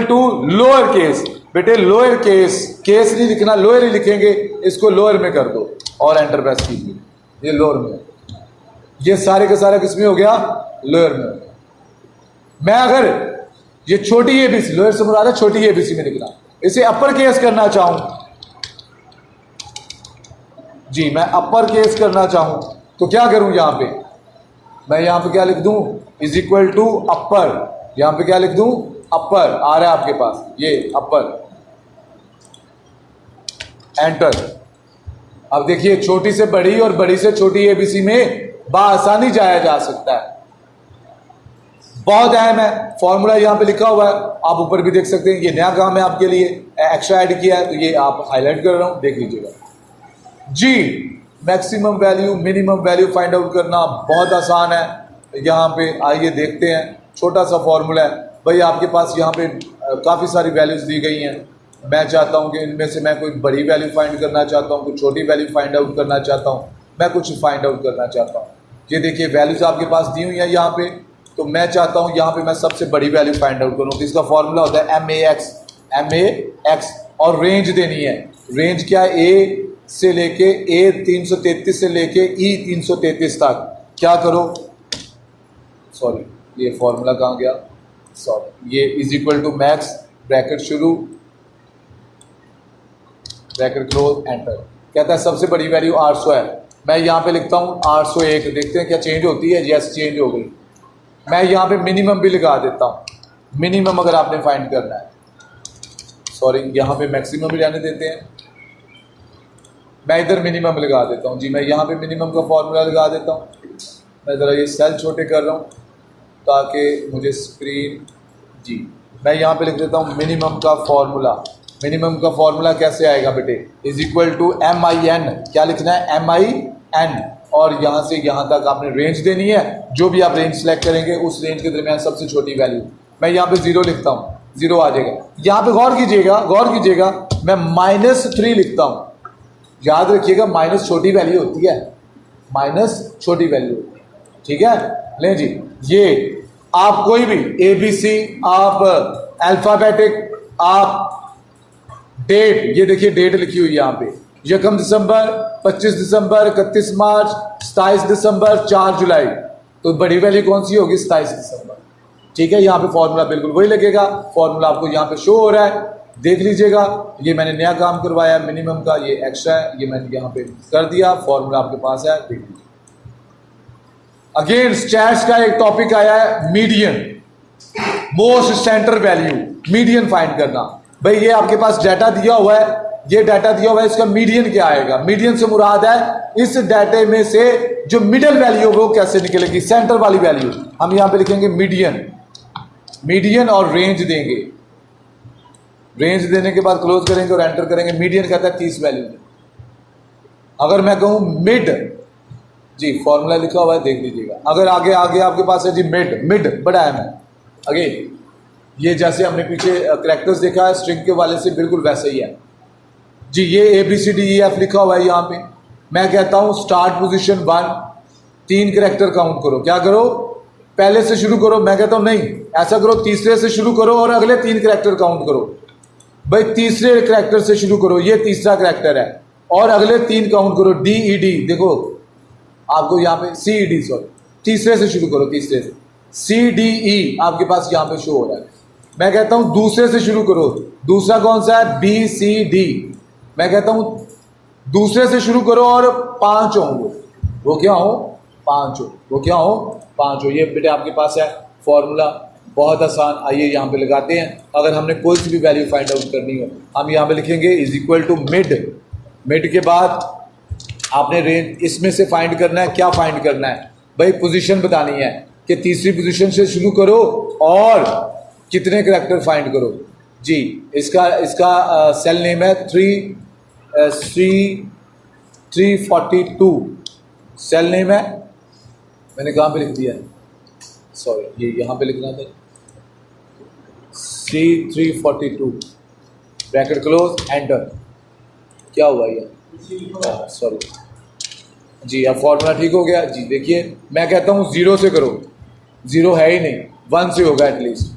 to lower case. बेटे लोअर केस नहीं लिखना, लोअर ही लिखेंगे, इसको लोअर में कर दो और एंटर प्रेस कीजिए। ये लोअर में, ये सारे का सारा किसमें हो गया? लोअर में हो गया। मैं अगर ये छोटी एबीसी, लोअर से मुराद है छोटी एबीसी में लिखना, इसे अपर केस करना चाहूं जी, मैं अपर केस करना चाहूं तो क्या करूं? यहां पे मैं यहां पे क्या लिख दूं? इज इक्वल टू अपर। यहां पे क्या लिख दूं? अपर। आ रहा है आपके पास ये अपर, एंटर। अब देखिए छोटी से बड़ी और बड़ी से छोटी एबीसी में बआसानी जाया जा सकता है। बहुत अहम है, फॉर्मूला यहां पे लिखा हुआ है, आप ऊपर भी देख सकते हैं। ये नया काम है आपके लिए, एक्स्ट्रा ऐड किया है तो ये आप हाईलाइट कर रहा हूं, देख लीजिएगा जी। Maximum value minimum value find out करना बहुत आसान है। यहाँ पे आइए देखते हैं, छोटा सा फॉर्मूला है भाई। आपके पास यहाँ पे काफ़ी सारी वैल्यूज दी गई हैं। मैं चाहता हूँ कि इनमें से मैं कोई बड़ी वैल्यू फाइंड करना चाहता हूँ, कोई छोटी वैल्यू फाइंड आउट करना चाहता हूँ, मैं कुछ फाइंड आउट करना चाहता हूँ। ये देखिए वैल्यूज आपके पास दी हुई हैं यहाँ पे, तो मैं चाहता हूँ यहाँ पे मैं सबसे बड़ी वैल्यू फाइंड आउट करूँ। तो इसका फॉर्मूला होता है MAX, और रेंज देनी है। रेंज क्या है? A से लेके A 333 से लेके E 333 तक। क्या करो, सॉरी ये फॉर्मूला कहाँ गया, सॉरी, ये is equal to max, bracket शुरू, ब्रैकेट क्लोज, एंटर। कहता है सबसे बड़ी वैल्यू 800 है, मैं यहाँ पे लिखता हूँ 801। देखते हैं क्या चेंज होती है। यस, चेंज हो गई। मैं यहाँ पे मिनिमम भी लगा देता हूँ। मिनिमम अगर आपने फाइंड करना है, सॉरी यहाँ पे मैक्सिमम भी रहने देते हैं, मैं इधर मिनिमम लगा देता हूँ जी। मैं यहाँ पे मिनिमम का फॉर्मूला लगा देता हूँ। मैं ज़रा ये सेल छोटे कर रहा हूँ ताकि मुझे स्क्रीन जी, मैं यहाँ पे लिख देता हूँ मिनिमम का फॉर्मूला। मिनिमम का फॉर्मूला कैसे आएगा बेटे? Is equal to MIN। क्या लिखना है? MIN। और यहाँ से यहाँ तक आपने रेंज देनी है। जो भी आप रेंज सेलेक्ट करेंगे उस रेंज के दरमियान सबसे छोटी वैल्यू। मैं यहाँ पे 0 लिखता हूँ, 0 आ जाएगा। यहाँ पे गौर कीजिएगा, मैं -3 लिखता हूँ। याद रखिएगा माइनस छोटी वैल्यू होती है, माइनस छोटी वैल्यू होती है, ठीक है। लें जी, ये आप कोई भी ABC, आप अल्फाबेटिक, आप डेट, ये देखिए डेट लिखी हुई है यहाँ पे, 1 दिसंबर, 25 दिसंबर, 31 मार्च, 27 दिसंबर, 4 जुलाई। तो बड़ी वैल्यू कौन सी होगी? 27 दिसंबर, ठीक है। यहाँ पे फॉर्मूला बिल्कुल वही लगेगा। फॉर्मूला आपको यहाँ पे शो हो रहा है, देख लीजिएगा। ये मैंने नया काम करवाया मिनिमम का, ये एक्स्ट्रा है, ये मैंने यहाँ पे कर दिया। फॉर्मूला आपके पास है, देख लीजिए। अगेन स्टैट्स का एक टॉपिक आया है, median, most centre value, median find करना। भाई ये आपके पास डाटा दिया हुआ है, ये डाटा दिया हुआ है, इसका मीडियन क्या आएगा? मीडियन से मुराद है इस डाटे में से जो मिडिल वैल्यू है वो कैसे निकलेगी, सेंटर वाली वैल्यू। हम यहाँ पे लिखेंगे मीडियन और रेंज देंगे। रेंज देने के बाद क्लोज करेंगे और एंटर करेंगे। मीडियन कहता है 30 वैल्यू। अगर मैं कहूं मिड जी, फॉर्मूला लिखा हुआ है, देख लीजिएगा। अगर आगे आपके पास है जी मिड बड़ा है। अगेन ये जैसे हमने पीछे कैरेक्टर्स देखा है स्ट्रिंग के वाले से, बिल्कुल वैसे ही है जी। ये ABCDEF लिखा हुआ है यहाँ पे। मैं कहता हूं स्टार्ट पोजीशन 1, 3 कैरेक्टर काउंट करो। क्या करो? पहले से शुरू करो। मैं कहता हूं नहीं, ऐसा करो, तीसरे से शुरू करो और अगले 3 कैरेक्टर काउंट करो। भाई तीसरे कैरेक्टर से शुरू करो, ये तीसरा कैरेक्टर है, और अगले 3 काउंट करो। DED देखो आपको यहाँ पे, CED सॉरी, तीसरे से शुरू करो, तीसरे से। CDE आपके पास यहाँ पे शो हो रहा है। मैं कहता हूँ दूसरे से शुरू करो। दूसरा कौन सा है? BCD। मैं कहता हूँ दूसरे से शुरू करो और 5 होंगे। वो क्या हो? 5 हो। वो क्या हो? 5 हो। ये बेटे आपके पास है फॉर्मूला, बहुत आसान। आइए यहाँ पे लगाते हैं। अगर हमने कोई सी भी वैल्यू फाइंड आउट करनी हो, हम यहाँ पे लिखेंगे is equal to mid. Mid के बाद आपने रेंज इसमें से फाइंड करना है। क्या फाइंड करना है भाई? पोजीशन बतानी है कि तीसरी पोजीशन से शुरू करो और कितने करैक्टर फाइंड करो। जी, इसका सेल नेम है 342 सेल नेम है। मैंने कहाँ पे लिख दिया? सॉरी, ये यहाँ पे लिखना था। C342 bracket close, enter. क्या हुआ ये? सॉरी जी, अब फॉर्मूला ठीक हो गया जी। देखिए मैं कहता हूँ 0 से करो। 0 है ही नहीं, 1 से होगा एटलीस्ट।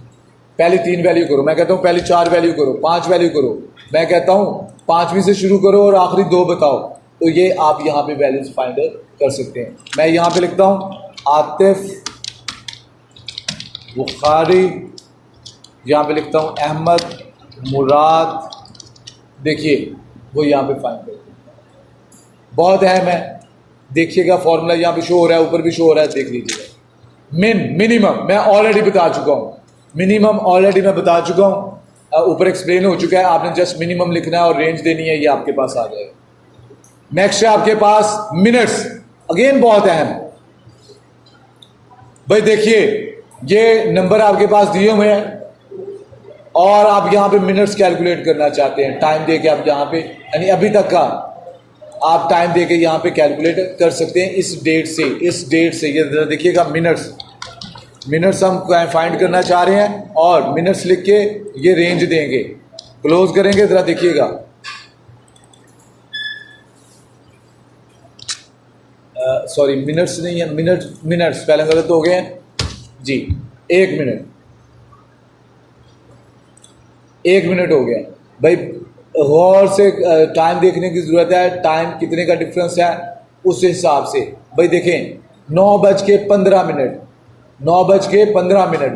पहली 3 वैल्यू करो। मैं कहता हूँ पहली 4 वैल्यू करो, 5 वैल्यू करो। मैं कहता हूँ 5वीं से शुरू करो और आखिरी 2 बताओ। तो ये आप यहाँ पे वैल्यूज फाइंड कर सकते हैं। मैं यहाँ पे लिखता हूँ आतिफ बुखारी, यहाँ पे लिखता हूँ अहमद मुराद। देखिए वो यहाँ पे फाइंड करते हैं। बहुत अहम है। देखिएगा फॉर्मूला यहाँ पे शो हो रहा है, ऊपर भी शो हो रहा है, देख लीजिएगा। मिनिमम मैं ऑलरेडी बता चुका हूँ। मिनिमम ऑलरेडी मैं बता चुका हूँ, ऊपर एक्सप्लेन हो चुका है। आपने जस्ट मिनिमम लिखना है और रेंज देनी है, ये आपके पास आ जाएगा। नेक्स्ट है आपके पास मिनट्स। अगेन बहुत अहम भाई। देखिए ये नंबर आपके पास दिए हुए हैं और आप यहाँ पे मिनट्स कैलकुलेट करना चाहते हैं। टाइम दे के आप यहाँ पे, यानी अभी तक का आप टाइम दे के यहाँ पे कैलकुलेट कर सकते हैं। इस डेट से, इस डेट से, ये जरा देखिएगा मिनट्स हम फाइंड करना चाह रहे हैं और मिनट्स लिख के ये रेंज देंगे। क्लोज करेंगे, जरा देखिएगा। सॉरी मिनट्स नहीं है, मिनट्स पहले गलत हो गए हैं जी। 1 मिनट हो गया भाई। गौर से टाइम देखने की ज़रूरत है। टाइम कितने का डिफरेंस है उस हिसाब से भाई देखें। 9:15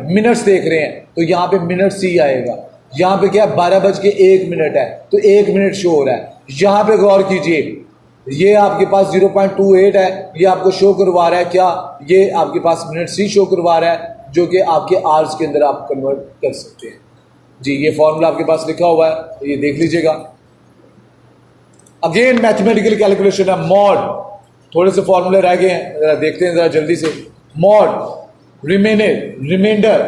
मिनट्स देख रहे हैं तो यहाँ पे मिनट्स ही आएगा। यहाँ पे क्या 12:01 है तो 1 मिनट शो हो रहा है। यहाँ पे गौर कीजिए, ये आपके पास 0.28 है। ये आपको शो करवा रहा है क्या? ये आपके पास मिनट्स ही शो करवा रहा है, जो कि आपके आवर्स के अंदर आप कन्वर्ट कर सकते हैं जी। ये फॉर्मूला आपके पास लिखा हुआ है, तो ये देख लीजिएगा। अगेन मैथमेटिकल कैलकुलेशन है। मॉड, थोड़े से फॉर्मूले रह गए हैं, जरा देखते हैं जरा जल्दी से। मॉड रिमाइंडर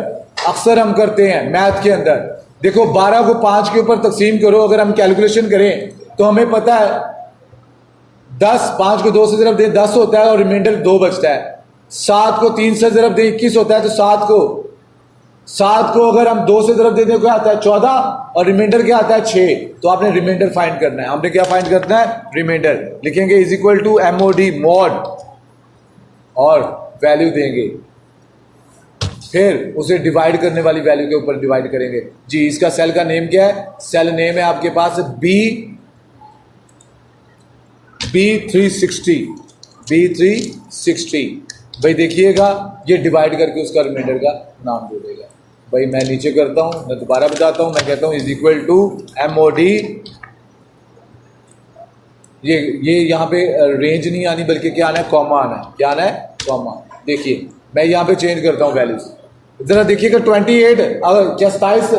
अक्सर हम करते हैं मैथ के अंदर। देखो 12 को 5 के ऊपर तकसीम करो, अगर हम कैलकुलेशन करें तो हमें पता है 10, 5 को 2 से ज़रब दें 10 होता है और रिमाइंडर 2 बचता है। 7 को 3 से ज़रब दें 21 होता है, तो 7 को अगर हम 2 से ज़रब देते हैं क्या आता है? 14 और रिमाइंडर क्या आता है? 6। तो आपने रिमाइंडर फाइंड करना है। हमने क्या फाइंड करना है? रिमाइंडर। लिखेंगे is equal to MOD mod और वैल्यू देंगे, फिर उसे डिवाइड करने वाली वैल्यू के ऊपर डिवाइड करेंगे जी। इसका सेल का नेम क्या है? सेल नेम है आपके पास B360 भाई। देखिएगा ये डिवाइड करके उसका रिमाइंडर का नाम दे देगा भाई। मैं नीचे करता हूं, मैं दोबारा बताता हूं। मैं कहता हूं इज इक्वल टू MOD। ये यहाँ पे रेंज नहीं आनी बल्कि क्या आना है? कॉमा आना है। क्या आना है? कॉमा। देखिए मैं यहाँ पे चेंज करता हूँ वैल्यूज, जरा देखिएगा। 28 अगर क्या 28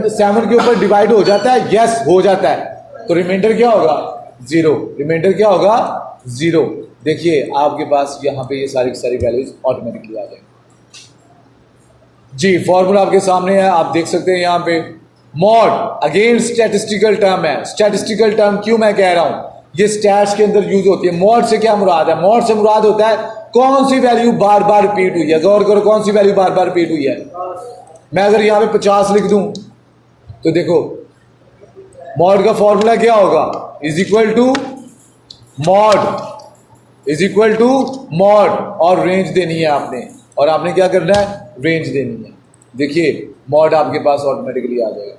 27 के ऊपर डिवाइड हो जाता है? यस हो जाता है। तो रिमाइंडर क्या होगा? 0। रिमाइंडर क्या होगा? 0। देखिए आपके पास यहाँ पे ये सारी की सारी वैल्यूज ऑटोमेटिकली आ जाएंगी जी। फॉर्मूला आपके सामने है, आप देख सकते हैं यहाँ पे। मॉड अगेन स्टैटिस्टिकल टर्म है। स्टैटिस्टिकल टर्म क्यों मैं कह रहा हूँ? ये स्टैट्स के अंदर यूज होती है। मॉड से क्या मुराद है? मॉड से मुराद होता है कौन सी वैल्यू बार बार रिपीट हुई है। गौर करो, कौन सी वैल्यू बार बार रिपीट हुई है? मैं अगर यहाँ पे 50 लिख दूं तो देखो मॉड का फॉर्मूला क्या होगा? इज इक्वल टू मॉड और रेंज देनी है आपने। और आपने क्या करना है? रेंज देनी है। देखिए मॉड आपके पास ऑटोमेटिकली आ जाएगा।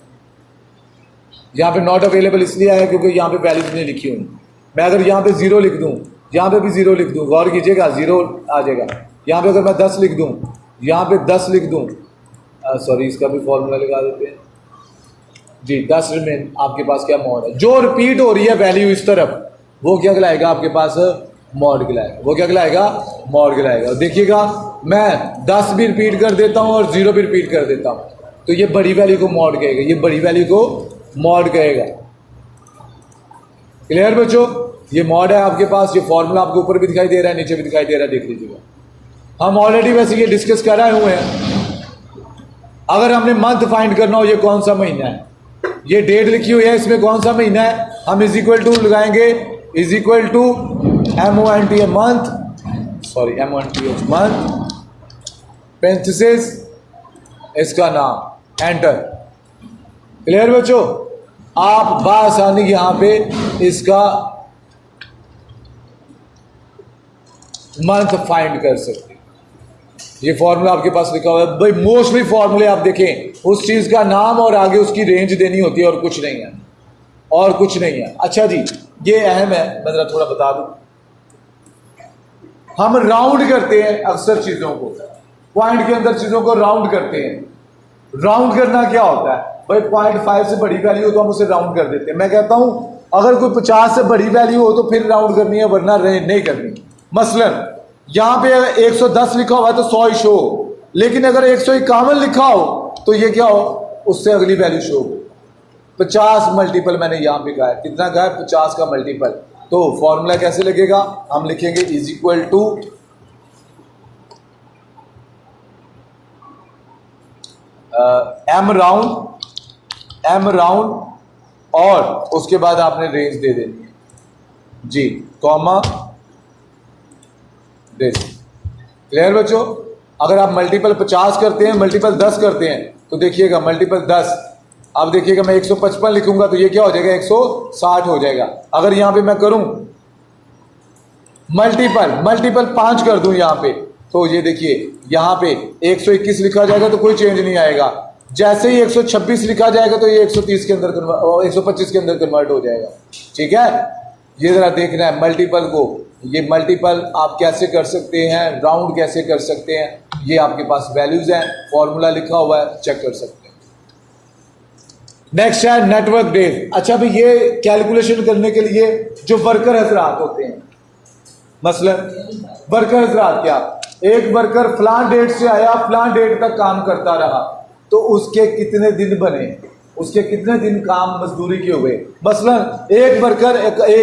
यहाँ पे नॉट अवेलेबल इसलिए आया क्योंकि यहाँ पे वैल्यूज नहीं लिखी हुई। मैं अगर यहाँ पे 0 लिख दूँ यहाँ पे भी 0 लिख दूँ, गौर कीजिएगा 0 आ जाएगा। यहाँ पे अगर मैं 10 लिख दूँ, यहाँ पे 10 लिख दूँ, सॉरी इसका भी फॉर्मूला लगा देते हैं जी। 10 रिमेन आपके पास क्या मॉड है, जो रिपीट हो रही है वैल्यू इस तरफ, वो क्या कहलाएगा आपके पास, मॉड कहलाएगा। वो क्या कहलाएगा, मॉड कहलाएगा। देखिएगा मैं 10 भी रिपीट कर देता हूँ और 0 भी रिपीट कर देता हूँ, तो ये बड़ी वैल्यू को मॉड कहेगा, ये बड़ी वैल्यू को मॉड कहेगा। क्लियर बच्चों, ये मॉड है आपके पास। ये फॉर्मूला आपको ऊपर भी दिखाई दे रहा है, नीचे भी दिखाई दे रहा है, देख लीजिएगा। हम ऑलरेडी वैसे ये डिस्कस कर रहे हुए हैं। अगर हमने मंथ फाइंड करना हो, ये कौन सा महीना है, ये डेट लिखी हुई है, इसमें कौन सा महीना है, हम इज इक्वल टू लगाएंगे, is equal to MONT month, sorry MONTH month, parenthesis इसका नाम, एंटर। क्लियर बच्चों, आप बासानी यहां पे इसका मंथ फाइंड कर सकते हैं। ये फॉर्मूला आपके पास लिखा हुआ है भाई। मोस्टली फॉर्मूले आप देखें, उस चीज का नाम और आगे उसकी रेंज देनी होती है, और कुछ नहीं है, और कुछ नहीं है। अच्छा जी, ये अहम है, मैं जरा थोड़ा बता दूं। हम राउंड करते हैं अक्सर चीजों को, पॉइंट के अंदर चीजों को राउंड करते हैं। राउंड करना क्या होता है भाई, 0.5 से बड़ी वैल्यू हो तो हम उसे राउंड कर देते हैं। मैं कहता हूं अगर कोई 50 से बड़ी वैल्यू हो तो फिर राउंड करनी है, वरना नहीं करनी। मसलन यहां पे 110 लिखा हुआ है तो 100 ही शो, लेकिन अगर 151 लिखा हो तो ये क्या हो, उससे अगली वैल्यू शो हो। 50 मल्टीपल मैंने यहां पे कहा है, कितना कहा है, 50 का मल्टीपल। तो फॉर्मूला कैसे लगेगा, हम लिखेंगे is equal to M round और उसके बाद आपने रेंज दे देनी है जी, कॉमा रेंज। क्लियर बच्चों, अगर आप मल्टीपल 50 करते हैं, मल्टीपल 10 करते हैं, तो देखिएगा मल्टीपल 10, अब देखिएगा मैं 155 लिखूंगा तो ये क्या हो जाएगा, 160 हो जाएगा। अगर यहां पे मैं करूं मल्टीपल 5 कर दूं यहां पे, तो ये देखिए यहां पे 121 लिखा जाएगा तो कोई चेंज नहीं आएगा। जैसे ही 126 लिखा जाएगा तो ये 130 के अंदर 125 के अंदर कन्वर्ट हो जाएगा। ठीक है, ये जरा देखना है मल्टीपल को। ये मल्टीपल आप कैसे कर सकते हैं, राउंड कैसे कर सकते हैं, ये आपके पास वैल्यूज हैं, फॉर्मूला लिखा हुआ है, चेक कर सकते हैं। नेक्स्ट है नेटवर्क डेज। अच्छा भाई, ये कैलकुलेशन करने के लिए जो वर्कर हजरात होते हैं, मसलन वर्कर हजरात, क्या एक वर्कर फलां डेट से आया, फलां डेट तक काम करता रहा, तो उसके कितने दिन बने, उसके कितने दिन काम मजदूरी के हुए। मसलन एक वर्कर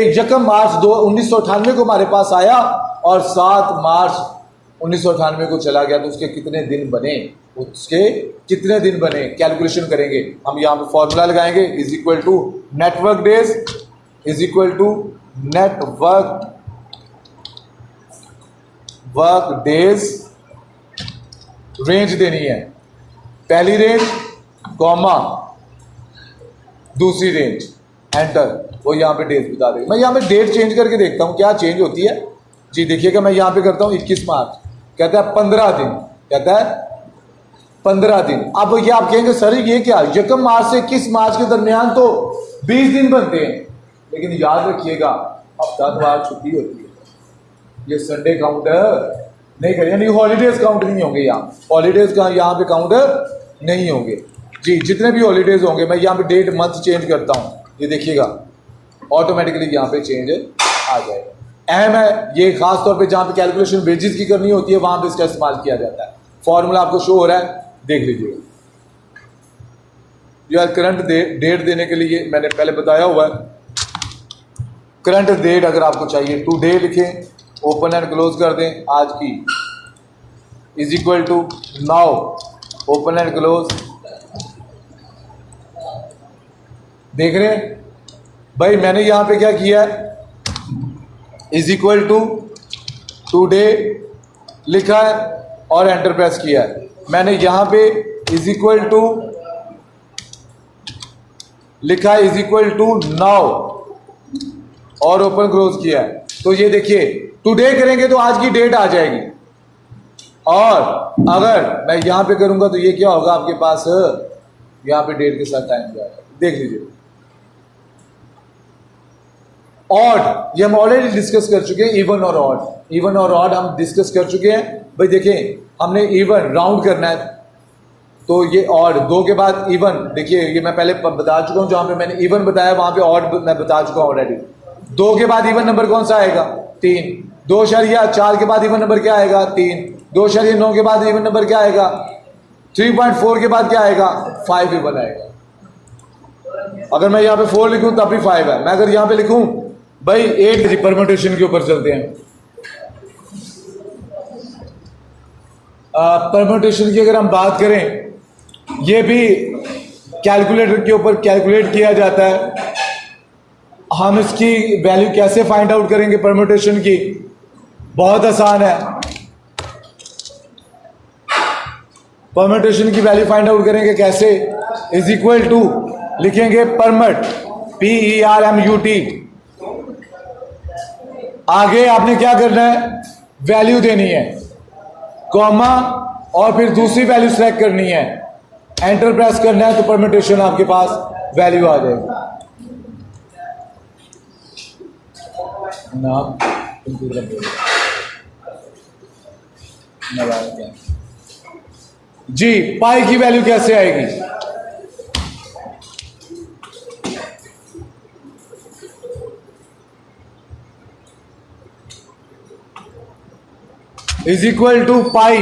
यकम मार्च 1998 को हमारे पास आया और 7 मार्च 1998 को चला गया, तो उसके कितने दिन बने, उसके कितने दिन बने, कैलकुलेशन करेंगे हम। यहाँ पे फॉर्मूला लगाएंगे, is equal to network days is equal to network days, range देनी है, पहली रेंज कॉमा दूसरी रेंज, एंटर। वो यहाँ पे डेट बता देगा। मैं यहाँ पे डेट चेंज करके देखता हूँ क्या चेंज होती है जी। देखिएगा मैं यहाँ पे करता हूँ 21 मार्च, कहता है 15 दिन, कहता है 15 दिन। अब ये आप कहेंगे सर ये क्या, यकम मार्च से 21 मार्च के दरमियान तो 20 दिन बनते हैं, लेकिन याद रखिएगा हफ्तावार छुट्टी होती है, ये संडे काउंट नहीं करें, यानी हॉलीडेज काउंट नहीं होंगे यहाँ, हॉलीडेज का यहाँ पे काउंट नहीं होंगे जी। जितने भी हॉलीडेज होंगे, मैं यहाँ पे डेट मंथ चेंज करता हूँ, ये देखिएगा ऑटोमेटिकली यहाँ पे चेंज आ जाएगा। अहम है ये, खास तौर पे जहाँ पे कैलकुलेशन वेजेस की करनी होती है, वहां पे इसका इस्तेमाल किया जाता है। फॉर्मूला आपको शो हो रहा है, देख लीजिएगा। यार करंट डेट देने के लिए मैंने पहले बताया हुआ है, करंट डेट अगर आपको चाहिए टुडे लिखें, ओपन एंड क्लोज कर दें आज की, is equal to now, open and close. देख रहे हैं भाई, मैंने यहां पे क्या किया है, इज इक्वल टू टुडे लिखा है और एंटर प्रेस किया है। मैंने यहां पे इज इक्वल टू लिखा है, इज इक्वल टू नाउ और ओपन क्लोज किया है। तो ये देखिए टुडे करेंगे तो आज की डेट आ जाएगी, और अगर मैं यहां पे करूंगा तो ये क्या होगा आपके पास, यहां पे डेट के साथ टाइम जाएगा। देख लीजिए ऑड ये हम ऑलरेडी डिस्कस कर चुके हैं, इवन और ऑड, इवन और ऑड हम डिस्कस कर चुके हैं। भाई देखें, हमने इवन राउंड करना है तो ये ऑड, 2 के बाद इवन, देखिए ये मैं पहले बता चुका हूं, जहां पे मैंने इवन बताया वहां पे ऑड मैं बता चुका हूं ऑलरेडी। 2 के बाद इवन नंबर कौन सा आएगा? 3। 2.4 के बाद इवन नंबर क्या आएगा? 3। 2.9 के बाद इवन नंबर क्या आएगा? 3.4 के बाद क्या आएगा? 5 इवन आएगा। अगर मैं यहाँ पे 4 लिखूं तब भी 5 है। मैं अगर यहाँ पे लिखूं भाई 8, परम्यूटेशन के ऊपर चलते हैं। परम्यूटेशन की अगर हम बात करें, ये भी कैलकुलेटर के ऊपर कैलकुलेट किया जाता है। हम इसकी वैल्यू कैसे फाइंड आउट करेंगे परम्यूटेशन की? बहुत आसान है। परम्यूटेशन की वैल्यू फाइंड आउट करेंगे कैसे? इज इक्वल टू लिखेंगे परमट, PERMUT। आगे आपने क्या करना है? वैल्यू देनी है, कॉमा, और फिर दूसरी वैल्यू सेलेक्ट करनी है, एंटर प्रेस करना है, तो परम्यूटेशन आपके पास वैल्यू आ जाएगी। नाम जी, पाई की वैल्यू कैसे आएगी? इज इक्वल टू पाई।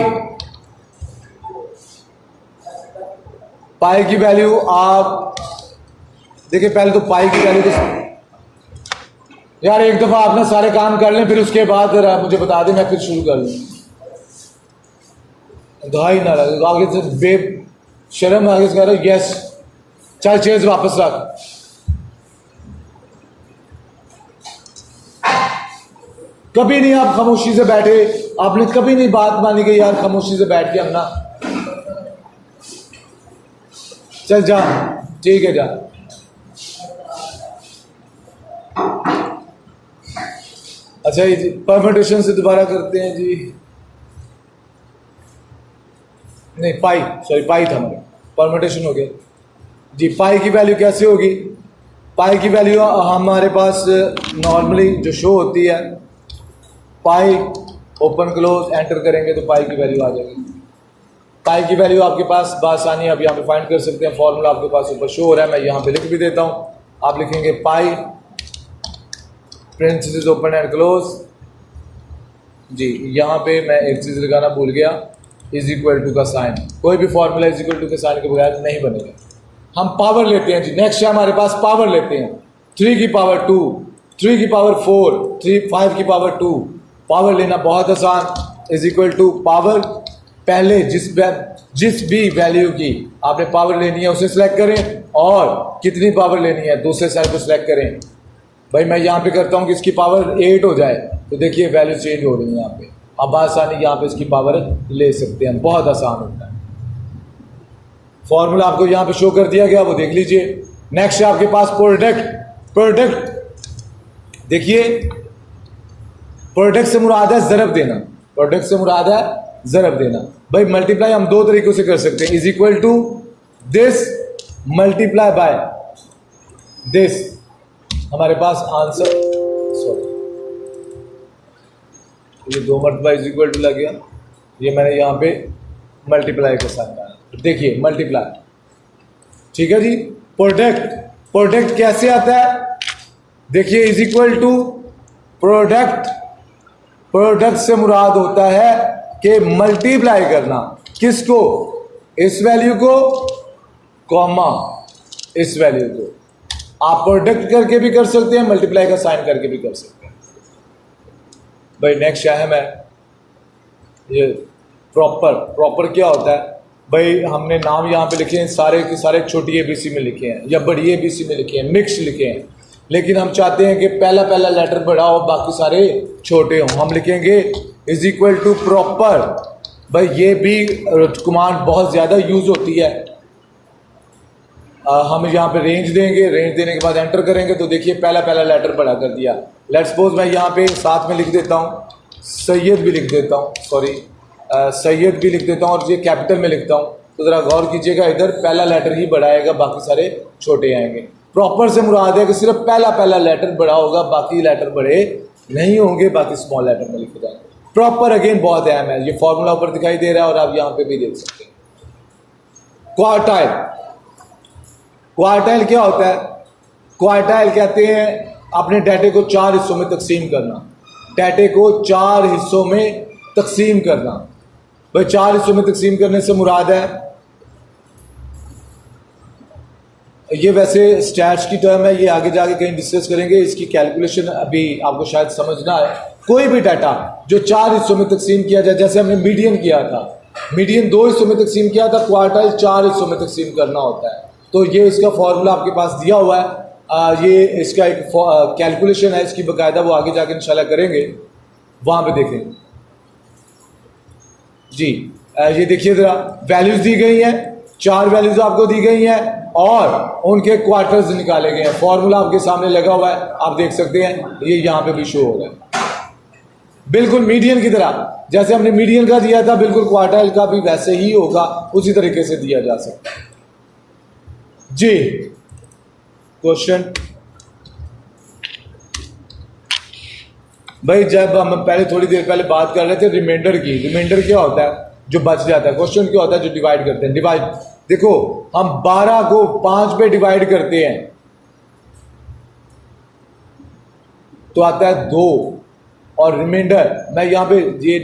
पाई की वैल्यू आप देखिए, पहले तो पाई की वैल्यू यार एक दफा आप ना सारे काम कर लें, फिर उसके बाद मुझे बता दें, मैं फिर शुरू कर लूँ। दहाई ना लगे आगे से बे शर्म, आगे से कह रहा यस, चल चेयर्स वापस रख। कभी नहीं आप खामोशी से बैठे, आपने कभी नहीं बात मानी कि यार खामोशी से बैठ के हम ना, चल जा, ठीक है जा। अच्छा जी, परम्यूटेशन से दोबारा करते हैं जी। नहीं पाई, सॉरी पाई था हमारा, परम्यूटेशन हो गया जी। पाई की वैल्यू कैसे होगी? पाई की वैल्यू हमारे पास नॉर्मली जो शो होती है, पाई ओपन क्लोज एंटर करेंगे तो पाई की वैल्यू आ जाएगी। पाई की वैल्यू आपके पास बासानी आप यहाँ पे फाइंड कर सकते हैं। फॉर्मूला आपके पास ऊपर शो हो रहा है, मैं यहाँ पे लिख भी देता हूँ। आप लिखेंगे पाई पेरेंथेसिस ओपन एंड क्लोज जी। यहाँ पे मैं एक चीज़ लगाना भूल गया, इज इक्वल टू का साइन। कोई भी फॉर्मूला इज इक्वल टू के साइन के बगैर नहीं बनेगा। हम पावर लेते हैं जी, नेक्स्ट है हमारे पास पावर लेते हैं। 3 की पावर 2, 3 की पावर 4, 5 की पावर 2। पावर लेना बहुत आसान, इज इक्वल टू पावर, पहले जिस भी वैल्यू की आपने पावर लेनी है उसे सिलेक्ट करें, और कितनी पावर लेनी है दूसरे साइड को सिलेक्ट करें। भाई मैं यहाँ पे करता हूँ कि इसकी पावर 8 हो जाए, तो देखिए वैल्यू चेंज हो रही है यहाँ पे। अब आसानी यहाँ पे इसकी पावर ले सकते हैं, बहुत आसान होता है। फॉर्मूला आपको यहाँ पे शो कर दिया गया, वो देख लीजिए। नेक्स्ट है आपके पास प्रोडक्ट। देखिए प्रोडक्ट से मुराद है ज़रब देना, प्रोडक्ट से मुराद है ज़रब देना। भाई मल्टीप्लाई हम 2 तरीकों से कर सकते हैं, is equal to this multiply by this. हमारे पास आंसर, सॉरी ये 2 मरतबा इज इक्वल टू लग गया, ये मैंने यहाँ पे मल्टीप्लाई के साथ डाला। देखिए मल्टीप्लाई, ठीक है जी। प्रोडक्ट कैसे आता है? देखिए इज इक्वल टू प्रोडक्ट से मुराद होता है कि मल्टीप्लाई करना, किसको? इस वैल्यू को, कॉमा इस वैल्यू को। आप प्रोडक्ट करके भी कर सकते हैं, मल्टीप्लाई का साइन करके भी कर सकते हैं। भाई नेक्स्ट अहम है ये प्रॉपर क्या होता है? भाई हमने नाम यहाँ पे लिखे हैं, सारे के सारे छोटी ABC में लिखे हैं या बड़ी ABC में लिखे हैं, मिक्स लिखे हैं, लेकिन हम चाहते हैं कि पहला लेटर बड़ा हो, बाकी सारे छोटे हों। हम लिखेंगे इज इक्वल टू प्रॉपर। भाई ये भी कमांड बहुत ज़्यादा यूज़ होती है। हम यहाँ पे रेंज देंगे, रेंज देने के बाद एंटर करेंगे तो देखिए पहला लेटर बड़ा कर दिया। लेट्स सपोज मैं यहाँ पे साथ में लिख देता हूँ सैयद भी लिख देता हूँ, सॉरी सैयद भी लिख देता हूँ, और ये कैपिटल में लिखता हूँ। तो ज़रा गौर कीजिएगा, इधर पहला लेटर ही बड़ा आएगा, बाकी सारे छोटे आएंगे। प्रॉपर से मुराद है कि सिर्फ पहला लेटर बड़ा होगा, बाकी लेटर बड़े नहीं होंगे, बाकी स्मॉल लेटर में लिखे जाएंगे। प्रॉपर अगेन बहुत अहम है, ये फॉर्मूला ऊपर दिखाई दे रहा है और आप यहां पे भी देख सकते हैं। क्वार्टाइल, क्वार्टाइल क्या होता है? क्वार्टाइल कहते हैं अपने डाटे को 4 हिस्सों में तकसीम करना। डाटे को 4 हिस्सों में तकसीम करना। भाई 4 हिस्सों में तकसीम करने से मुराद है, ये वैसे स्टैट्स की टर्म है, ये आगे जाके कहीं डिस्कस करेंगे, इसकी कैलकुलेशन अभी आपको शायद समझना है। कोई भी डाटा जो 4 हिस्सों में तकसीम किया जाए, जैसे हमने मीडियन किया था, मीडियन 2 हिस्सों में तकसीम किया था, क्वार्टाइल 4 हिस्सों में तकसीम करना होता है। तो ये इसका फॉर्मूला आपके पास दिया हुआ है, ये इसका एक कैलकुलेशन है इसकी बाकायदा, वो आगे जाके इंशाल्लाह करेंगे, वहां पे देखेंगे जी। ये देखिए जरा, वैल्यूज दी गई हैं, 4 वैल्यूज आपको दी गई हैं और उनके क्वार्टर्स निकाले गए हैं। फॉर्मूला आपके सामने लगा हुआ है, आप देख सकते हैं, ये यहां पे भी शो हो रहा है, बिल्कुल मीडियन की तरह। जैसे हमने मीडियन का दिया था, बिल्कुल क्वार्टाइल का भी वैसे ही होगा, उसी तरीके से दिया जा सकता है जी। क्वेश्चन भाई, जब हम पहले थोड़ी देर पहले बात कर रहे थे रिमाइंडर की, रिमाइंडर क्या होता है? जो बच जाता है। क्वेश्चन क्या होता है? जो डिवाइड करते हैं। डिवाइड, देखो हम 12 को 5 पे डिवाइड करते हैं तो आता है 2, और रिमाइंडर, मैं यहां पे ये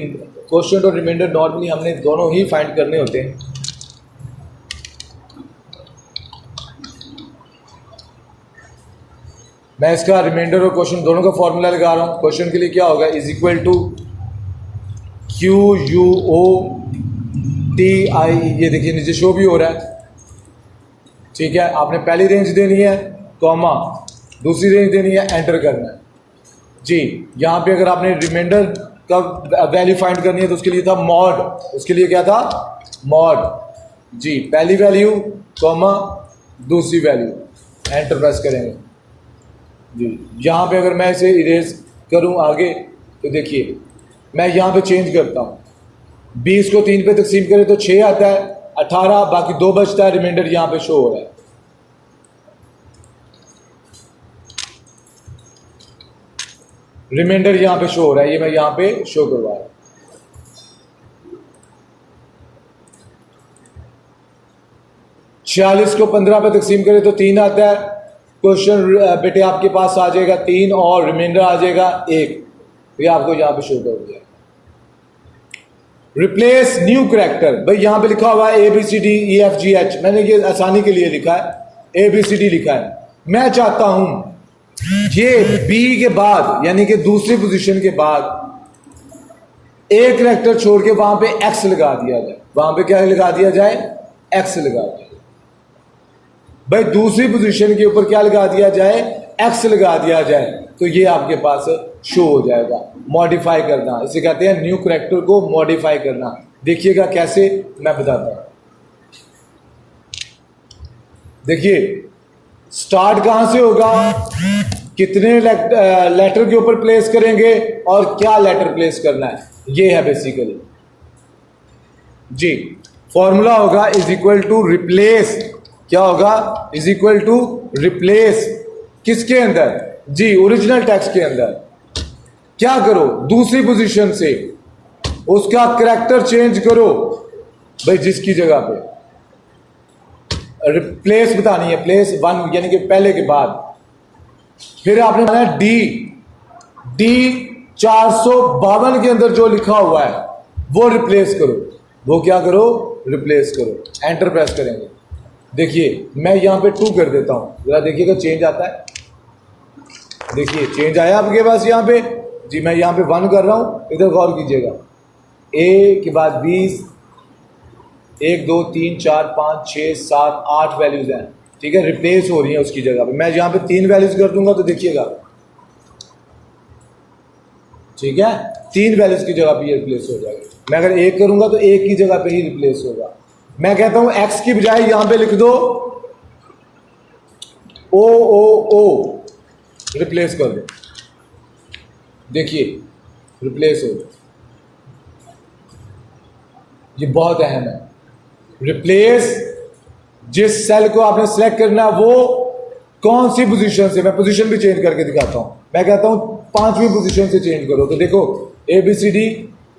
क्वेश्चन और रिमाइंडर नॉर्मली हमने दोनों ही फाइंड करने होते हैं। मैं इसका रिमाइंडर और क्वेश्चन दोनों का फॉर्मूला लगा रहा हूं। क्वेश्चन के लिए क्या होगा? इज इक्वल टू QUOTI, ये देखिए नीचे शो भी हो रहा है, ठीक है। आपने पहली रेंज देनी है, कॉमा, दूसरी रेंज देनी है, एंटर करना है जी। यहां पे अगर आपने रिमाइंडर का वैल्यू फाइंड करनी है तो उसके लिए था मॉड, उसके लिए क्या था? मॉड जी। पहली वैल्यू, कॉमा, दूसरी वैल्यू, एंटर प्रेस करेंगे जी। यहाँ पे अगर मैं इसे इरेज करूँ आगे तो देखिए, मैं यहाँ पे चेंज करता हूँ, 20 को 3 पे तकसीम करें तो 6 आता है, 18, बाकी 2 बचता है, रिमाइंडर यहाँ पे शो हो रहा है। रिमाइंडर यहाँ पे शो हो रहा है, ये मैं यहाँ पे शो करवा रहा हूँ। 46 को 15 पे तकसीम करें तो 3 आता है। क्वेश्चन बेटे आपके पास आ जाएगा 3 और रिमाइंडर आ जाएगा 1, ये आपको यहां पे शो कर दिया। रिप्लेस न्यू कैरेक्टर, भाई यहां पे लिखा हुआ है ABCDEFGH, मैंने ये आसानी के लिए लिखा है, ABCD लिखा है। मैं चाहता हूं ये B के बाद, यानी कि दूसरी पोजीशन के बाद एक कैरेक्टर छोड़ के वहां पे X लगा दिया जाए। वहां पे क्या लगा दिया जाए? X लगा दिया जाए। भाई दूसरी पोजीशन के ऊपर क्या लगा दिया जाए? X लगा दिया जाए, तो ये आपके पास शो हो जाएगा। मॉडिफाई करना, इसे कहते हैं न्यू कैरेक्टर को मॉडिफाई करना। देखिएगा कैसे, मैं बताता हूं। देखिए स्टार्ट कहां से होगा, कितने लेटर के ऊपर प्लेस करेंगे और क्या लेटर प्लेस करना है, ये है बेसिकली जी। फॉर्मूला होगा इज इक्वल टू रिप्लेस, क्या होगा? इज इक्वल टू रिप्लेस किसके अंदर जी? ओरिजिनल टेक्स्ट के अंदर। क्या करो? दूसरी पोजीशन से उसका कैरेक्टर चेंज करो, भाई जिसकी जगह पे रिप्लेस बतानी है, प्लेस 1 यानी कि पहले के बाद। फिर आपने बनाया डी 452 के अंदर जो लिखा हुआ है वो रिप्लेस करो। वो क्या करो? रिप्लेस करो, एंटर प्रेस करेंगे। देखिए मैं यहां पे 2 कर देता हूं, जरा देखिएगा चेंज आता है। देखिए चेंज आया आपके पास यहाँ पे जी। मैं यहाँ पे 1 कर रहा हूं, इधर गौर कीजिएगा। ए के बाद 20, 1 2 3 4 5 6 7 8 वैल्यूज हैं, ठीक है, रिप्लेस हो रही है उसकी जगह पे। मैं यहाँ पे 3 वैल्यूज कर दूंगा तो देखिएगा, ठीक है, 3 वैल्यूज की जगह पे ये रिप्लेस हो जाएगा। मैं अगर 1 करूंगा तो 1 की जगह पे ही रिप्लेस होगा। मैं कहता हूं x की बजाय यहां पे लिख दो O, रिप्लेस कर दो। देखिए रिप्लेस हो, ये बहुत अहम है। रिप्लेस, जिस सेल को आपने सेलेक्ट करना है वो कौन सी पोजीशन से, मैं पोजीशन भी चेंज करके दिखाता हूं। मैं कहता हूं 5वीं पोजीशन से चेंज करो, तो देखो ABCD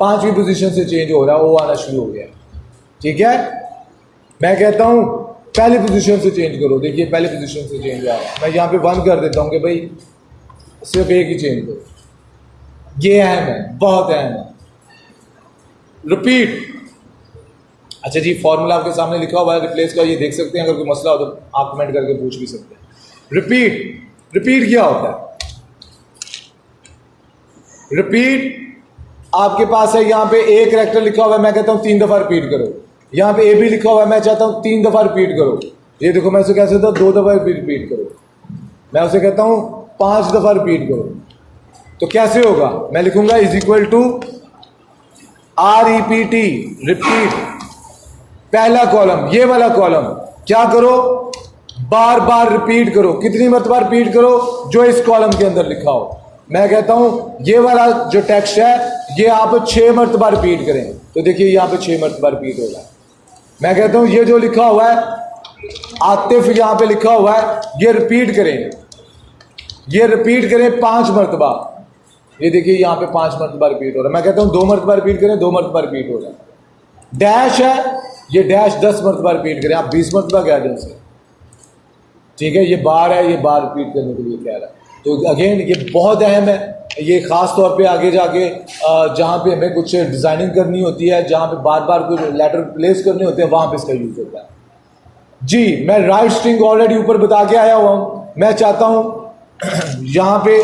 5वीं पोजीशन से चेंज हो रहा है, O आना शुरू हो गया। ठीक है, मैं कहता हूं पहली पोजीशन से चेंज करो, देखिए पहली पोजीशन से चेंज आ रहा है। मैं यहां पे 1 कर देता हूं कि भाई सिर्फ एक ही चेंज करो। ये अहम है, बहुत अहम है। रिपीट। अच्छा जी, फॉर्मूला आपके सामने लिखा हुआ है रिप्लेस का, ये देख सकते हैं। अगर कोई मसला हो तो आप कमेंट करके पूछ भी सकते हैं। रिपीट। रिपीट क्या होता है? रिपीट आपके पास है, यहां पे ए कैरेक्टर लिखा हुआ है, मैं कहता हूं 3 दफा रिपीट करो। यहां पे AB लिखा हुआ है, मैं चाहता हूं 3 दफा रिपीट करो। ये देखो, मैं उसे कैसे कहता हूं 2 दफा रिपीट करो। मैं उसे कहता हूं 5 दफा रिपीट करो। तो कैसे होगा? मैं लिखूंगा is equal to REPT, repeat. पहला कॉलम, ये वाला कॉलम क्या करो? बार बार रिपीट करो। कितनी मरतबा रिपीट करो? जो इस कॉलम के अंदर लिखा हो। मैं कहता हूं ये वाला जो टेक्स्ट है ये आप 6 मरतबा रिपीट करें, तो देखिए यहां पे 6 मरतबा रिपीट होगा। मैं कहता हूं ये जो लिखा हुआ है आतिफ, यहां पे लिखा हुआ है, ये रिपीट करें, ये रिपीट करें 5 मरतबा। ये देखिए यहां पे 5 मरतबा रिपीट हो रहा है। मैं कहता हूं 2 मरतबा रिपीट करें, 2 मरतबा रिपीट हो रहा है। डैश है, ये डैश 10 मरतबा रिपीट करें, आप 20 मरतबा कह दें उसे। ठीक है, ये बार है, ये बार रिपीट करने के लिए कह रहा है। तो अगेन ये बहुत अहम है। ये ख़ास तौर पे आगे जाके जहाँ पे हमें कुछ डिज़ाइनिंग करनी होती है, जहाँ पे बार बार कुछ लेटर प्लेस करने होते हैं, वहाँ पे इसका यूज़ होता है। जी, मैं राइट स्ट्रिंग ऑलरेडी ऊपर बता के आया हुआ हूँ। मैं चाहता हूँ यहाँ पे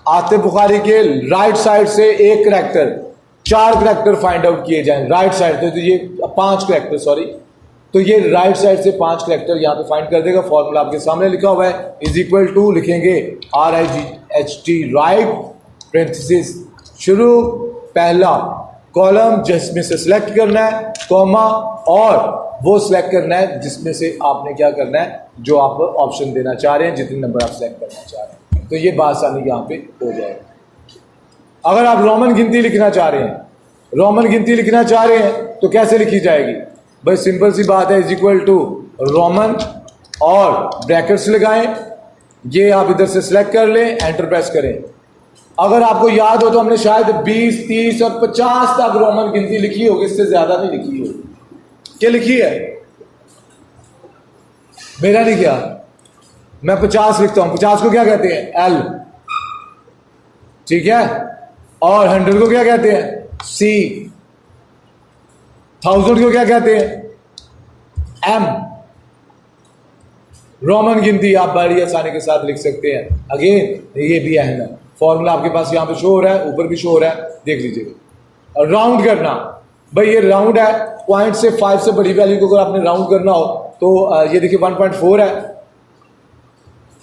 आतिफ बुखारी के राइट साइड से एक करैक्टर, 4 करैक्टर फाइंड आउट किए जाएं राइट साइड से। तो ये 5 करैक्टर, सॉरी, तो ये राइट साइड से 5 करैक्टर यहाँ पे फाइंड कर देगा। फॉर्मूला आपके सामने लिखा हुआ है, इज इक्वल टू लिखेंगे RIGHT, राइट, पेरेंथेसिस शुरू, पहला कॉलम जिसमें से सिलेक्ट करना है, कॉमा, और वो सिलेक्ट करना है जिसमें से आपने क्या करना है, जो आप ऑप्शन देना चाह रहे हैं, जितने नंबर आप सिलेक्ट करना चाह रहे हैं। तो ये बासानी यहाँ पे हो जाएगा। अगर आप रोमन गिनती लिखना चाह रहे हैं, रोमन गिनती लिखना चाह रहे हैं तो कैसे लिखी जाएगी? भाई सिंपल सी बात है, इज इक्वल टू रोमन और ब्रैकेट्स लगाएं, ये आप इधर से सिलेक्ट कर लें, एंटर प्रेस करें। अगर आपको याद हो तो हमने शायद 20, 30 और 50 तक रोमन गिनती लिखी होगी, इससे ज्यादा नहीं लिखी होगी। क्या लिखी है? मेरा नहीं क्या, मैं 50 लिखता हूं। 50 को क्या कहते हैं? L, ठीक है। और 100 को क्या कहते हैं? C, 1000 को क्या कहते हैं? M। रोमन गिनती आप बड़ी आसानी के साथ लिख सकते हैं। अगेन ये भी अहम है। फॉर्मूला आपके पास यहाँ पे शो हो रहा है, ऊपर भी शो हो रहा है, देख लीजिएगा। और राउंड करना, भाई ये राउंड है, पॉइंट से 5 से बड़ी वैल्यू को अगर आपने राउंड करना हो तो ये देखिए 1.4 है,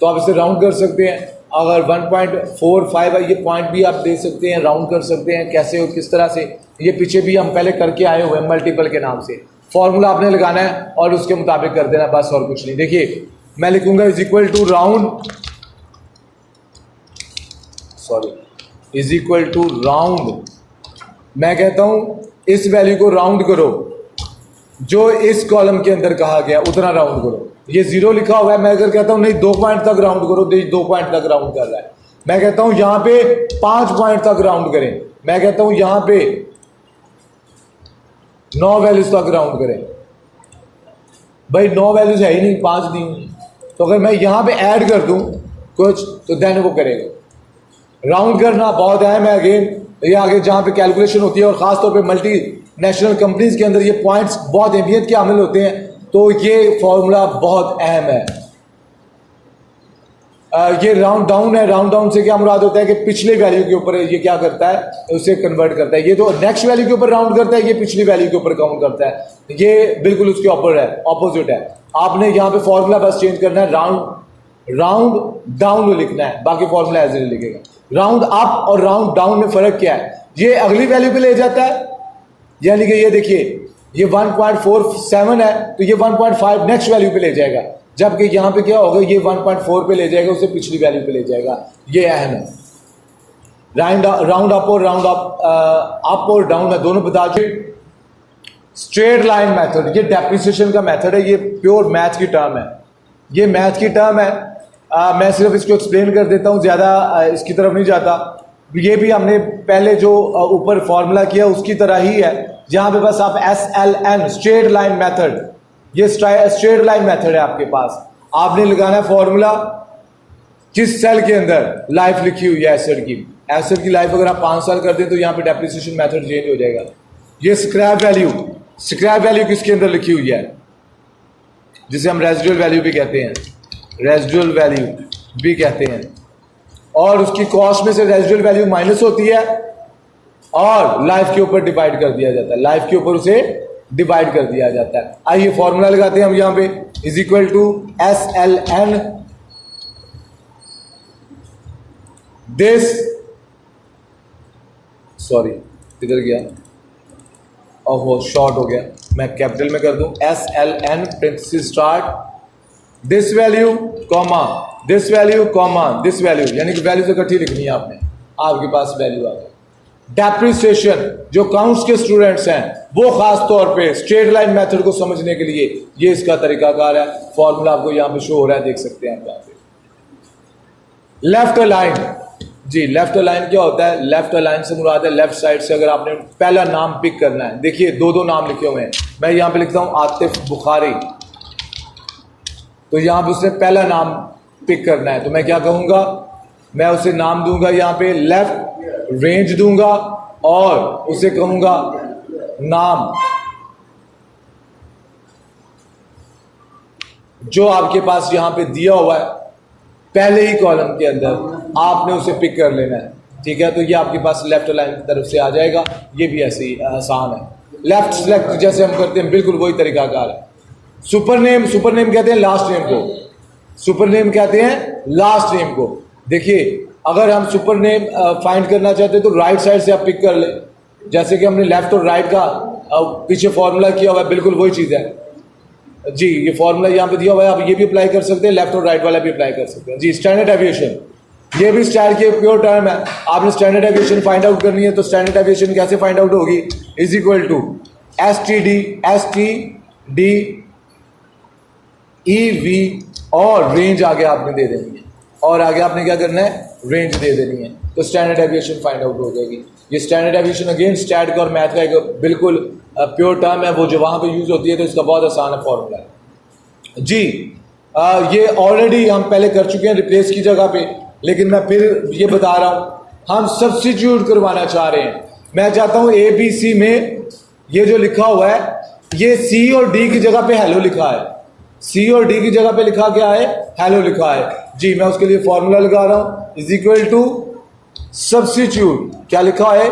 तो आप इसे राउंड कर सकते हैं। अगर 1.45 है, ये पॉइंट भी आप दे सकते हैं, राउंड कर सकते हैं। कैसे और किस तरह से, ये पीछे भी हम पहले करके आए हुए हैं मल्टीपल के नाम से। फॉर्मूला आपने लगाना है और उसके मुताबिक कर देना, बस और कुछ नहीं। देखिए मैं लिखूंगा is equal to round, sorry, is equal to round. मैं कहता हूं इस वैल्यू को राउंड करो, जो इस कॉलम के अंदर कहा गया उतना राउंड करो। ये 0 लिखा हुआ है, मैं अगर कहता हूं नहीं 2 पॉइंट तक राउंड करो, 2 पॉइंट तक राउंड कर रहा है। मैं कहता हूं यहां पे 5 पॉइंट तक राउंड करें। मैं कहता हूं यहां पे 9 वैल्यूज तक राउंड करें। भाई 9 वैल्यूज है ही नहीं, 5 दी हुई, तो अगर मैं यहां पे ऐड कर दूं कुछ तो देन वो करेगा। राउंड करना बहुत अहम है। अगेन ये आगे जहां पे कैलकुलेशन होती है, और खास तौर पे मल्टी नेशनल कंपनीज के अंदर ये पॉइंट्स बहुत अहमियत के हामिल होते हैं, तो ये फॉर्मूला बहुत अहम है। ये राउंड डाउन है। राउंड डाउन से क्या मुराद होता है कि पिछले वैल्यू के ऊपर ये क्या करता है, उसे कन्वर्ट करता है। ये तो नेक्स्ट वैल्यू के ऊपर राउंड करता है, ये पिछली वैल्यू के ऊपर काउंट करता है। ये बिल्कुल उसके ऊपर है, ऑपोजिट है। आपने यहाँ पे फॉर्मूला बस चेंज करना है, राउंड डाउन लिखना है, बाकी फॉर्मूला एज इट लिखेगा। राउंड अप और राउंड डाउन में फर्क क्या है? ये अगली वैल्यू पे ले जाता है, यानी कि ये देखिए ये 1.47 है, तो ये 1.5 नेक्स्ट वैल्यू पे ले जाएगा, जबकि यहां पे क्या होगा, ये 1.4 पे ले जाएगा, उसे पिछली वैल्यू पे ले जाएगा। ये अहम है। राउंड अप और राउंड अप और डाउन है, दोनों बता दो। स्ट्रेट लाइन मेथड, ये डेप्रिसिएशन का मेथड है, ये प्योर मैथ की टर्म है, ये मैथ की टर्म है। मैं सिर्फ इसको एक्सप्लेन कर देता हूँ, ज़्यादा इसकी तरफ नहीं जाता। ये भी हमने पहले जो ऊपर फॉर्मूला किया उसकी तरह ही है, जहाँ पे बस आप SLN स्ट्रेट लाइन मेथड, ये स्ट्रेट लाइन मेथड है आपके पास। आपने लगाना है फॉर्मूला, जिस सेल के अंदर लाइफ लिखी हुई है एसिड की लाइफ अगर आप 5 साल कर दें तो यहाँ पे डेप्रिसिएशन मेथड चेंज हो जाएगा। ये स्क्रैप वैल्यू किसके अंदर लिखी हुई है, जिसे हम रेजिडुअल वैल्यू भी कहते हैं, रेजिडुअल वैल्यू भी कहते हैं। और उसकी कॉस्ट में से रेजिडुअल वैल्यू माइनस होती है और लाइफ के ऊपर डिवाइड कर दिया जाता है, लाइफ के ऊपर उसे डिवाइड कर दिया जाता है। आइए फॉर्मूला लगाते हैं हम यहाँ पे, is equal to SLN this, sorry किधर गया, ओहो शॉर्ट हो गया, मैं कैपिटल में कर दूं, SLN parenthesis start this value comma this value comma this value, यानी कि वैल्यू तो इकट्ठी लिखनी है आपने, आपके पास वैल्यू आ गई। डेप्रिसिएशन जो काउंट्स के स्टूडेंट्स हैं वो खास तौर पे स्ट्रेट लाइन मेथड को समझने के लिए ये इसका तरीकाकार है। फॉर्मूला आपको यहाँ पे शो हो रहा है, देख सकते हैं आप यहाँ पे। लेफ्ट अलाइन, जी लेफ्ट अलाइन क्या होता है, लेफ्ट अलाइन से मुराद है लेफ्ट साइड से अगर आपने पहला नाम पिक करना है। देखिए दो नाम लिखे हुए हैं, मैं यहाँ पे लिखता हूँ आतिफ बुखारी, तो यहाँ पे उसने पहला नाम पिक करना है, तो मैं क्या कहूँगा, मैं उसे नाम दूंगा यहाँ पे लेफ्ट रेंज दूंगा और उसे कहूंगा नाम जो आपके पास यहां पे दिया हुआ है पहले ही कॉलम के अंदर, आपने उसे पिक कर लेना है, ठीक है। तो ये आपके पास लेफ्ट लाइन की तरफ से आ जाएगा, ये भी ऐसे ही आसान है। लेफ्ट सेलेक्ट जैसे हम करते हैं बिल्कुल वही तरीकाकार है। सुपर नेम कहते हैं लास्ट नेम को, सुपर नेम कहते हैं लास्ट नेम को। देखिए अगर हम सुपर नेम फाइंड करना चाहते हैं तो राइट साइड से आप पिक कर ले, जैसे कि हमने लेफ्ट और राइट का पीछे फॉर्मूला किया हुआ है, बिल्कुल वही चीज़ है जी। ये फॉर्मूला यहाँ पे दिया हुआ है, आप ये भी अप्लाई कर सकते हैं, लेफ्ट और राइट वाला भी अप्लाई कर सकते हैं जी। स्टैंडर्ड एविएशन, ये भी स्टाइल की प्योर टर्म है। आपने स्टैंडर्ड एविएशन फाइंड आउट करनी है तो स्टैंडर्ड एविएशन कैसे फाइंड आउट होगी, is equal to STD EV और रेंज आगे आपने दे देनी है, और आगे आपने क्या करना है, रेंज दे देनी है, तो स्टैंडर्ड एविएशन फाइंड आउट हो जाएगी। ये स्टैंडर्ड एविएशन अगेन स्टैट का और मैथ का एक बिल्कुल प्योर टर्म है, वो जो वहाँ पे यूज होती है, तो इसका बहुत आसान है फॉर्मूला है जी। ये ऑलरेडी हम पहले कर चुके हैं रिप्लेस की जगह पे, लेकिन मैं फिर ये बता रहा हूँ, हम सब्स्टिट्यूट करवाना चाह रहे हैं। मैं चाहता हूँ ABC में ये जो लिखा हुआ है, ये C और D की जगह पे हेलो लिखा है, C और D की जगह पे लिखा क्या है, हेलो लिखा है जी। मैं उसके लिए फॉर्मूला लगा रहा हूं, इज इक्वल टू सब्स्टिट्यूट, क्या लिखा है,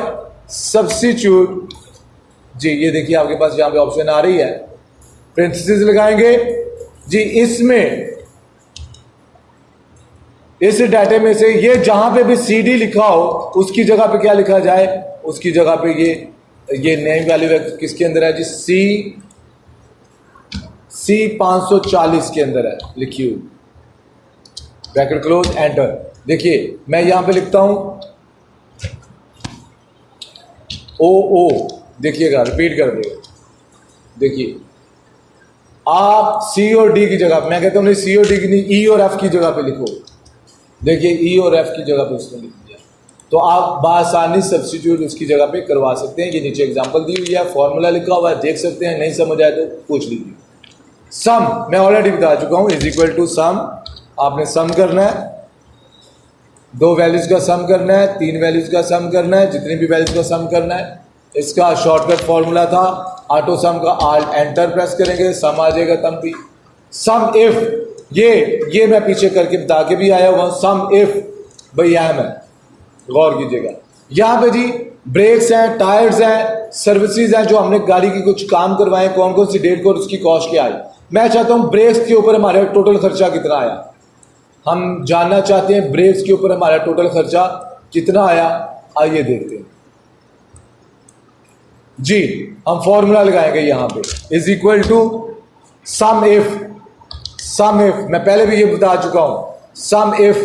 सब्स्टिट्यूट जी। ये देखिए आपके पास जहां पे ऑप्शन आ रही है, पेरेंथेसिस लगाएंगे जी। इसमें इस डाटे में से ये जहां पे भी CD लिखा हो उसकी जगह पे क्या लिखा जाए, उसकी जगह पे ये नई वैल्यू किसके अंदर है जी, C 540 के अंदर है लिखी हुई, ब्रैकेट क्लोज एंटर। देखिए मैं यहां पे लिखता हूं OO, देखिएगा रिपीट कर देगा। देखिए आप C और D की जगह, मैं कहता हूं नहीं C और D की नहीं, E और F की जगह पे लिखो। देखिए E और F की जगह पे उसने लिख दिया, तो आप बासानी सब्स्टिट्यूट उसकी जगह पे करवा सकते हैं। ये नीचे एग्जांपल दी हुई है, फॉर्मूला लिखा हुआ है, देख सकते हैं, नहीं समझ आए तो पूछ लीजिए। सम मैं ऑलरेडी बता चुका हूं, इज इक्वल टू सम, आपने सम करना है, 2 वैल्यूज का सम करना है, 3 वैल्यूज का सम करना है, जितनी भी वैल्यूज का सम करना है। इसका शॉर्टकट फॉर्मूला था ऑटो सम का, आल्ट एंटर प्रेस करेंगे, सम आ जाएगा तब भी। सम इफ, ये मैं पीछे करके बता के भी आया हुआ, सम इफ भाई अहम है, गौर कीजिएगा। यहाँ पे जी ब्रेक्स हैं, टायर्स हैं, सर्विसेज हैं, जो हमने गाड़ी की कुछ काम करवाए, कौन कौन सी डेट को और उसकी कॉस्ट क्या आई। मैं चाहता हूँ ब्रेक्स के ऊपर हमारा टोटल खर्चा कितना आया, हम जानना चाहते हैं ब्रेक्स के ऊपर हमारा टोटल खर्चा कितना आया। आइए देखते हैं जी। हम फॉर्मूला लगाएंगे यहाँ पे, is equal to sum if मैं पहले भी ये बता चुका हूं, सम इफ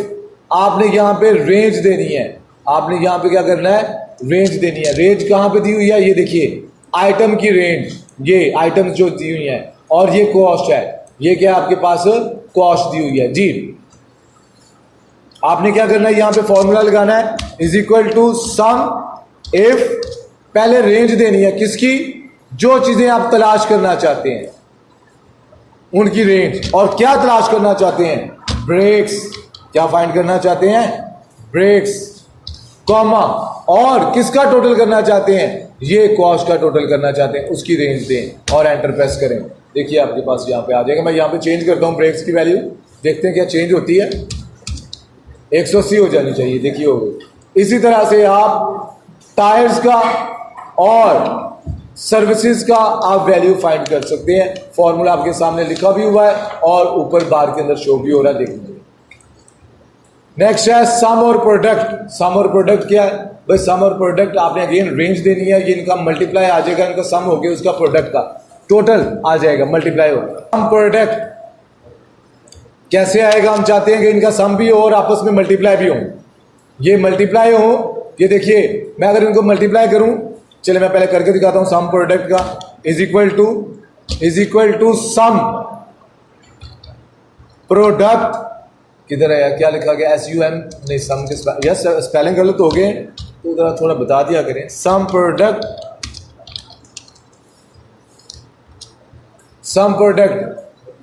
आपने यहाँ पे रेंज देनी है, आपने यहाँ पे क्या करना है, रेंज देनी है। रेंज कहाँ पे दी हुई है, ये देखिए आइटम की रेंज, ये आइटम्स जो दी हुई हैं, और ये कॉस्ट है, ये क्या आपके पास कॉस्ट दी हुई है जी। आपने क्या करना है, यहां पे फॉर्मूला लगाना है, is equal to sum if, पहले रेंज देनी है किसकी, जो चीजें आप तलाश करना चाहते हैं उनकी रेंज, और क्या तलाश करना चाहते हैं, ब्रेक्स, क्या फाइंड करना चाहते हैं, ब्रेक्स, कॉमा, और किसका टोटल करना चाहते हैं, ये कॉस्ट का टोटल करना चाहते हैं, उसकी रेंज दें और एंटर प्रेस करें। देखिए आपके पास यहाँ पे आ जाएगा। मैं यहाँ पे चेंज करता हूँ ब्रेक्स की वैल्यू, देखते हैं क्या चेंज होती है। 180 हो जानी चाहिए, देखिए हो गई। इसी तरह से आप टायर्स का और सर्विसेज का आप वैल्यू फाइंड कर सकते हैं। फॉर्मूला आपके सामने लिखा भी हुआ है और ऊपर बार के अंदर शो भी हो रहा है, देखिए। नेक्स्ट है सम और प्रोडक्ट। सम और प्रोडक्ट क्या है भाई, सम और प्रोडक्ट आपने अगेन रेंज देनी है, ये इनका मल्टीप्लाई आ जाएगा, इनका सम हो गया, उसका प्रोडक्ट का टोटल आ जाएगा, मल्टीप्लाई होगा। सम प्रोडक्ट कैसे आएगा, हम चाहते हैं कि इनका सम भी हो और आपस में मल्टीप्लाई भी हो, ये मल्टीप्लाई हो। ये देखिए मैं अगर इनको मल्टीप्लाई करूं, चलिए मैं पहले करके दिखाता हूं। सम प्रोडक्ट का is equal to sum product, किधर है, क्या लिखा गया, SUM नहीं, सम के यस स्पेलिंग गलत हो गए तो जरा थोड़ा बता दिया करें। सम प्रोडक्ट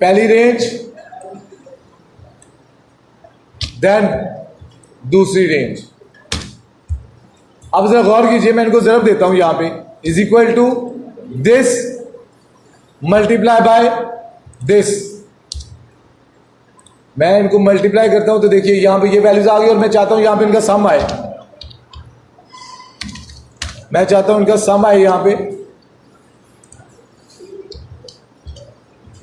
पहली रेंज, देन दूसरी रेंज। अब जरा गौर कीजिए, मैं इनको जरूर देता हूं यहां पे, is equal to this multiply by this. मैं इनको मल्टीप्लाई करता हूं तो देखिए यहां पे ये वैल्यूज आ गई, और मैं चाहता हूं यहां पे इनका सम आए, मैं चाहता हूं इनका सम आए यहां पे।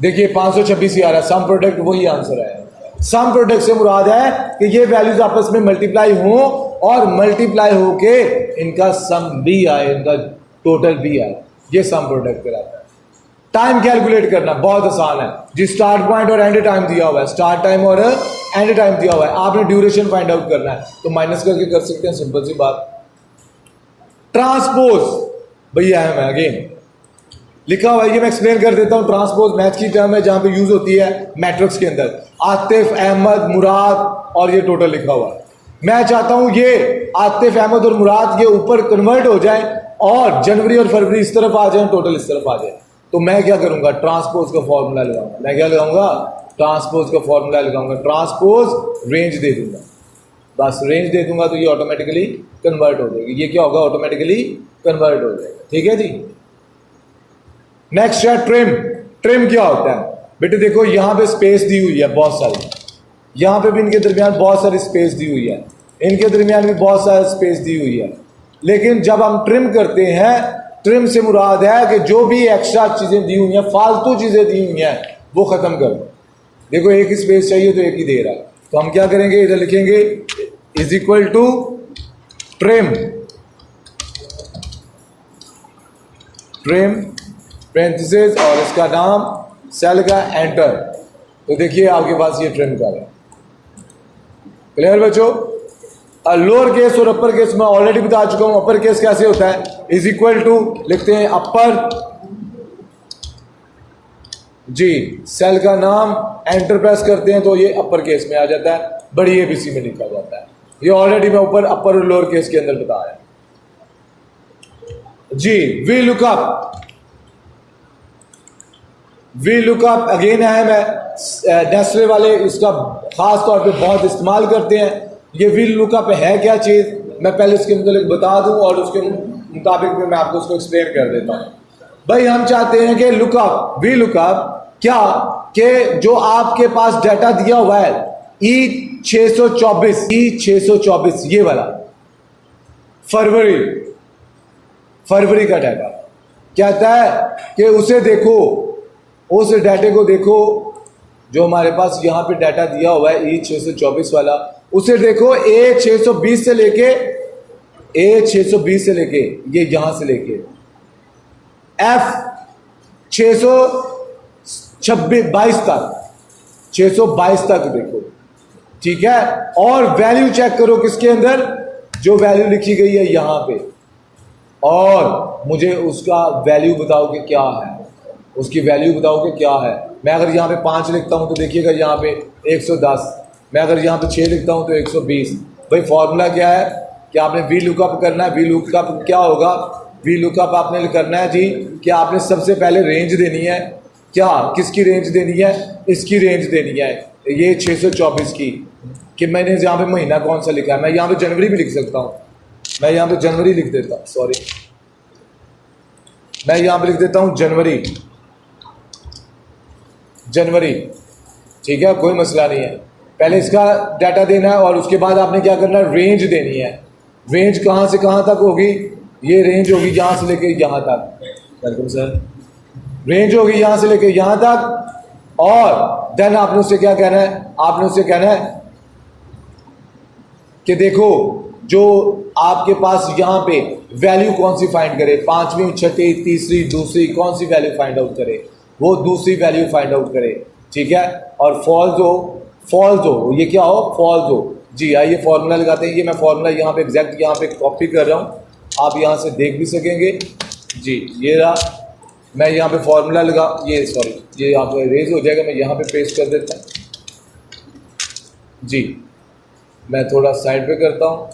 देखिए 526 ही आ रहा है, सम प्रोडक्ट वही आंसर है। सम प्रोडक्ट से मुराद है कि ये वैल्यूज आपस में मल्टीप्लाई हो और मल्टीप्लाई होके इनका सम भी आए, इनका टोटल भी आए, ये सम प्रोडक्ट कराता है। टाइम कैलकुलेट करना बहुत आसान है जी, स्टार्ट पॉइंट और एंड टाइम दिया हुआ है, स्टार्ट टाइम और एंड टाइम दिया हुआ है, आपने ड्यूरेशन फाइंड आउट करना है तो माइनस करके कर सकते हैं, सिंपल सी बात। ट्रांसपोज भैया है, मैं अगेन लिखा हुआ है, ये मैं एक्सप्लेन कर देता हूं। ट्रांसपोज मैथ की टर्म है जहां पे यूज होती है मैट्रिक्स के अंदर, आतिफ, अहमद, मुराद, और ये टोटल लिखा हुआ है। मैं चाहता हूं ये आतिफ, अहमद और मुराद के ऊपर कन्वर्ट हो जाए और जनवरी और फरवरी इस तरफ आ जाए, टोटल इस तरफ आ जाए, तो मैं क्या करूंगा, ट्रांसपोज का फॉर्मूला लगाऊंगा। मैं क्या लगाऊंगा, ट्रांसपोज का फॉर्मूला लगाऊंगा, ट्रांसपोज रेंज दे दूंगा, बस रेंज दे दूंगा तो ये ऑटोमेटिकली कन्वर्ट हो जाएगी। ये क्या होगा, ऑटोमेटिकली कन्वर्ट हो जाएगा, ठीक है जी। नेक्स्ट है ट्रिम। ट्रिम क्या होता है बेटे, देखो यहां पे स्पेस दी हुई है बहुत सारी, यहां पे भी इनके दरमियान बहुत सारी स्पेस दी हुई है, इनके दरमियान भी बहुत सारी स्पेस दी हुई है, लेकिन जब हम ट्रिम करते हैं, ट्रिम से मुराद है कि जो भी एक्स्ट्रा चीजें दी हुई हैं, फालतू चीजें दी हुई हैं, वो खत्म कर दो। देखो एक ही स्पेस चाहिए तो एक ही दे रहा है, तो हम क्या करेंगे, इधर लिखेंगे is equal to trim, parenthesis और इसका नाम सेल का एंटर, तो देखिए आपके पास ये ट्रिम का है। क्लियर बच्चों, लोअर केस और अपर केस में ऑलरेडी बता चुका हूं। अपर केस कैसे होता है, इज इक्वल टू लिखते हैं अपर जी, सेल का नाम, एंटर प्रेस करते हैं तो ये अपर केस में आ जाता है, बड़ी एबीसी में लिखा जाता है। ये ऑलरेडी मैं ऊपर अपर और लोअर केस के अंदर बताया जी। वी लुकअप अगेन है, मैं नेस्ले वाले इसका खास तौर पे बहुत इस्तेमाल करते हैं। ये वी लुकअप है क्या चीज, मैं पहले इसके मुताबिक बता दूं और उसके मुताबिक मैं आपको उसको एक्सप्लेन कर देता हूं। भाई हम चाहते हैं कि लुकअप, वी लुकअप क्या, कि जो आपके पास डाटा दिया हुआ है E624 ये वाला फरवरी का डाटा कहता है कि उसे देखो, उस डाटे को देखो जो हमारे पास यहां पे डाटा दिया हुआ है E624 वाला, उसे देखो A620 से लेके ये यहां से लेके F622 तक देखो, ठीक है। और वैल्यू चेक करो किसके अंदर, जो वैल्यू लिखी गई है यहां पे, और मुझे उसका वैल्यू बताओ कि क्या है। उसकी वैल्यू बताओ कि क्या है। मैं अगर यहाँ पे 5 लिखता हूँ तो देखिएगा यहाँ पे 110, मैं अगर यहाँ पे 6 लिखता हूँ तो 120। भाई फॉर्मूला क्या है कि आपने वी लुकअप करना है। वी लुकअप क्या होगा, वी लुकअप आपने करना है जी कि आपने सबसे पहले रेंज देनी है। क्या, किसकी रेंज देनी है, इसकी रेंज देनी है, ये 624 की। कि मैंने यहाँ पे महीना कौन सा लिखा है, मैं यहाँ पे जनवरी भी लिख सकता हूँ, मैं यहाँ पे जनवरी लिख देता हूँ, सॉरी मैं यहाँ पे लिख देता हूँ जनवरी, जनवरी, ठीक है, कोई मसला नहीं है। पहले इसका डाटा देना है और उसके बाद आपने क्या करना है, रेंज देनी है। रेंज कहाँ से कहाँ तक होगी, ये रेंज होगी यहाँ से लेके यहाँ तक, वेलकम सर, रेंज होगी यहाँ से लेके यहाँ तक। और देन आपने उससे क्या कहना है, आपने उससे कहना है कि देखो जो आपके पास यहाँ पे वैल्यू कौन सी फाइंड करे, 5वीं, 6ठी, तीसरी, दूसरी, कौन सी वैल्यू फाइंड आउट करे, वो दूसरी वैल्यू फाइंड आउट करे, ठीक है। और फॉल्स हो, ये क्या हो, फॉल्स हो जी। आइए फॉर्मूला लगाते हैं। ये मैं फॉर्मूला यहाँ पे एग्जैक्ट यहाँ पे कॉपी कर रहा हूँ, आप यहाँ से देख भी सकेंगे जी। ये रहा, मैं यहाँ पे फॉर्मूला लगा, ये सॉरी ये यहाँ पे रेज हो जाएगा, मैं यहाँ पे पेस्ट कर देता हूँ जी। मैं थोड़ा साइड पे करता हूँ,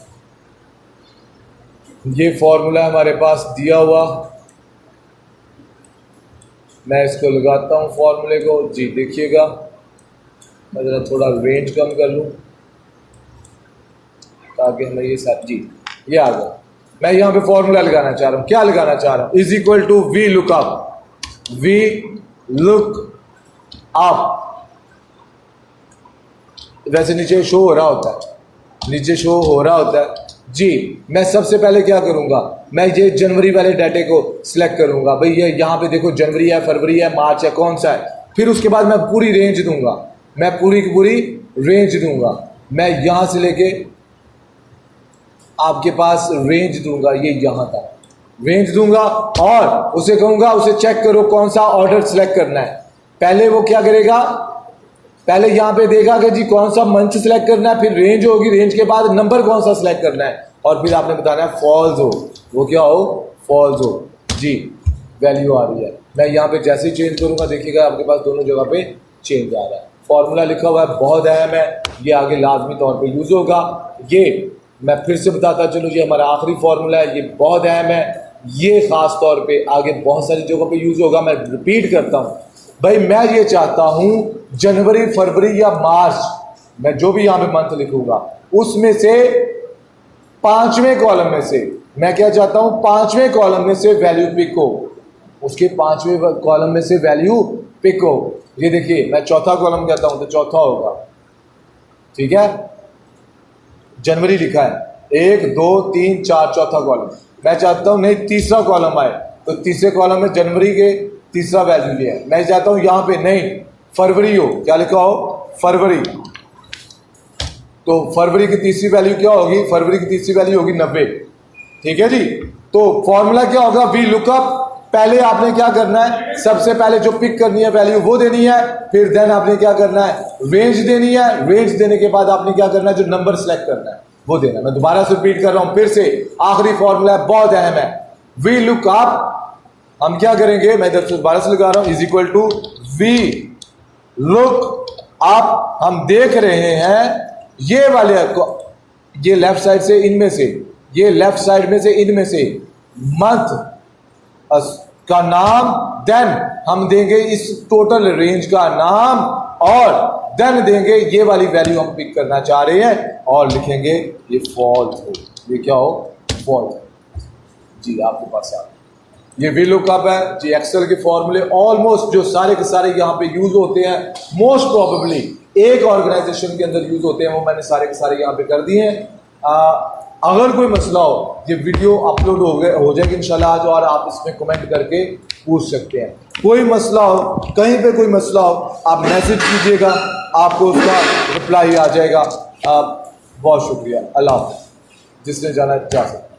ये फॉर्मूला हमारे पास दिया हुआ, मैं इसको लगाता हूँ फॉर्मूले को जी। देखिएगा मैं ज़रा थोड़ा रेंज कम कर लूँ ताकि हमें ये साथ जी, ये आ गया। मैं यहाँ पे फॉर्मूला लगाना चाह रहा हूँ, क्या लगाना चाह रहा हूँ, is equal to V lookup, V look up. वैसे नीचे शो हो रहा होता है, नीचे शो हो रहा होता है जी। मैं सबसे पहले क्या करूंगा, मैं ये जनवरी वाले डाटे को सिलेक्ट करूंगा। भाई ये यहाँ पे देखो जनवरी है, फरवरी है, मार्च है, कौन सा है। फिर उसके बाद मैं पूरी रेंज दूंगा, मैं पूरी की पूरी रेंज दूंगा। मैं यहाँ से लेके आपके पास रेंज दूंगा, ये यहाँ तक रेंज दूंगा और उसे कहूंगा उसे चेक करो कौन सा ऑर्डर सेलेक्ट करना है। पहले वो क्या करेगा, पहले यहाँ पे देगा कि जी कौन सा मंथ सेलेक्ट करना है, फिर रेंज होगी, रेंज के बाद नंबर कौन सा सेलेक्ट करना है, और फिर आपने बताना है फॉल्स हो, वो क्या हो, फॉल्स हो जी। वैल्यू आ रही है, मैं यहाँ पे जैसे ही चेंज करूँगा देखिएगा आपके पास दोनों जगह पे चेंज आ रहा है। फॉर्मूला लिखा हुआ है, बहुत अहम है, ये आगे लाजमी तौर पर यूज़ होगा। ये मैं फिर से बताता चलूँ, ये हमारा आखिरी फार्मूला है, ये बहुत अहम है, ये ख़ास तौर पे आगे बहुत सारी जगहों पे यूज़ होगा। मैं रिपीट करता हूँ भाई, मैं ये चाहता हूँ जनवरी, फरवरी या मार्च, मैं जो भी यहाँ पे मंथ लिखूंगा उसमें से 5वें कॉलम में से मैं क्या चाहता हूँ, 5वें कॉलम में से वैल्यू पिक हो, उसके 5वें कॉलम में से वैल्यू पिक हो। ये देखिए मैं चौथा कॉलम कहता हूँ तो चौथा होगा, ठीक है। जनवरी लिखा है 1 2 3 4 चौथा कॉलम, मैं चाहता हूँ नहीं तीसरा कॉलम आए, तो तीसरे कॉलम में जनवरी के तीसरा वैल्यू लिया है। मैं चाहता हूँ यहाँ पे नहीं फरवरी हो, क्या लिखा हो, फरवरी, तो फरवरी की तीसरी वैल्यू क्या होगी, फरवरी की तीसरी वैल्यू होगी 90, ठीक है जी। तो फॉर्मूला क्या होगा, वी लुकअप। पहले आपने क्या करना है, सबसे पहले जो पिक करनी है वैल्यू वो देनी है, फिर देन आपने क्या करना है, रेंज देनी है, रेंज देने के बाद आपने क्या करना है, जो नंबर सेलेक्ट करना है वो देना है। मैं दोबारा से रिपीट कर रहा हूं, फिर से आखिरी फॉर्मूला है, बहुत अहम है, वी लुकअप। हम क्या करेंगे, मैं दोबारा से लगा रहा हूं, is equal to V look up. हम देख रहे हैं ये वाले, ये लेफ्ट साइड से इनमें से, ये लेफ्ट साइड में से इनमें से मंथ का नाम, देन हम देंगे इस टोटल रेंज का नाम, और देन देंगे ये वाली वैल्यू हम पिक करना चाह रहे हैं और लिखेंगे ये फॉल्स हो, ये क्या हो, फॉल्स जी। आपके पास आ ये वी लुकअप है जी। एक्सेल के फॉर्मूले ऑलमोस्ट जो सारे के सारे यहाँ पे यूज होते हैं, मोस्ट प्रोबेबली एक ऑर्गेनाइजेशन के अंदर यूज होते हैं, वो मैंने सारे के सारे यहाँ पे कर दिए हैं। अगर कोई मसला हो, ये वीडियो अपलोड हो जाएगी इंशाल्लाह आज, और आप इसमें कमेंट करके पूछ सकते हैं। कोई मसला हो, कहीं पे कोई मसला हो, आप मैसेज कीजिएगा, आपको उसका रिप्लाई आ जाएगा। बहुत शुक्रिया, अल्लाह हाफ़िज़। जिसने जाना जा सकता।